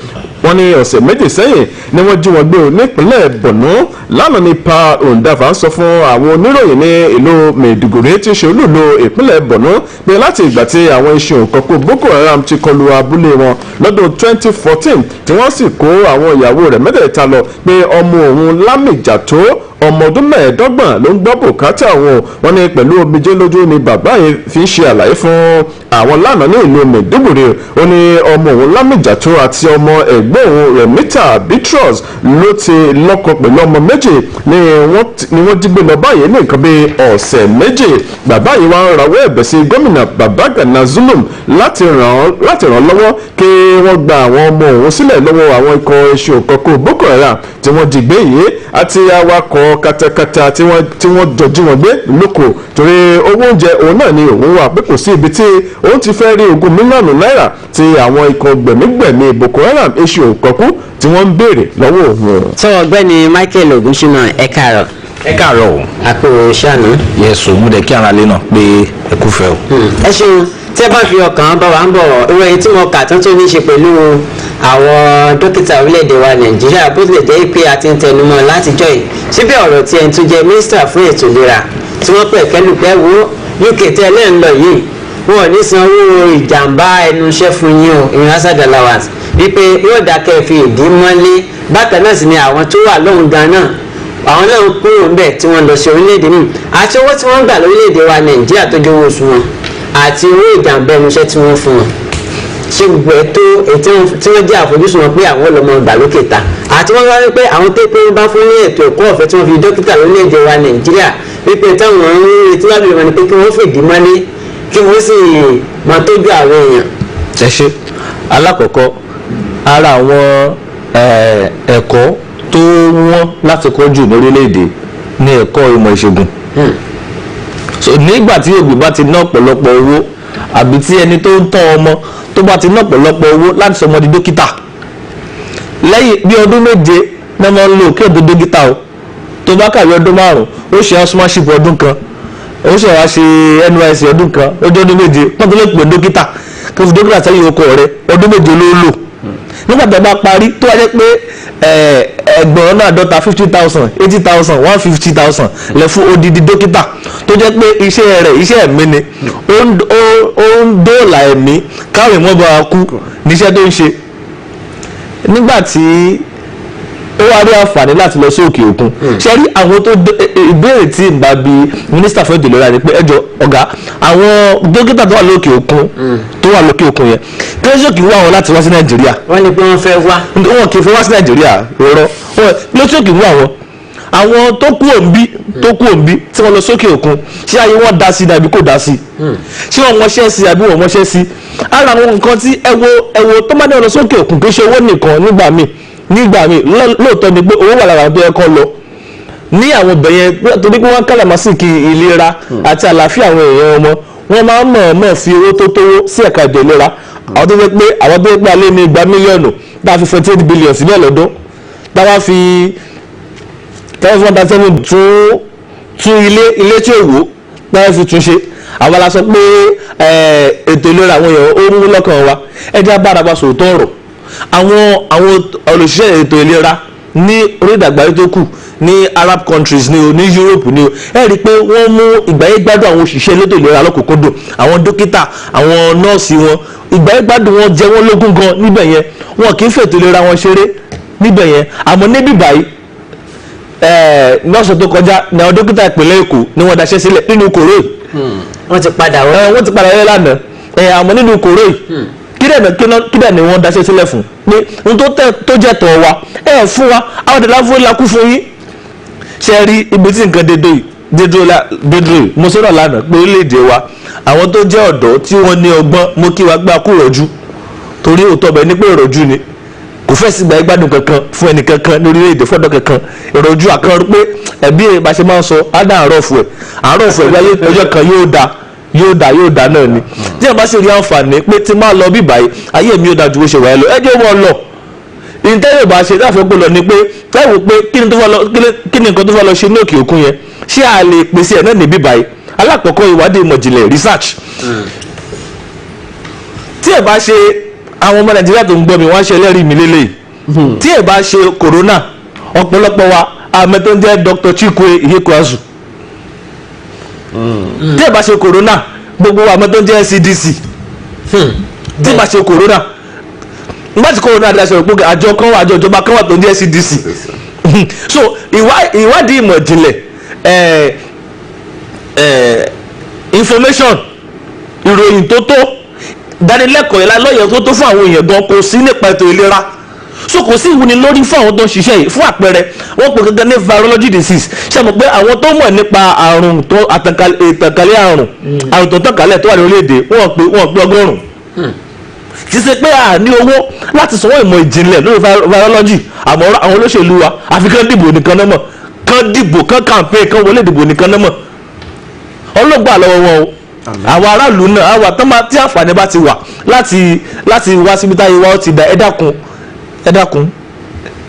Wọ́n ní ọ̀sẹ̀ méjì sẹ́yìn ni wọ́n jí wọn gbé nípínlẹ̀ Borno. Lánàá ni Pa Ndafa ń sọ fún àwọn oníròyìn ní ìlú Maiduguri tí í ṣe olúùlú ìpínlẹ̀ Borno pé láti ìgbà tí àwọn ẹṣin òkọ́kọ́ Boko Haram ti kọlu abúlé wọn lọ́dún 2014 tí wọ́n sì kó àwọn ìyàwó rẹ̀ mẹ́tẹ̀ẹ̀ta lọ pé ọmọ òun Lámìjà tó ọmọ ọdún mẹ́ẹ̀ẹ́dọ́gbọ̀n ló ń gbọ́ bùkátà wọn. Wọ́n ní pẹ̀lú omijé lójú ni bàbá yìí fi ń ṣe àlàyé fún àwọn lánàá ní ìlú Maiduguri. Ó ní ọmọ òun Lámìjà tó àti ọmọ ẹ̀gbọ́n òun Remita Bitrus ló ti lọ́kọ pẹ̀lú ọmọ méjì ni wọ́n jí gbé lọ báyìí ní nǹkan bí ọ̀sẹ̀ méjì. Bàbá yìí wá ń rawọ́ ẹ̀bẹ̀ sí gómìnà Babagana Zulum láti ràn lọ́wọ́ kí wọ́n gba àwọn ọmọ òun sílẹ̀ lọ́wọ́ àwọn ikọ̀ ẹṣin òkọ́kọ́ Boko Haram tí wọ́n jí gbé yìí àti awakọ̀ katakata tí wọ́n jọjú wọn gbé lóko torí owó oúnjẹ òun náà ni òun wà pé kò sí ibi tí òun ti fẹ́ rí 20 mílíọ̀nù náírà tí àwọn ikọ̀ gbẹ̀mígbẹ̀mí Boko Haram ẹṣin òkọ́kọ́ tí wọ́n ń béèrè lọ́wọ́ òun. sọ ọ̀gbẹ́ni Michael Ogunṣina ẹ káàárọ̀. ẹ káàárọ̀ o. àpò ṣàánú. yẹsùn mú dẹ kí ara lé náà pé ẹ kú fẹ́ o. ẹ ṣeun tí ẹ bá fi ọkàn bá wa ń bọ̀ ìròyìn tí mo kà tó ní í ṣe pẹ̀lú àwọn dókítà orílẹ̀-èdè wa Nàìjíríà bó tilẹ̀ jẹ́ pé a ti ń tẹnumọ́ látijọ́ yìí síbẹ̀ ọ̀rọ̀ tí ẹni tó jẹ́ mínísítà fún ètò ìlera tí wọ́n pẹ̀ kẹ́lùpẹ́ wo UK tẹ́lẹ̀ ń lọ yìí wọn ò ní san owó ìjàmbá ẹnu iṣẹ́ fún yín o ìrìn asad allowance wípé yóò dákẹ́ fi ìdí mọ́lé bákan náà sì ni àwọn tó wà lóhùn gan náà àwọn náà ń kúrò ńbẹ̀ tí wọ́n lọ sí orílẹ̀-èdè míì àti owó tí wọ́n gbà lórílẹ̀-èdè wa Nàìjíríà tó jẹ́ owó oṣù wọn àti owó ìjàmbá ẹnu iṣẹ́ tí wọ́n fún wọn ṣé gbogbo ètò tí wọ́n jẹ́ àfojúsùn wọn pé àwọn ọlọmọ ìgbà lókè ta àti wọ́n wá wípé àwọn tó pé wọ́n bá fún ní ètò ẹ̀kọ́ ọ̀fẹ́ tí wọ́n fi dókítà lórílẹ̀-èdè wa Nàìjíríà wípé táwọn ń retí lábẹ́ wọn ni pé kí wọ́n fìdí mọ́lé kí wọ́n sì máa tọ́jú àwọn èèyàn. ẹ ṣe alákọ̀ọ́kọ́ ara àwọn ẹ̀kọ́ tó wọ́n láti kọ́ jù lórílẹ̀-èdè ní ẹ̀kọ́ ìmọ̀ ìṣègùn. So nígbà tí òbí bá ti ná ọ̀pọ̀lọpọ̀ owó àbí tí ẹni tó ń tọ́ ọmọ tó bá ti ná ọ̀pọ̀lọpọ̀ owó láti sọ ọmọ di dókítà lẹ́yìn bí ọdún méje náà máa ń lò kí ọdún dókítà o tó bá kàwé ọdún márùn ó ṣe housemanship ọdún kan ó ṣe wá ṣe NYSC ọdún kan ó jẹ́ ọdún méje pọ́n tó lè pè dókítà kí o fi dókítà sẹ́yìn ọkọ rẹ ọdún méje ló lò nígbà tó bá parí tó wá jẹ́ pé ẹgbẹ̀rún náà dọ́ta 50,000 80,000 150,000 lẹ fún odidi dókítà tó jẹ́ pé iṣẹ́ rẹ̀ iṣẹ́ ẹ̀mí ni ó ń dóòlà ẹ̀mí káwọn ìwọ̀n bá kú níṣẹ́ tó ń ṣe nígbà tí ó wá rí àǹfààní láti lọ sí òkè òkun ṣe rí àwọn tó ìbéèrè tí ìgbà bí mínísítà fún ètò ìlera ni pé ẹjọ́ ọ̀gá àwọn dókítà tó wà lókè òkun yẹn kí ló ṣòkì wá wọn láti wá sí Nàìjíríà. wọ́n ní pé wọ́n fẹ́ wá. wọn kì í fẹ́ wá sí Nàìjíríà rọrọ kí ló ṣòkì wá wọn àwọn tó kú òǹbí tí wọ́n lọ sókè òkun ṣé ayé wọn dá sí ni àbí kò dá sí ṣé wọ́n mọṣẹ́ sí àbí wọ́n mọṣẹ́ sí ara àwọn nǹkan tí ẹwo tó má dé lọ sókè òkun kì í ṣe owó nìkan nígbà míì lóòótọ́ ni pé owó wà lára àwọn tó yẹ kọ́ lọ ní àwọn ibẹ̀ yẹn torí pé wọ́n káràmásìkì ìlera àti àlàáfíà àwọn èèyàn wọn máa ń mọ̀ fi owó tó tówó sí ẹ̀ka ètò ìlera àwọn tó fẹ́ pé alẹ́ ní 2 mílíọ̀nù tá a fi 48 billion síbẹ̀ lọ́dún táwa fi 1,700 tún ilé tí ò wó táwa fi tún ṣe àwọn aláṣọ pé ètò ìlera àwọn èèyàn ó mú lọ́kàn wa ẹjẹ́ abáraba sòótọ́ ọ̀rọ̀ àwọn olùṣiṣẹ́ ètò ìlera ní orílẹ̀-èdè àgbáyé tó kù ní Arab countries ní Europe ní ẹ rí i pé wọ́n mú ìgbáyégbádùn àwọn òṣìṣẹ́ elétò ìlera lọ́kùnkúndùn àwọn dókítà àwọn nọ́ọ̀sì wọn ìgbáyégbádùn wọn jẹ wọ́n lógún gan níbẹ̀ yẹn wọn kì í fètò ìlera wọn ṣeré níbẹ̀ yẹn àmọ́ níbí báyìí lọ́sọ̀ tó kọjá ní àwọn dókítà ìpínlẹ̀ Èkó ni wọ́n daṣẹ́ sílẹ̀ nínú kòró yìí. wọ́n ti padà wọlé lánàá àmọ́ nínú kòró yìí kídẹ̀ ni wọ́n daṣẹ́ sílẹ̀ fún ní n tó jẹ́ tọ̀ wa fún wa àwọn dàda fún lakú fún yín ṣe rí ibi tí nǹkan dédé mo sọ̀rọ̀ lánàá pé orílẹ̀-èdè wa àwọn tó jẹ́ ọ̀dọ́ tí wọ́n ní ọgbọ́n mo kí wa gbá kú rọ̀jú torí òótọ́ bẹ̀ ní pé rọ̀jú ni kò fẹ́ sí ìgbà ìgbádùn kankan fún ẹnì kankan ní orílẹ̀-èdè fọ́dọ̀ kankan ìrọ̀jú àkànrò pé ẹ̀bí bá ṣe máa ń sọ ádá àárọ̀fù ẹ̀ wáyé ọjọ́ kan yóò dá náà ni tí ẹ̀ bá sì rí àǹfààní pé tí máa lọ bí báyìí ayé mi yóò dá ju bó ṣe wáyé lọ ẹ jẹ́ wọ́n lọ ìtẹ́lẹ̀ bá ṣe láfẹ́ gbọ́ lọ ni pé táwọn pé kí ni nǹkan tó fẹ́ lọ ṣe ní òkè òkun yẹn ṣé a lè pèsè ẹ̀ náà ní bí báyìí alákọ̀ọ́kọ́ ìwádìí ìmọ̀jìnlẹ̀ research tí ẹ̀ bá ṣe àwọn ọmọ Nàìjíríà tó ń gbọ́ mi wọ́n ṣe ẹlẹ́rìí mi lélẹ̀ tí ẹ̀ bá ṣe corona ọ̀pọ̀lọpọ̀ wa àmọ́ tó ń jẹ́ Dr. Chikwe Ihekweazu tí ẹ̀ bá ṣe corona gbogbo wa àmọ́ tó ń jẹ́ CDC tí ẹ̀ bá ṣe corona nígbà tí corona dá sọ̀rọ̀ pé àjọ ìjọba kan wà tó ń jẹ́ CDC so ìwádìí ìmọ̀ ìjìnlẹ̀ information ìròyìn tó tó dánilẹ́kọ̀ọ́ ìlàlọ́yẹ̀ tó tó fún àwọn èèyàn gan kò sí nípa ètò ìlera so kò sí ìwúni lórí fún àwọn tó ń ṣiṣẹ́ yìí fún àpẹẹrẹ wọ́n pè gangan ní virology disease ṣe mọ̀ pé àwọn tó mọ̀ nípa àrùn tó ìtànkálẹ̀ àrùn tó tànkálẹ̀ tó wà ní orílẹ̀-èdè wọ́n pè 100 kì í ṣe pé a ní owó láti sanwó ìmọ̀ ìjìnlẹ̀ lórí virology àmọ́ àwọn olóṣèlú wa àfi kán dìbò nìkan náà mọ̀ kán dìbò kán campaign kán wọlé dìbò nìkan náà mọ̀ ọlọ́gbà lọ́wọ́ wọn o àwọn aráàlú náà àwọn tí àǹfààní bá ti wà láti wá síbi táyé wa ó ti dá ẹ dákun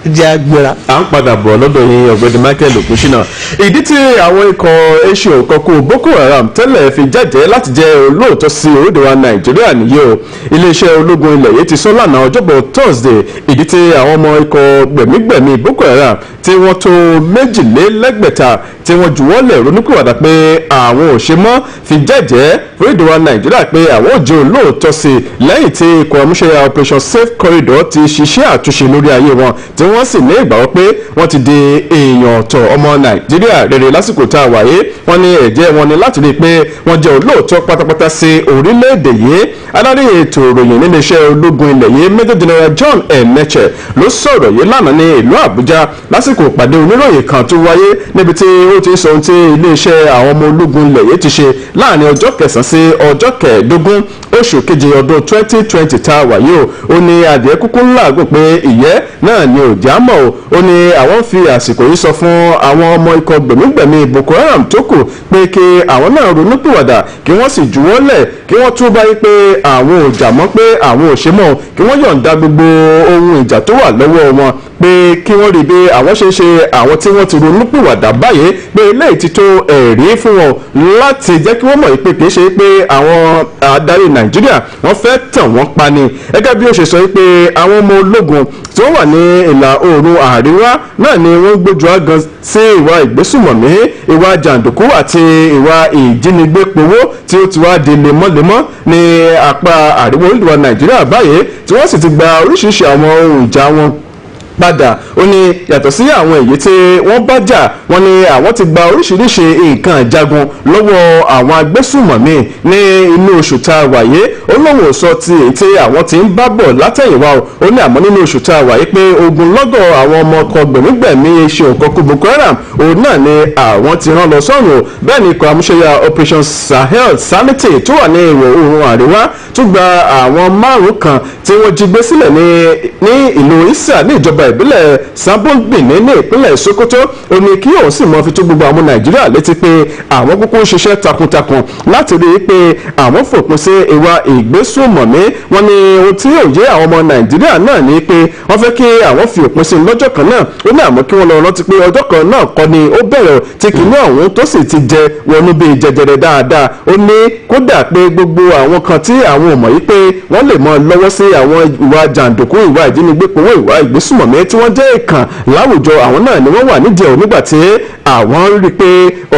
jẹ́ agbára. à ń padà bọ̀ lọ́dọ̀ yín ọ̀gbẹ́ni Michael Okushina ìdí tí àwọn ikọ̀ asia òkọ̀kọ̀ Boko Haram tẹ́lẹ̀ fi jẹ́jẹ́ láti jẹ́ olóòótọ́ sí orílẹ̀ wa Nàìjíríà nìyí o iléeṣẹ́ ológun ilẹ̀ yìí ti sọ lánàá ọjọ́bọ̀ Thursday ìdí tí àwọn ọmọ ikọ̀ gbẹ̀mígbẹ̀mí Boko Haram tí wọ́n tó 2,200 tí wọ́n juwọ́lẹ̀ ronúpìwàdà pé àwọn ò ṣe mọ́ fi jẹ́jẹ́ orílẹ̀ wa Nàìjíríà pé àwọn ò jẹ́ olóòótọ́ sí lẹ́yìn tí ikọ̀ àmúṣe Operation Safe Corridor ti ṣiṣẹ́ àtúnṣe lórí ayé wọn tí wọ́n sì ní ìgbàgbọ́ pé wọ́n ti di èèyàn ọ̀tọ̀ ọmọ Nàìjíríà rere lásìkò tá a wáyé wọ́n ní ẹ̀jẹ̀ wọn ni láti rí i pé wọ́n jẹ́ olóòótọ́ pátápátá sí orílẹ̀-èdè yìí adarí ètò ìròyìn níléeṣẹ́ ológun ilẹ̀ yìí Major General John Eneche ló sọ̀rọ̀ yìí lánàá ní ìlú Àbújá lásìkò ìpàdé oníròyìn kan tó wáyé níbi tí ó ti sọ ohun tí iléeṣẹ́ àwọn ọmọ ológun ilẹ̀ yìí ti ṣe láàrin ọjọ́ 9 sí ọjọ́ 15 oṣù keje ọdún 2020 tá a wáyé o ó ní adìẹ kúkú ńlá gùn pé ìyẹ́ náà ni ò já mọ́ o ó ní àwọn fi àsìkò yìí sọ fún àwọn ọmọ ikọ̀ gbẹ̀mígbẹ̀mí Boko Haram tó kù pé kí àwọn náà ronúpìwàdà kí wọ́n sì juwọ́lẹ̀ kí wọ́n tún báyìí pé àwọn ò jà mọ́ pé àwọn ò ṣe mọ́ kí wọ́n yọ̀ǹda gbogbo ohun ìjà tó wà lọ́wọ́ wọn pé kí wọ́n rí bí àwọn ṣe ń ṣe àwọn tí wọ́n ti ronúpìwàdà báyìí pé eléyìí ti tó ẹ̀rí fún wọn láti jẹ́ kí wọ́n mọ̀ pé kì í ṣe pé àwọn adarí Nàìjíríà wọ́n fẹ́ tàn wọ́n pa ni gẹ́gẹ́ bí ó ṣe sọ pé àwọn ọmọ ológun tí wọ́n wà ní ìlà oòrùn àríwá náà ni wọ́n gbójú agan sí ìwà ìgbésùmọ̀mí ìwà jàǹdùkú àti ìwà ìjínigbé powó tí ó ti wá di lemọ́lemọ́ ní apá àríwá orílẹ̀-èdè Nàìjíríà báyìí tí wọ́n sì ti gba oríṣiríṣi àwọn ohun ìjà wọn padà ó ní yàtọ̀ sí àwọn èyí tí wọ́n bá jà wọ́n ní àwọn ti gba oríṣiríṣi nǹkan ìjagun lọ́wọ́ àwọn agbésùmọ̀mí ní inú oṣù tá a wáyé ó lóun ò sọ ti èyí tí àwọn ti ń bá bọ̀ látẹ̀yìnwá ó ní àmọ́ nínú oṣù tá a wáyé pé ogunlọ́gọ̀ àwọn ọmọ ọkọ̀ gbẹ̀mígbẹ̀mí iṣẹ́ òkọ̀kọ̀ Boko Haram òun náà ni àwọn ti rán lọ sọ́run bẹ́ẹ̀ ni ikọ̀ àmúṣẹ́yà Operation Sahel Sanity tó wà ní ìwọ̀ oòrùn àríwá tún gba àwọn 5 kan tí wọ́n jí gbé sílẹ̀ ní ìlú Issa ní ìjọba ìbílẹ̀ Sambongbini ní ìpínlẹ̀ Sokoto ó ní kí òun sì mọ fi tó gbogbo àwọn Nàìjíríà létí pé àwọn kúkú ń ṣiṣẹ́ takuntakun láti rí i pé àwọn fòpin sí ìwà ìgbésùnmọ̀mí wọn ni ohun tí yóò yé àwọn ọmọ Nàìjíríà náà ní pé wọ́n fẹ́ kí àwọn fi òpin sí lọ́jọ́ kan náà ó ní àmọ́ kí wọ́n lọ rántí pé ọjọ́ kan náà kọ́ ni ó bẹ̀rẹ̀ tí kìíní ọ̀hún tó sì ti jẹ wọnú bíi jẹjẹrẹ dáadáa ó ní kódà pé gbogbo àwọn kan tí àwọn ò mọ̀ yí pé wọ́n lè mọ lọ́wọ́ sí àwọn ìwà jàǹdùkú ìwà ìjínigbé powó ìwà ìgbésùnmọ̀mí tí wọ́n jẹ́ ìkàn láwùjọ àwọn náà ni wọ́n wà nídìí ẹ̀ nígbà tí àwọn rí i pé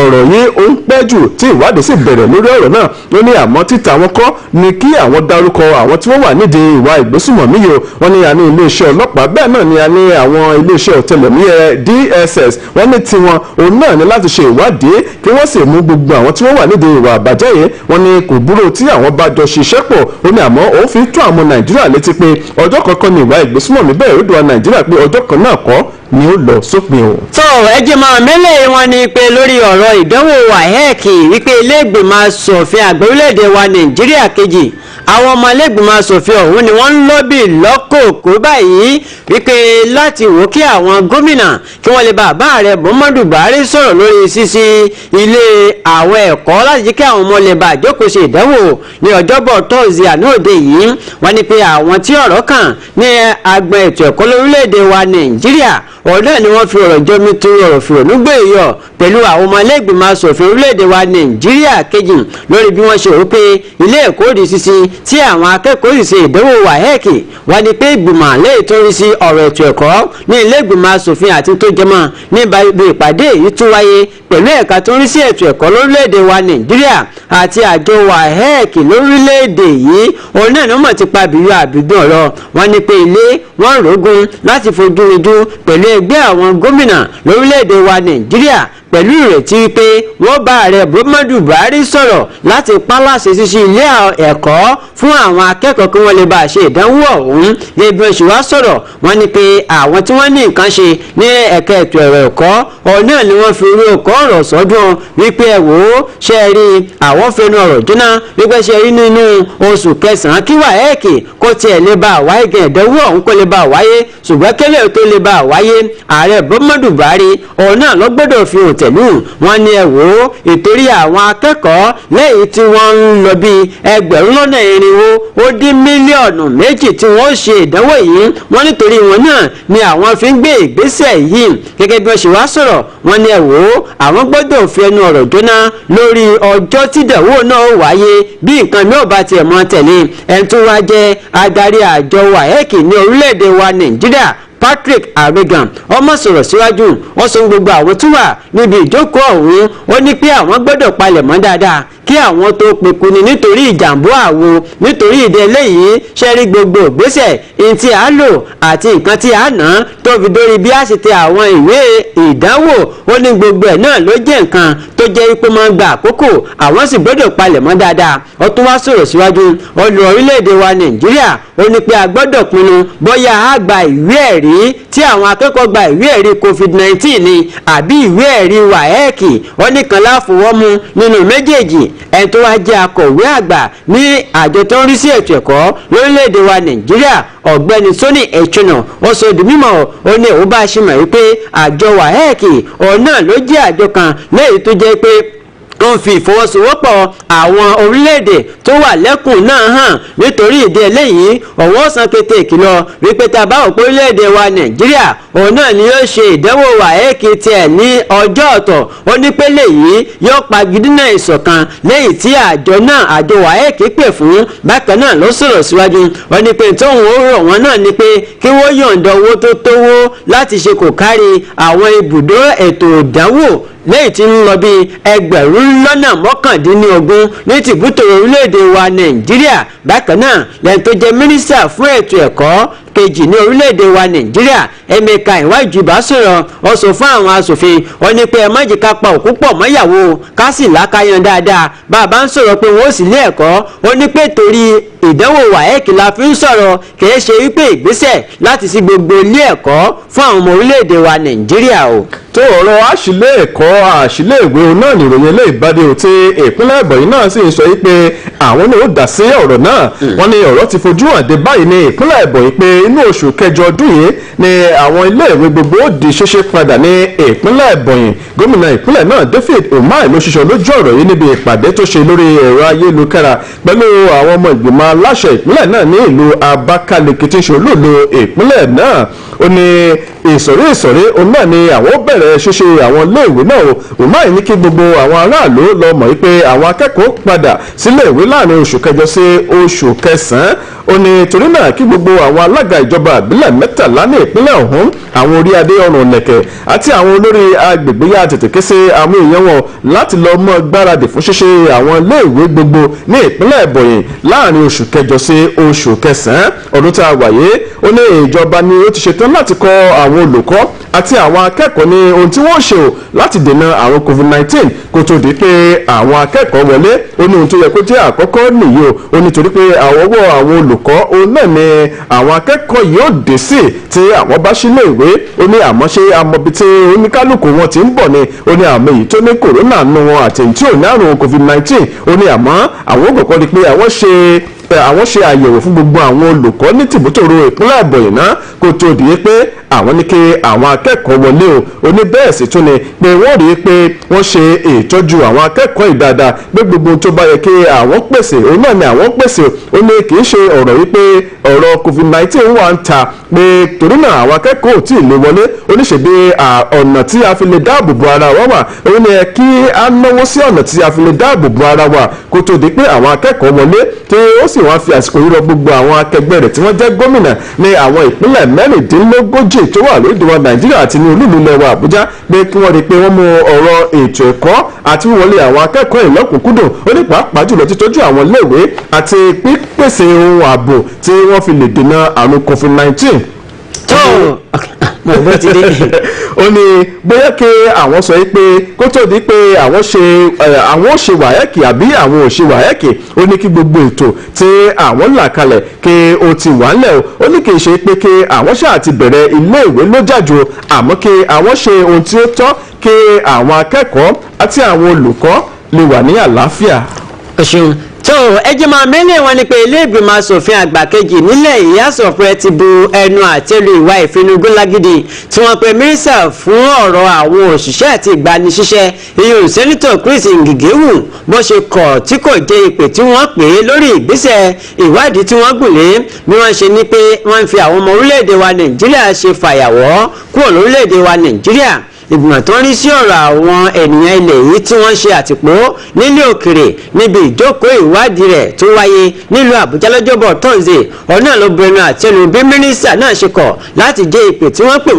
ọ̀rọ̀ yìí ó ń pẹ́ jù tí ìwádìí sì bẹ̀rẹ̀ lórí ọ̀rọ̀ náà ó ní àmọ́ títa wọn kọ́ ni kí àwọn dárúkọ àwọn tí wọ́n wà nídìí ìwà ìgbésùnmọ̀mí yìí wọ́n ní a ní iléeṣẹ́ ọlọ́pàá bẹ́ẹ̀ náà ni a ní àwọn iléeṣẹ́ ọ̀tẹlẹ̀múyẹ́ DSS wọ́n ní tiwọn òun náà ni láti ṣe ìwádìí kí wọ́n sì mú gbogbo àwọn tí wọ́n wà nídìí ìwà àbàjẹ́ yìí wọ́n ní kò burú tí àwọn bá jọ ṣiṣẹ́ pọ̀ ó ní àmọ́ òun fi tó àwọn Nàìjíríà létí pé ọjọ́ kọ̀ọ̀kan ni ìwà ìgbésùnmọ̀mí bẹ́ẹ̀ ó dùn Nàìjíríà pé ọjọ́ kan náà kọ́ ni ó lọ sópin o. tó ẹjẹ máa mẹ́lẹ̀ wọn ni pé lórí ọ̀rọ̀ ìdánwò WAEC wípé ilé ìgbìmọ̀ asòfin àgbà orílẹ̀-èdè wa Nàìjíríà kejì àwọn ọmọ ilé ìgbìmọ̀ asòfin ọ̀hún ni wọ́n ń lọ́bì lọ́kòókò báyìí wípé láti wò kí àwọn gómìnà kí wọ́n lè bá ààrẹ Muhammadu Buhari sọ̀rọ̀ lórí ṣíṣí ilé àwọn ẹ̀kọ́ láti jẹ́ kí àwọn ọmọ lè bá àjókòó ṣe ìdánwò ní ọjọ́bọ̀ tọ́sí àná òde yìí wọ́n ní pé àwọn tí ọ̀rọ̀ kàn ní agbọn ètò ẹ̀kọ́ lórílẹ̀‐èdè wa Nàìjíríà ọ̀dọ́ ni wọ́n fi ọ̀rọ̀ jọmi tó ọ̀rọ̀ fìrònú gbé yọ pẹ̀lú àwọn ọmọ ilé ìgbìmọ̀ asòfin orílẹ̀‐èdè wa Nàìjíríà kejì lórí bí wọ́n ṣe rò pé ilé ẹ̀kọ́ òdì ṣíṣí tí àwọn akẹ́kọ̀ọ́ sì ṣe ìdánwò WAEC wọ́n ní pé ìgbìmọ̀ lẹ́yìn tó ń rí sí ọ̀rọ̀ ètò ẹ̀kọ́ ní ilé ìgbìmọ̀ asòfin àti tó jẹmọ́ ní ibi ìpàdé èyí tún wáyé pẹ̀lú ẹ̀ka tó ń rí sí ètò ẹ̀kọ́ lórílẹ̀‐èdè wa Nàìjíríà àti àjọ WAEC lórílẹ̀‐èdè yìí òun náà ni wọ́n ti pa bìrù àbídùn ọ̀rọ̀ wọn ní pé ilé wọn rògùn láti fojú rinjú pẹ̀lú ẹgbẹ́ àwọn gómìnà lórílẹ̀‐èdè wa Nàìjíríà pẹ̀lú ìrètí pé wọ́n bá ààrẹ Muhammadu Buhari sọ̀rọ̀ láti pálàṣẹ ṣíṣí ilé ẹ̀kọ́ fún àwọn akẹ́kọ̀ọ́ kí wọ́n lè bá ṣe ìdánwò ọ̀hún ní ibi oṣù wa sọ̀rọ̀ wọ́n ní pé àwọn tí wọ́n ní nǹkan ṣe ní ẹ̀ka ètò ẹ̀kọ́ ọ̀nà ni wọ́n fi orí ọkọ̀ ọ̀rọ̀ sọ́dún wípé ẹ wò ó ṣe rí àwọn fẹnu ọ̀rọ̀ jóná wípé ṣe rí nínú oṣù kẹsàn-án kí WAEC kó tiẹ̀ lè bá wáyé gan ìdánwò ọ̀hún kó lè bá wáyé ṣùgbọ́n kẹ́lẹ́ tó lè bá wáyé ààrẹ Muhammadu Buhari ọ̀nà ló gbọ́dọ̀ fi hàn tẹ̀lú wọn ní ẹ wò ó ìtorí àwọn akẹ́kọ̀ọ́ lẹ́yìn tí wọ́n ń lọ bí ẹgbẹ̀rún lọ́nà irinwó ó dín mílíọ̀nù méjì tí wọ́n ṣe ìdánwò yìí wọ́n nítorí wọn náà ni àwọn fi ń gbé ìgbésẹ̀ yìí gẹ́gẹ́ bí wọ́n ṣe wá sọ̀rọ̀ wọ́n ní ẹ wò ó àwọn gbọ́dọ̀ fi ẹnu ọ̀rọ̀ jóná lórí ọjọ́ tí ìdánwò náà wáyé bí nǹkan mi ò bá tiẹ̀ mọ́ tẹ̀lé ẹni tó wá jẹ́ adarí àjọ WAEC ní orílẹ̀-èdè wa Nàìjíríà Patrick Aregan ọmọ sọ̀rọ̀ síwájú wọ́n sọ gbogbo àwọn tó wà níbi ìjókòó ọ̀hún ó ní pé àwọn gbọ́dọ̀ palẹ̀mọ́ dáadáa kí àwọn tó pinnu ni nítorí ìjàmbá àwo nítorí ìdí eléyìí ṣẹ́rí gbogbo ìgbésẹ̀ ní tí a lò àti nǹkan tí a ná tó fi dórí bí a ṣe tẹ àwọn ìwé ìdánwò ó ní gbogbo ẹ̀ náà ló jẹ́ nǹkan tó jẹ́ pé máa ń gba àkókò àwọn sì gbọ́dọ̀ palẹ̀mọ́ dáadáa ó tún wá sọ̀rọ̀ síwájú olú orílẹ̀-èdè wa Nàìjíríà ó ní pé a gbọ́dọ̀ pinnu bóyá a gba ìwé ẹ̀rí tí àwọn akẹ́kọ̀ọ́ gba ìwé ẹ̀rí COVID-19 ni àbí ìwé ẹ̀rí WAEC ó ní kan láfọwọ́mú nínú méjèèjì ẹni tó wá jẹ́ akọ̀wé àgbà ní àjọ tó ń rí sí ètò ẹ̀kọ́ lórílẹ̀‐èdè wa Nàìjíríà ọ̀gbẹ́ni Soni Echino ó sọ di mímọ̀ ó ní òun bá a ṣe mọ̀ wípé àjọ WAEC òun náà ló jẹ́ àjọ kan lẹ́yìn tó jẹ́ pé ó ń fi ìfọwọ́sowọ́pọ̀ àwọn orílẹ̀-èdè tó wà lẹ́kùn náà hàn nítorí ìdí eléyìí ọ̀wọ́n san kété ìkìlọ̀ wípé tá a bá òpó orílẹ̀-èdè wa Nàìjíríà òun náà ni yóò ṣe ìdánwò WAEC tiẹ̀ ní ọjọ́ ọ̀tọ̀ ó ní pé léyìí yóò pa gidina ìṣọ̀kan lẹ́yìn tí àjọ WAEC pè fún bákan náà ló sọ̀rọ̀ síwájú ó ní pé tóun ó rọ̀ wọ́n náà ni pé kí wọ́n yọ̀ǹda owó tó tówó láti ṣe kò kárí àwọn ibùdó ètò ìdánwò lẹ́yìn tí ń lọ bí ẹgbẹ̀rún lọ́nà mọ́kàndínlógún ní tìbútò orílẹ̀-èdè wa Nàìjíríà bákan náà lẹ́yìn tó jẹ́ mínísítà fún ètò ẹ̀kọ́ kejì ní orílẹ̀-èdè wa Nàìjíríà Emeka Iwájúbà sọ̀rọ̀ ó sọ fún àwọn asòfin ó ní pé ẹ má jẹ́ ká pa òkú pọ̀ mọ́yàwó ká sì lákàyàn dáadáa bàbá ń sọ̀rọ̀ pé wọ́n ó sì lé ẹ̀kọ́ ó ní pé torí ìdánwò WAEC la fi ń sọ̀rọ̀ kìí ṣe wípé ìgbésẹ̀ láti sí gbogbo ilé ẹ̀kọ́ fún àwọn ọmọ orílẹ̀-èdè wa Nàìjíríà o. tó ọ̀rọ̀ àṣìlé ẹ̀kọ́ àṣìlé ìwé náà nìròyìn ilé ìbádé ò tí ìpínlẹ̀ Ebonyi náà sì ń sọ wípé àwọn náà ó dá sí ọ̀rọ̀ náà wọ́n ní ọ̀rọ̀ ti fojú hàn dé báyìí ní ìpínlẹ̀ Ebonyi pé inú oṣù kẹjọ ọdún yìí ni àwọn ilé ìwé gbogbo ó di ṣíṣe padà ní ìpínlẹ̀ Ebonyi gómìnà ìpínlẹ̀ náà David Umahi ló ṣiṣọ́ lójú ọ̀rọ̀ yìí níbi ìpàdé tó ṣe lórí ẹ̀rọ ayélujára pẹ̀lú àwọn ọmọ ìgbìmọ̀ aláṣẹ ìpínlẹ̀ náà ní ìlú Abakaliki tí ń ṣe olóòlù ìpínlẹ̀ náà ó ní ìsọ̀rí òun náà ni àwọn bẹ̀rẹ̀ ṣíṣe àwọn iléèwé náà o Umahi ní kí gbogbo àwọn aráàlú lọ mọ̀ wípé àwọn akẹ́kọ̀ọ́ padà sílé ìwé láàrin oṣù kẹjọ sí oṣù kẹsàn-án ó ní torí náà kí gbogbo àwọn alága ìjọba ìbílẹ̀ 13 ní ìpínlẹ̀ ọ̀hún àwọn orí adé ọrùn lẹ̀kẹ̀ àti àwọn olórí agbègbè yá tètè ké sí àwọn èèyàn wọn láti lọ mọ́ gbáradì fún ṣíṣe àwọn iléèwé gbogbo ní ìpínlẹ̀ Ebonyi láàrin oṣù kẹjọ sí oṣù kẹsàn-án ọdún tá a wáyé ó ní ìjọba ni ó ti ṣetán láti kọ́ àwọn àwọn olùkọ́ àti àwọn akẹ́kọ̀ọ́ ní ohun tí wọ́n ṣe o láti dènà àrùn covid-19 kó tó di pé àwọn akẹ́kọ̀ọ́ wọlé ó ní ohun tó yẹ kó jẹ́ àkọ́kọ́ nìyí o ó nítorí pé àwọ̀wọ́ àwọn olùkọ́ òun náà ni àwọn akẹ́kọ̀ọ́ yóò dé sí tí àwọn bá sílé ìwé ó ní àmọ́ ṣe amọ̀bi tí oníkálukú wọn ti ń bọ̀ ni ó ní àmọ́ èyí tó ní kòrónà nù wọn àti èyí tí ò ní àrùn covid-19 ó ní àmọ́ àwọn òkòkò ni pé àwọn ṣe àyẹ̀wò fún gbogbo àwọn olùkọ́ ní tìbútòrò ìpínlẹ̀ Ebonyi náà kó tó di pé àwọn ní kí àwọn akẹ́kọ̀ọ́ wọlé o ó ní bẹ́ẹ̀ sì tún ni pé wọ́n rí i pé wọ́n ṣe ìtọ́jú àwọn akẹ́kọ̀ọ́ ìdáadáa pé gbogbo tó bá yẹ kí àwọn pèsè òun náà ni àwọn pèsè ó ní kì í ṣe ọ̀rọ̀ wípé ọ̀rọ̀ covid-19 wà ń ta pé torí náà àwọn akẹ́kọ̀ọ́ ò tí ì lè wọlé oníṣègbè ọ̀nà tí a fi lè dáàbò bo ara wa wà ó ní kí a náwó sí ọ̀nà tí a fi lè dáàbò bo ara wa kó tó di pé àwọn akẹ́kọ̀ọ́ wọlé tí ó sì wá fi àsìkò yìí rọ gbogbo àwọn akẹgbẹ́ rẹ̀ tí wọ́n jẹ́ gómìnà ní àwọn ìpínlẹ̀ mẹ́rìndínlógójì tó wà lórílẹ̀ wa Nàìjíríà àti ní olúìlú ilẹ̀ wa Àbújá pé kí wọ́n rí i pé wọ́n mú ọ̀rọ̀ ètò ẹ̀kọ́ àti wíwọlé àwọn akẹ́kọ̀ọ́ ìlọ́kùnkúndùn ó ní pàápàá jùlọ títọ́jú àwọn iléèwé àti pípèsè ohun ààbò tí wọ́n fi lè dènà àrùn covid-19. ó ní bóyá kí àwọn sọ pé kó tó di pé àwọn ò ṣe wàhẹ́kì àbí àwọn ò ṣe wàhẹ́kì ó ní kí gbogbo ètò tí àwọn là kalẹ̀ kí ó ti wà ńlẹ̀ ó ní kì í ṣe pé kí àwọn ṣáà ti bẹ̀rẹ̀ iléèwé lójàjò àmọ́ kí àwọn ṣe ohun tí ó tọ́ kí àwọn akẹ́kọ̀ọ́ àti àwọn olùkọ́ lè wà ní àlàáfíà. tó ẹjẹ́ máa mẹ́lẹ̀ wọn ni pé ilé ìgbìmọ̀ asòfin àgbà kejì nílẹ̀ yìí asòfin ti bu ẹnu àtẹ́lu ìwà ìfinugúnlágídí tí wọ́n pe mínísítà fún ọ̀rọ̀ àwọn òṣìṣẹ́ àti ìgbanisíṣẹ́ iyùn sẹ́nitọ̀ Chris Ngigewù bó ṣe kọ̀ tí kò jẹ́ ìpè tí wọ́n pè é lórí ìgbésẹ̀ ìwádìí tí wọ́n gùn lé bí wọ́n ṣe ní pé wọ́n ń fi àwọn ọmọ orílẹ̀-èdè wa Nàìjíríà ṣe fàyàwọ́ kúrò lórílẹ̀-èdè wa Nàìjíríà ìgbìmọ̀ tó ń rí sí ọ̀rọ̀ àwọn ènìyàn ilẹ̀ yìí tí wọ́n ṣe àtìpó nílé òkèrè níbi ìjókòó ìwádìí rẹ̀ tó wáyé nílùú Àbújá lọ́jọ́bọ̀ Thursday ọ̀nà ló bẹnu àtẹ́lu bí mínísítà náà ṣe kọ̀ láti jẹ́ ìpè tí wọ́n pè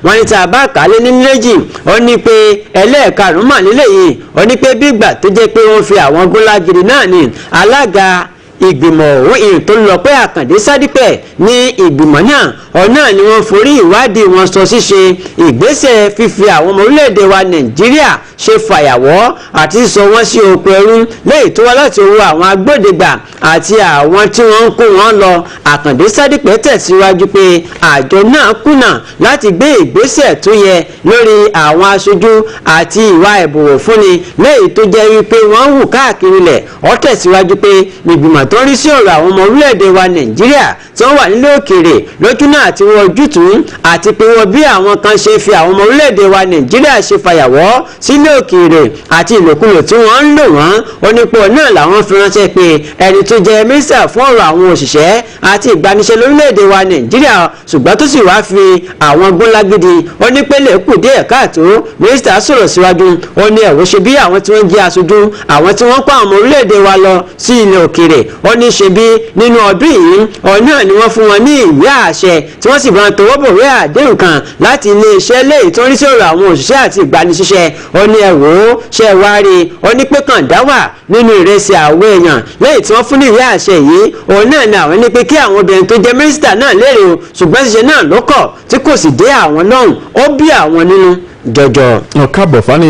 wọ́n ní tá a bá kà á lé ní méjì ó ní pé ẹlẹ́ẹ̀karùn-ún mà nílẹ̀ yìí ó ní pé bí ìgbà tó jẹ́ pé wọ́n fi àwọn gúnlágiri náà ní alága ìgbìmọ̀ òun ìrìn tó lọ pé Àkàndé Sádípẹ̀ ní ìgbìmọ̀ náà ọ̀nà ni wọ́n forí ìwádìí wọn sọ ṣíṣe ìgbésẹ̀ fífi àwọn ọmọ orílẹ̀-èdè wa Nàìjíríà ṣe fàyàwọ́ àti sọ wọ́n sí oko ẹrú lẹ́yìn tó wá láti owó àwọn agbódegbà àti àwọn tí wọ́n ń kó wọn lọ. Àkàndé Sádípẹ̀ tẹ̀síwájú pé àjọ náà kùnà láti gbé ìgbésẹ̀ tó yẹ lórí àwọn aṣojú àti ìwà ìbọ̀wọ̀ fúnni lẹ́yìn tó jẹ́ wípé wọ́n hù káàkiri lẹ̀. Ó tẹ̀síwájú pé ìgbìmọ̀ tó ń rí sí ọ̀rọ̀ àwọn ọmọ orílẹ̀-èdè wa Nàìjíríà tí wọ́n wà nílé òkèèrè lójú náà àti wọ́n ojútùú àti pé wọ́n bí àwọn kan ṣe fi àwọn ọmọ orílẹ̀-èdè wa Nàìjíríà ṣe fàyàwọ́ sílé òkèèrè àti ìlòkulò tí wọ́n ń lò wọ́n onípò náà làwọn fi ránṣẹ́ pé ẹni tó jẹ́ mínísítà fún ọ̀rọ̀ àwọn òṣìṣẹ́ àti ìgbanisẹ́ lórílẹ̀-èdè wa Nàìjíríà ṣùgbọ́n tó sì wá fi àwọn gúnlágídí onípele kù díẹ̀ káàtó mínísítà sọ̀rọ̀ síwájú ó ní ẹ̀wọ́ ṣe bí àwọn tí wọ́n jẹ́ aṣojú àwọn tí wọ́n kó àwọn ọmọ orílẹ̀-èdè wa lọ sí ilẹ̀ òkèèrè ó ní ṣe bí nínú ọdún yìí ọ̀nà ni wọ́n fún wọn ní ìwé àṣẹ tí wọ́n sì bá ń tọwọ́ bọ̀wé àdéhùn kan láti iléeṣẹ́ léyìí tó ń rí sí ọ̀rọ̀ àwọn òṣìṣẹ́ àti ìgbanisíṣẹ́ ó ní ẹ̀wò ṣe wá rí ó ní pé kàn dá wà nínú ìrẹsì àwọn èèyàn lẹ́yìn tí wọ́n fún ní ìwé àṣẹ yìí òun náà ni àwọn ní pé kí àwọn obìnrin tó jẹ́ mínísítà náà léèrè o ṣùgbọ́n ṣiṣẹ́ náà ló kọ̀ tí kò sì dé àwọn lọ́hùn ó bí àwọn nínú jọjọ. káàbọ̀ fani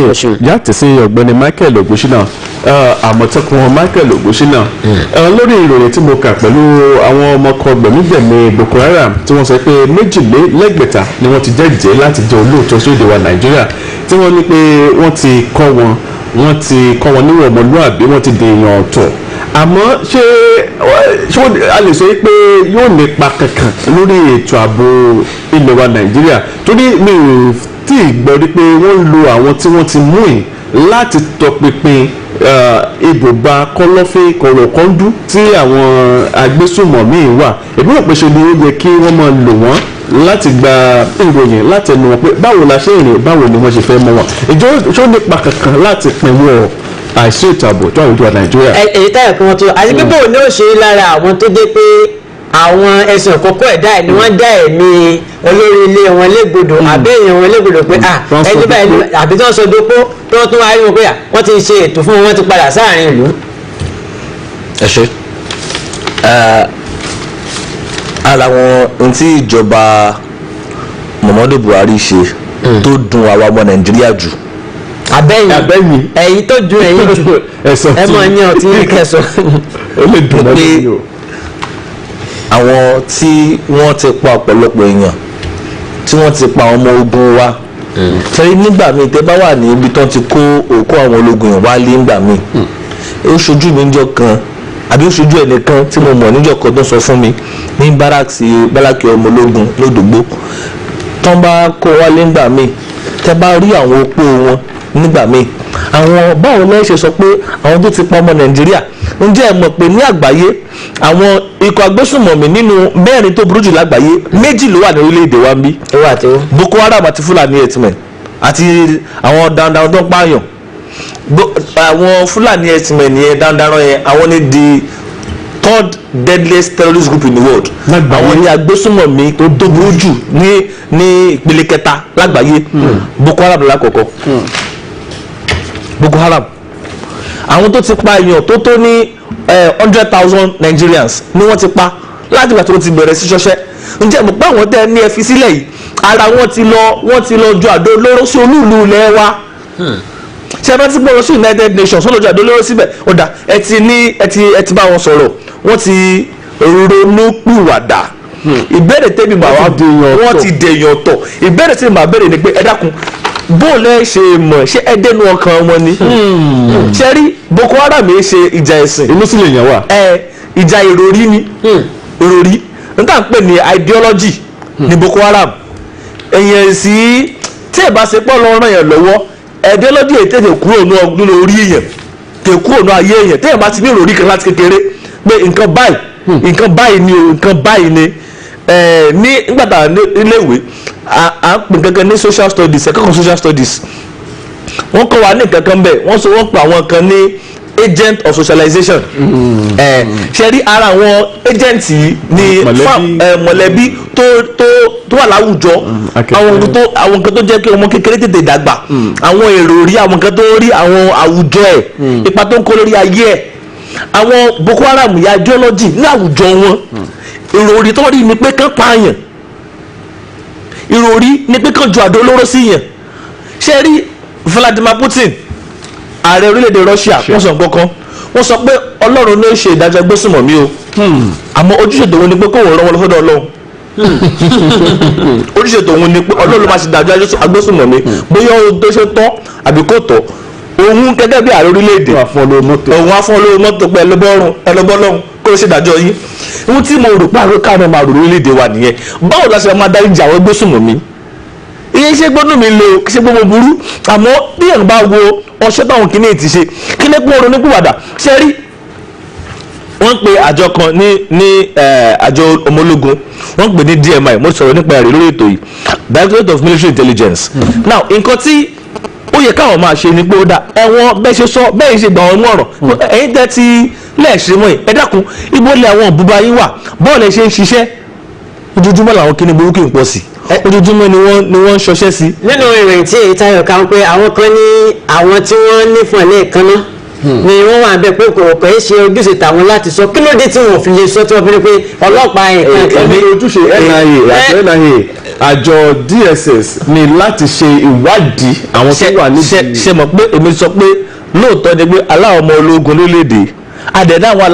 yàtọ̀ sí ọ̀gbẹ́ni Michael Ogunṣínà àmọ̀tẹ́kùn Michael Ogunṣínà lórí ìròyìn tí mo kà pẹ̀lú àwọn ọmọkọ gbẹ̀mígbẹ̀mí Boko Haram tí wọ́n sọ pé 2,200 ni wọ́n ti jẹ́jẹ́ láti jẹ́ olóòótọ́ sóde wa Nàìjíríà tí wọ́n ní pé wọ́n ti kọ́ wọn níwọ̀n ọmọlúàbí wọ́n ti di èèyàn ọ̀tọ̀ àmọ́ ṣé a lè sọ pé yóò nípa kankan lórí ètò ààbò ilẹ̀ wa Nàìjíríà torí mi ò tí ì gbọ́ rí pé wọ́n ń lo àwọn tí wọ́n ti mú yìí láti tọpinpin ibùba kọ̀lọ̀fín kọ̀rọ̀kọ́ndú tí àwọn agbésùnmọ̀mí wà èmi rò pé ṣe ni ó yẹ kí wọ́n máa lò wọ́n láti gba ìròyìn láti ẹnu wọn pé báwo la ṣe rìn báwo ni wọ́n ṣe fẹ́ mọ wọn ìjọ ṣó nípa kankan láti pinwọ́ àìsí ètò ààbò tó àwùjọ Nàìjíríà. èyí táyà kan wọn tó àti pé bóun ní ó ṣe lára àwọn tó dé pé àwọn ẹ̀sùn kọ́kọ́ ẹ̀dá ẹ̀ ni wọ́n dá ẹ̀mí olórí ilé wọn légbodò àbí èèyàn wọn légbodò pé ẹni báyìí àbí tí wọ́n sọ dopó tí wọ́n tún wá rí wọn pé wọ́n ti ṣe ètò fún wọn ti padà sáàrin ìlú. ẹ ṣe ara wọn ohun tí ìjọba Muhammadu Buhari ṣe tó dùn àwa ọmọ Nàìjíríà jù. abẹ́yìn ẹ̀yin tó ju ẹ̀yin jù ẹ mọ̀ ẹ̀yìn ọ̀tí yín kẹsàn. ó lè dùn mọ́ mi o. àwọn tí wọ́n ti pa ọ̀pọ̀lọpọ̀ èèyàn tí wọ́n ti pa ọmọ ogun wa tẹ́lẹ̀ nígbà míì tẹ́ bá wà ní ibi tán ti kó òkú àwọn ológun yẹn wálé nígbà míì ó ṣojú mi níjọ́ kan àbí ó ṣojú ẹnìkan tí mo mọ̀ níjọ́ kan tó sọ fún mi ní bárákì ọmọ ológun lódògbó tán bá kó wálé nígbà míì tẹ́ bá rí àwọn opó wọn nígbà míì àwọn báwo lẹ́ ṣe sọ pé àwọn tó ti pa ọmọ Nàìjíríà ǹjẹ́ ẹ mọ̀ pé ní àgbáyé àwọn ikọ̀ agbésùnmọ̀mí nínú mẹ́rin tó burú jù lágbàáyé méjì ló wà ní orílẹ̀-èdè wa ń bí Boko Haram àti Fulani herdsmen àti àwọn darandaran tó ń pààyàn àwọn Fulani herdsmen yẹn darandaran yẹn àwọn ní the third deadliest terrorist group in the world àwọn ní agbésùnmọ̀mí tó burú jù ní ìpele kẹta lágbàáyé Boko Haram lákọ̀ọ́kọ́ Boko Haram àwọn tó ti pa èèyàn tó ní 100,000 Nigerians ni wọ́n ti pa láti ìgbà tó ti bẹ̀rẹ̀ sí ṣọṣẹ́ ǹjẹ́ mo pé àwọn tẹ́ ní ẹ fi sílẹ̀ yìí ara wọ́n ti lọ ju àdó olóró sí olúùlú ilẹ̀ wa ṣé ẹ bá ti gbọ́dọ̀ sí United Nations wọ́n lọ ju àdó olóró síbẹ̀ ọ̀dà ẹ ti bá wọn sọ̀rọ̀ wọ́n ti ronú pìwàdà ìbéèrè tẹ́bi màá wọ́n ti dèèyàn tọ̀ ìbéèrè tẹ́bi màá béèrè ni pé ẹ dákun bóòlù ẹ ṣe mọ̀ ṣé ẹ dẹnu ọkàn wọn ni ṣe rí Boko Haram yìí ṣe ìjà ẹ̀sìn inú sì lè yàn wá ìjà ìròrí ni ìròrí nígbà pé ní ideology ní Boko Haram èyàn sí tí ẹ bá ṣe pọ́ lọ ràn yàn lọ́wọ́ ideology èyí tètè kúrò nínú orí èèyàn tètè kúrò nínú ayé èèyàn tètè bá ti ní ìròrí kan láti kékeré pé nǹkan báyìí ni o nǹkan báyìí ni ní nígbà tá a nílé ìwé à ń pè gangan ní social studies ẹ̀kọ́ kan social studies wọ́n kọ́ wa ní nǹkan kan bẹ́ẹ̀ wọ́n pè àwọn kan ní agent of socialization ṣe rí ara àwọn agent yìí ní mọ̀lẹ́bí tó wà láwùjọ àwọn nǹkan tó jẹ́ kí ọmọ kékeré tètè dàgbà àwọn èrò rí àwọn nǹkan tó rí àwọn àwùjọ ẹ̀ ipa tó ń kó lórí ayé ẹ̀ àwọn Boko Haram ya ideology ní àwùjọ wọn ìròrí tó rí ni pé kán pààyàn ìròrí ni pé kán ju àdó olóró sí yàn ṣe rí Vladimir Putin ààrẹ orílẹ̀-èdè Russia wọ́n sọ nǹkan wọ́n sọ pé Ọlọ́run ló ṣe ìdájọ́ agbésùnmọ̀mí o àmọ́ ojúṣe tòun ni pé kó wọ́n rán wọn lọ́sọ́dọ̀ Ọlọ́run ojúṣe tòun ni pé Ọlọ́run máa ṣe ìdájọ́ agbésùnmọ̀mí bóyá ohun tó ṣe tọ́ àbí kò tọ́ òun gẹ́gẹ́ bí ààrẹ orílẹ̀-èdè òun afọ́nlówó mọ́tò pé ẹlọ́bọ́lọ́hún kó ló ṣe ìdájọ́ yín ohun tí mo rò pé àrùn káàmì máa rò orílẹ̀-èdè wa nìyẹn báwo la ṣe máa dárí jà àwọn agbésùnmọ̀mí iye iṣẹ́ gbọ́dọ̀ mi lò kí ṣe gbogbo burú àmọ́ bí èèyàn bá wo ọṣẹ́ táwọn kìíní ti ṣe kí ní pọ́n ronú pìwàdà ṣe rí wọ́n pe àjọ kan ní àjọ ọmọ ológun wọ́n pè ní DMI mo sọ̀rọ̀ nípa ẹ̀rí lórí ètò yìí Directorate of Military Intelligence now nǹkan tí ó yẹ káwọn máa ṣe ni pé ó dá ẹ̀wọ̀n bẹ́ẹ̀ ṣe sọ bẹ́ẹ̀ ṣe gbà wọ́n mú ọ̀rọ̀ ẹ̀yin tẹ́ ti lẹ́ẹ̀ṣẹ̀ mọ́ ẹ dákun ibo lẹ àwọn òbúba yín wà bọ́ọ̀lù ẹ ṣe ń ṣiṣẹ́ ojoojúmọ́ làwọn kíní burúkú ń pọ̀ sí ojoojúmọ́ ni wọ́n ń ṣọṣẹ́ sí. nínú ìròyìn tí èyí Táyọ̀ kà ń pé àwọn kan ní àwọn tí wọ́n ní fún ẹ̀ ní ìkànnà ni wọ́n wà bẹ́ẹ̀ pé kò kẹ́ ṣe ojúṣe tàwọn láti sọ kí ló dé tí wọ́n fi lè sọ tí wọ́n fi ní pé ọlọ́pàá nǹkan ẹ̀mí ojúṣe NIA àti NIA àjọ DSS ni láti ṣe ìwádìí àwọn tó wà nídìí. ṣe mọ̀ pé èmi sọ pé lóòótọ́ ni pé aláwọ̀ ọmọ ológun lórílẹ̀‐èdè àdẹ̀dá àwọn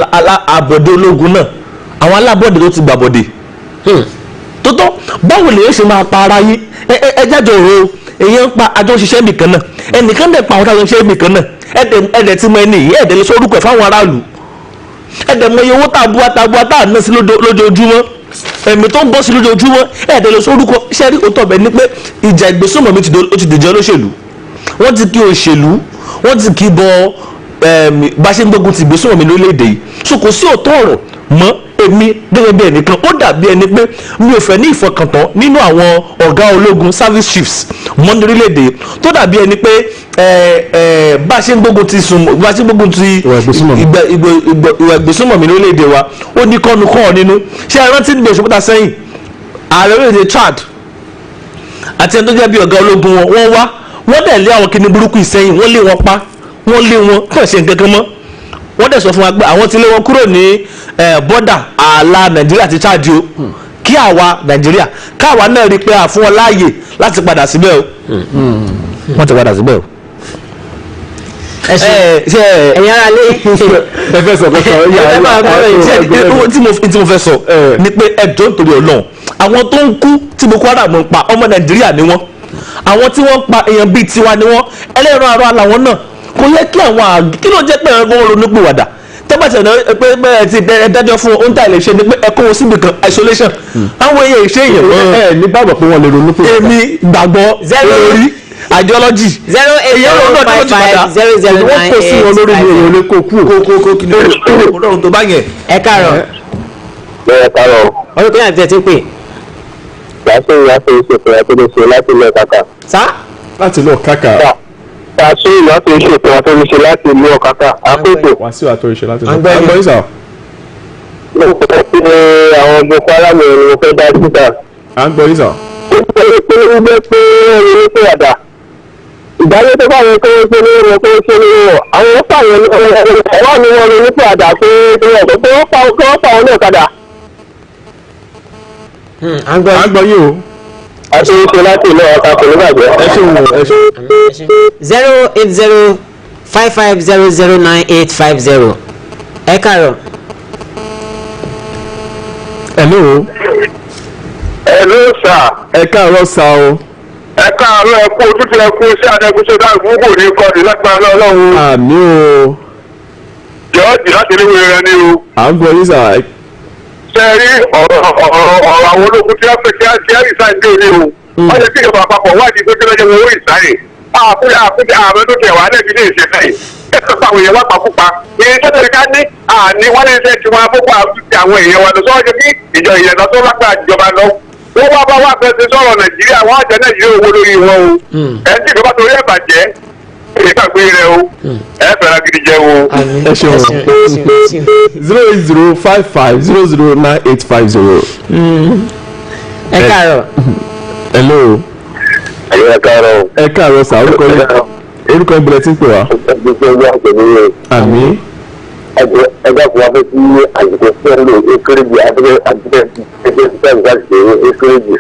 àbọ̀dé ológun náà àwọn alábọ̀dé tó ti gbàbọ̀dé tótó báwo lè ṣe máa pa ara yín ẹ jájọ òru èyàn ń pa àjọ òṣìṣẹ́ nìkan náà ẹnìkan dẹ̀ pa àwọn àjọ òṣìṣẹ́ nìkan náà ẹ̀dẹ̀ tí mo ẹni yìí ẹ̀dẹ̀ lè sórúkọ ẹ̀ fáwọn aráàlú ẹ̀dẹ̀ mọ iye owó tàbúà tá à ná sí lójoojúmọ́ ẹ̀mí tó ń bọ́ sí lójoojúmọ́ ẹ̀dẹ̀ lè sórúkọ iṣẹ́ rí òótọ́ bẹ̀ ni pé ìjà ìgbésùnmọ̀mí ó ti dèjọ́ olóṣèlú wọ́n ti kí òṣèlú wọ́n ti kí bọ bá ṣe ń gbógun ti ìgbésùnmọ̀mí lórílẹ̀‐èdè yìí so kò sí òótọ́ ọ̀rọ̀ mọ́ èmi gẹ́gẹ́ bí ẹnìkan ó dàbí ẹni pé mi ò fẹ́ ní ìfọkàntán nínú àwọn ọ̀gá ológun service chiefs mọ́ ní orílẹ̀-èdè tó dàbí ẹni pé bá a ṣe ń gbógun ti ìwà ìgbésùnmọ̀mí ní orílẹ̀-èdè wa ó ní kọ́nu kọ́ nínú ṣé ẹ rántí níbi oṣù mẹ́ta sẹ́yìn ààrẹ orílẹ̀-èdè Chad àti ẹni tó jẹ́ bí ọ̀gá ológun wọ́n wá wọ́n dẹ̀ lé àwọn kinní burúkú ìsẹ́yìn wọ́n lé wọn pa wọ́n lé wọn kàn ṣe nǹkan kan mọ́ wọ́n dẹ̀ sọ fún wa pé àwọn ti lé wọn kúrò ní bọ́dà ààlà Nàìjíríà àti Chad o kí àwa Nàìjíríà káwa náà rí i pé a fún wọn láàyè láti padà síbẹ̀ o wọ́n ti padà síbẹ̀ o. ẹ̀yin ara lé ẹ fẹ́ sọ tí mo fẹ́ sọ ni pé ẹjọ́ nítorí Ọlọ́run àwọn tó ń kú tí Boko Haram ń pa ọmọ Nàìjíríà ni wọ́n àwọn tí wọ́n ń pa èèyàn bíi tiwa ni wọ́n ẹlẹ́ran ara làwọn náà kò yẹ kí àwọn kí ló jẹ́ pé ẹ̀rọ ronúpìwàdà tẹ́gbàtì pé bẹ́ẹ̀ ti dájọ́ fún ohun tá a lè ṣe ni pé ẹ̀kọ́ wọn síbi kan isolation àwọn èèyàn ìṣe èèyàn ẹ ní gbàgbọ́ pé wọ́n lè ronúpìwàdà. èmi gbàgbọ́ lórí ideology 08055009855 wọ́n kò sí wọn lórí mi èèyàn lè kó kú kí ni Ọlọ́run tó bá yẹn. ẹ káàárọ̀. ẹ káàárọ̀. ọdún kí ni àti ẹ ti pè. yàtọ̀ ìṣètò àtẹnusẹ láti lọ kàkà. sá. láti lọ kàkà. yàtọ̀ ìṣètò àtẹnusẹ láti lọ kàkà. àpèjọ. wàásù àtọ̀rìṣe láti lọ kàkà. àgbọ̀ ìsà. lóòótọ́ sí ni àwọn Boko Haram ni mo fẹ́ dá síta. àgbọ̀ ìsà. ó gbé pé ẹni tó yàdá ìdájọ́ tó báwọn tó ń ṣe ní wọn tó ń ṣe ní wọn àwọn ó pààyàn ẹ̀wọ́n ni wọn ní pé àdá pé wọ́n pa wọn ní ọ̀kadà. àgbọ̀ yìí o. àti ìṣe láti ilé ọ̀tá kò ní bàjẹ́. ẹ ṣe wò ẹ ṣe. 08055009850 ẹ káàárọ̀. hello. hello sir. ẹ káàárọ̀ sá o. ẹ káàárọ̀ ẹ kú ojútùú ẹ kú iṣẹ́ adẹ́kùnṣe dáàbò kò ní kọ́ni lágbára Ọlọ́run. àmì o. jọ́ọ̀jì láti ilé ìwé rẹ ní o. à ń gbọ́ yín sà. ṣe rí ọ̀rọ̀ àwọn ológun tí wọ́n pè kí á rí sáyẹn dé òní o. wọ́n yẹ kí ìjọba àpapọ̀ wádìí tó kéré jẹ́ owó ìsáyè. àkúndé ààrẹ tó tẹ̀ wá lẹ́bi ní ìṣẹ̀lẹ̀ yìí. kẹ́kọ̀ọ́ fún àwọn èèyàn wá pàkópa. ìyẹn tó tẹ̀lé ká ní àní wọ́n lè ṣe tiwọn àkókò àti àwọn èèyàn wa lọ sọ́wọ́ jẹ́ kí ìjọ ìyẹ̀dọ̀ tó lágbára ìjọba lọ. wọ́n wá bá wá fẹ́ ṣe sọ̀rọ̀ Nàìjíríà wọ́n á jẹ́ Nàìjíríà owó lórí wọn o. ẹ̀ ń tí ìjọba torí ẹ̀ bàjẹ́ ẹ̀ kàgbé rẹ o ẹ̀ fẹ́ràn gidi jẹ́ o. ẹ ṣeun 08055009850. ẹ káàárọ̀. hello. ẹ káàárọ̀. ẹ káàárọ̀ sà orúkọ ìbílẹ̀ tí ń pè wá. àmì. ẹgbẹ́ fún wa fẹ́ sí àsìkò sẹ́ńdò ékéréjì àdúgbò ékéréjì.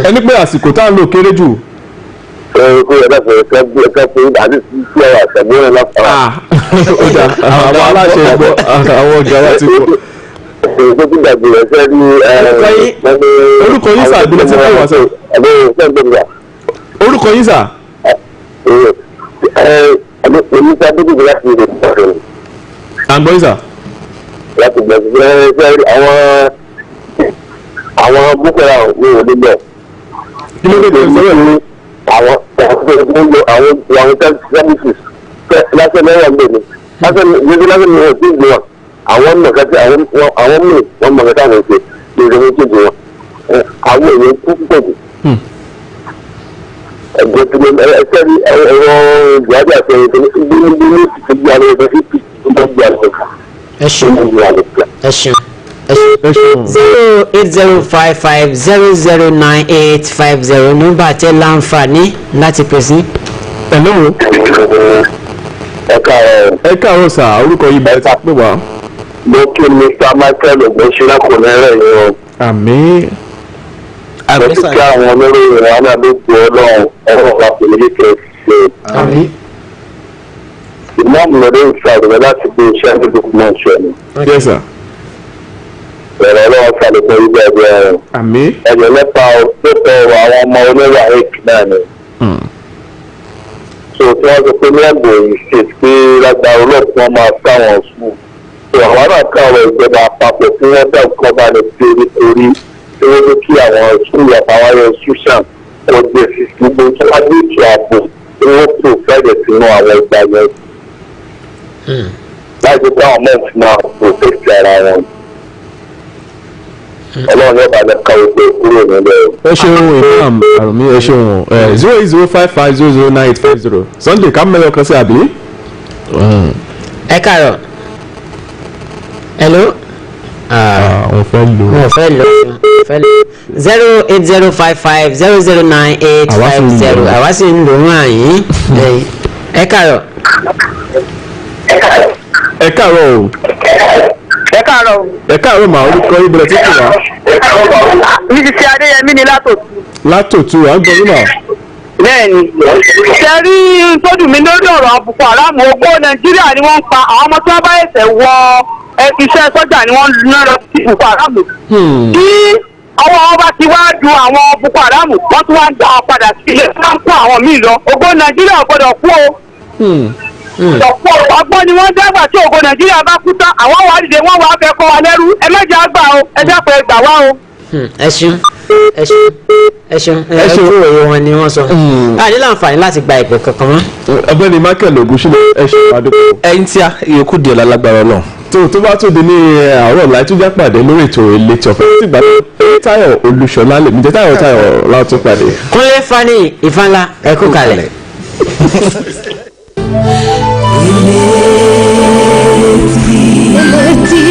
ẹni pé àsìkò tá à ń lò kéré jù. kó yẹ ẹ̀ka fún àti sí ọ̀rọ̀ àṣàgbọ́n náà fara. ọjà àwọn aláṣẹ ìgbọ́ àwọn ọjà wa ti pọ̀. èso tí gbàgbé rẹ̀ fẹ́ ní. orúkọ yín sà ìbílẹ̀ tí ń pè wá sọ. orúkọ yín sà. oníṣẹ́ abúlé láti ilé ìpàdé. àgbọ̀ yín sà. láti gbàgbé àwọn Boko Haram ní òní bẹ̀. kí ló dé tó ń sọ́yọ̀ ní. àwọn services lásán mẹ́wàá ń bẹ̀ ni lásán ní wọ́n ti gbé wọn àwọn mọ̀kátì àwọn míì wọ́n mọ̀kátì àwọn ìṣe ní ìṣe tó gbé wọn àwọn èèyàn kú púpọ̀ jù. ẹgbẹ́ tí mo ẹsẹ̀ rí ẹ̀rọ ìgbàdí àti ẹ̀rọ ìgbìmọ̀ ti gbé àwọn ẹgbẹ́ fífi tó gbé àwọn ẹgbẹ́. ẹ ṣeun ẹ ṣeun. 08055009850 nọ́mbà tẹ láǹfààní láti pèsè. hello. ẹ káàárọ̀ sà orúkọ yìí bẹ̀rẹ̀ tá pè wá. mo kí Mr. Michael Ogbonṣẹ́lá kò ní rẹ̀ yín o. àmín. mo ti kí àwọn olórí ìrìn àná ló gbọ́ Ọlọ́run ẹ̀rọ ọ̀gá pèlè kẹ́kẹ́. àmín. ìmọ̀ọ́mù lórí ìṣàlùwẹ̀ láti gbé iṣẹ́ ní dókúmẹ̀ntì ẹ̀. yes sir. ẹ̀rọ ọlọ́wọ́ sàlùkọ́ yìí bẹ́ẹ̀ bẹ́ẹ̀. àmín. ẹ̀jẹ̀ nípa ọ̀rọ̀ àwọn ọmọ oníwà èkì náà ni. so tí wọ́n sọ pé ní ẹ̀gbọ́n yìí ṣe pé lágbára ọlọ́pàá wọn máa sáwọn sùn. so àwọn náà káwọn ìjọba àpapọ̀ tí wọ́n dá nǹkan bá lè pé nítorí tí wọ́n ní kí àwọn sùúrù àtàwọn ayọ̀ ṣùṣàn ọjọ́ ìsìnkú gbogbo tí wọ́n ní ètò ààbò tí wọ́n tó fẹ́rẹ̀ sínú àwọn ìgbà yẹn. láti dá àwọn mẹ́ǹtì náà protect ara wọn. ọlọ́run yóò bá lè ka ògbó kúrò nílẹ̀. ẹ ṣeun imam àrùmí ẹ ṣeun 08055009850 Sunday kámẹ́lẹ̀ ọkàn sí àbí. ẹ káàárọ̀. hello. wọ́n fẹ́ lò. 08055009850 àwa sì ń lò wọ́n àyín. ẹ káàárọ̀. ẹ káàárọ̀ o. ẹ káàárọ̀ káàárọ̀. ẹ káàárọ̀ mà orúkọ yín bẹ̀rẹ̀ tí kò wá. mi ti ṣe Adéyẹmí ni látòtú. látòtú à ń gbọ́ nínú. bẹ́ẹ̀ni ṣe rí tójú mi lórí ọ̀rọ̀ Boko Haram ogbó Nàìjíríà ni wọ́n ń pa àwọn ọmọ tí wọ́n bá ẹ̀sẹ̀ wọ iṣẹ́ sọ́jà ni wọ́n ná lọ sí Boko Haram. tí ọwọ́ wọn bá ti wá du àwọn Boko Haram wọ́n tún wá ń dá wọn padà sí ilé tí wọ́n ń kó àwọn míì lọ ogbó Nàìjíríà gbọ́dọ̀ kú o. ọgbọ́n ni wọ́n dágbà tí ògo Nàìjíríà bá kú tán àwọn wà dìde wọ́n wà fẹ́ kọ́ wa lẹ́rú ẹ mẹ́jọ àgbà o ẹ dápẹ́ gbà wá o. ẹ ṣeun òye wọn ni wọ́n sọ. a ní láǹfààní láti gba ìpè kankan mọ́. ọ̀gbẹ́ni Michael Ogunṣílẹ̀ ẹ ṣe àdókò. ẹyin tí a yòókù di ọ̀la lágbára náà. tó bá tó di ní àárọ̀ láì tún já pàdé lórí ètò ìletí ọ̀fẹ́ tí ìgbà Táyọ̀ Olúṣọlá lèmi jẹ́ Táyọ̀ láti pàdé. Kúnlé Fani Ìfànlá ẹ kú kalẹ̀. Ilé tí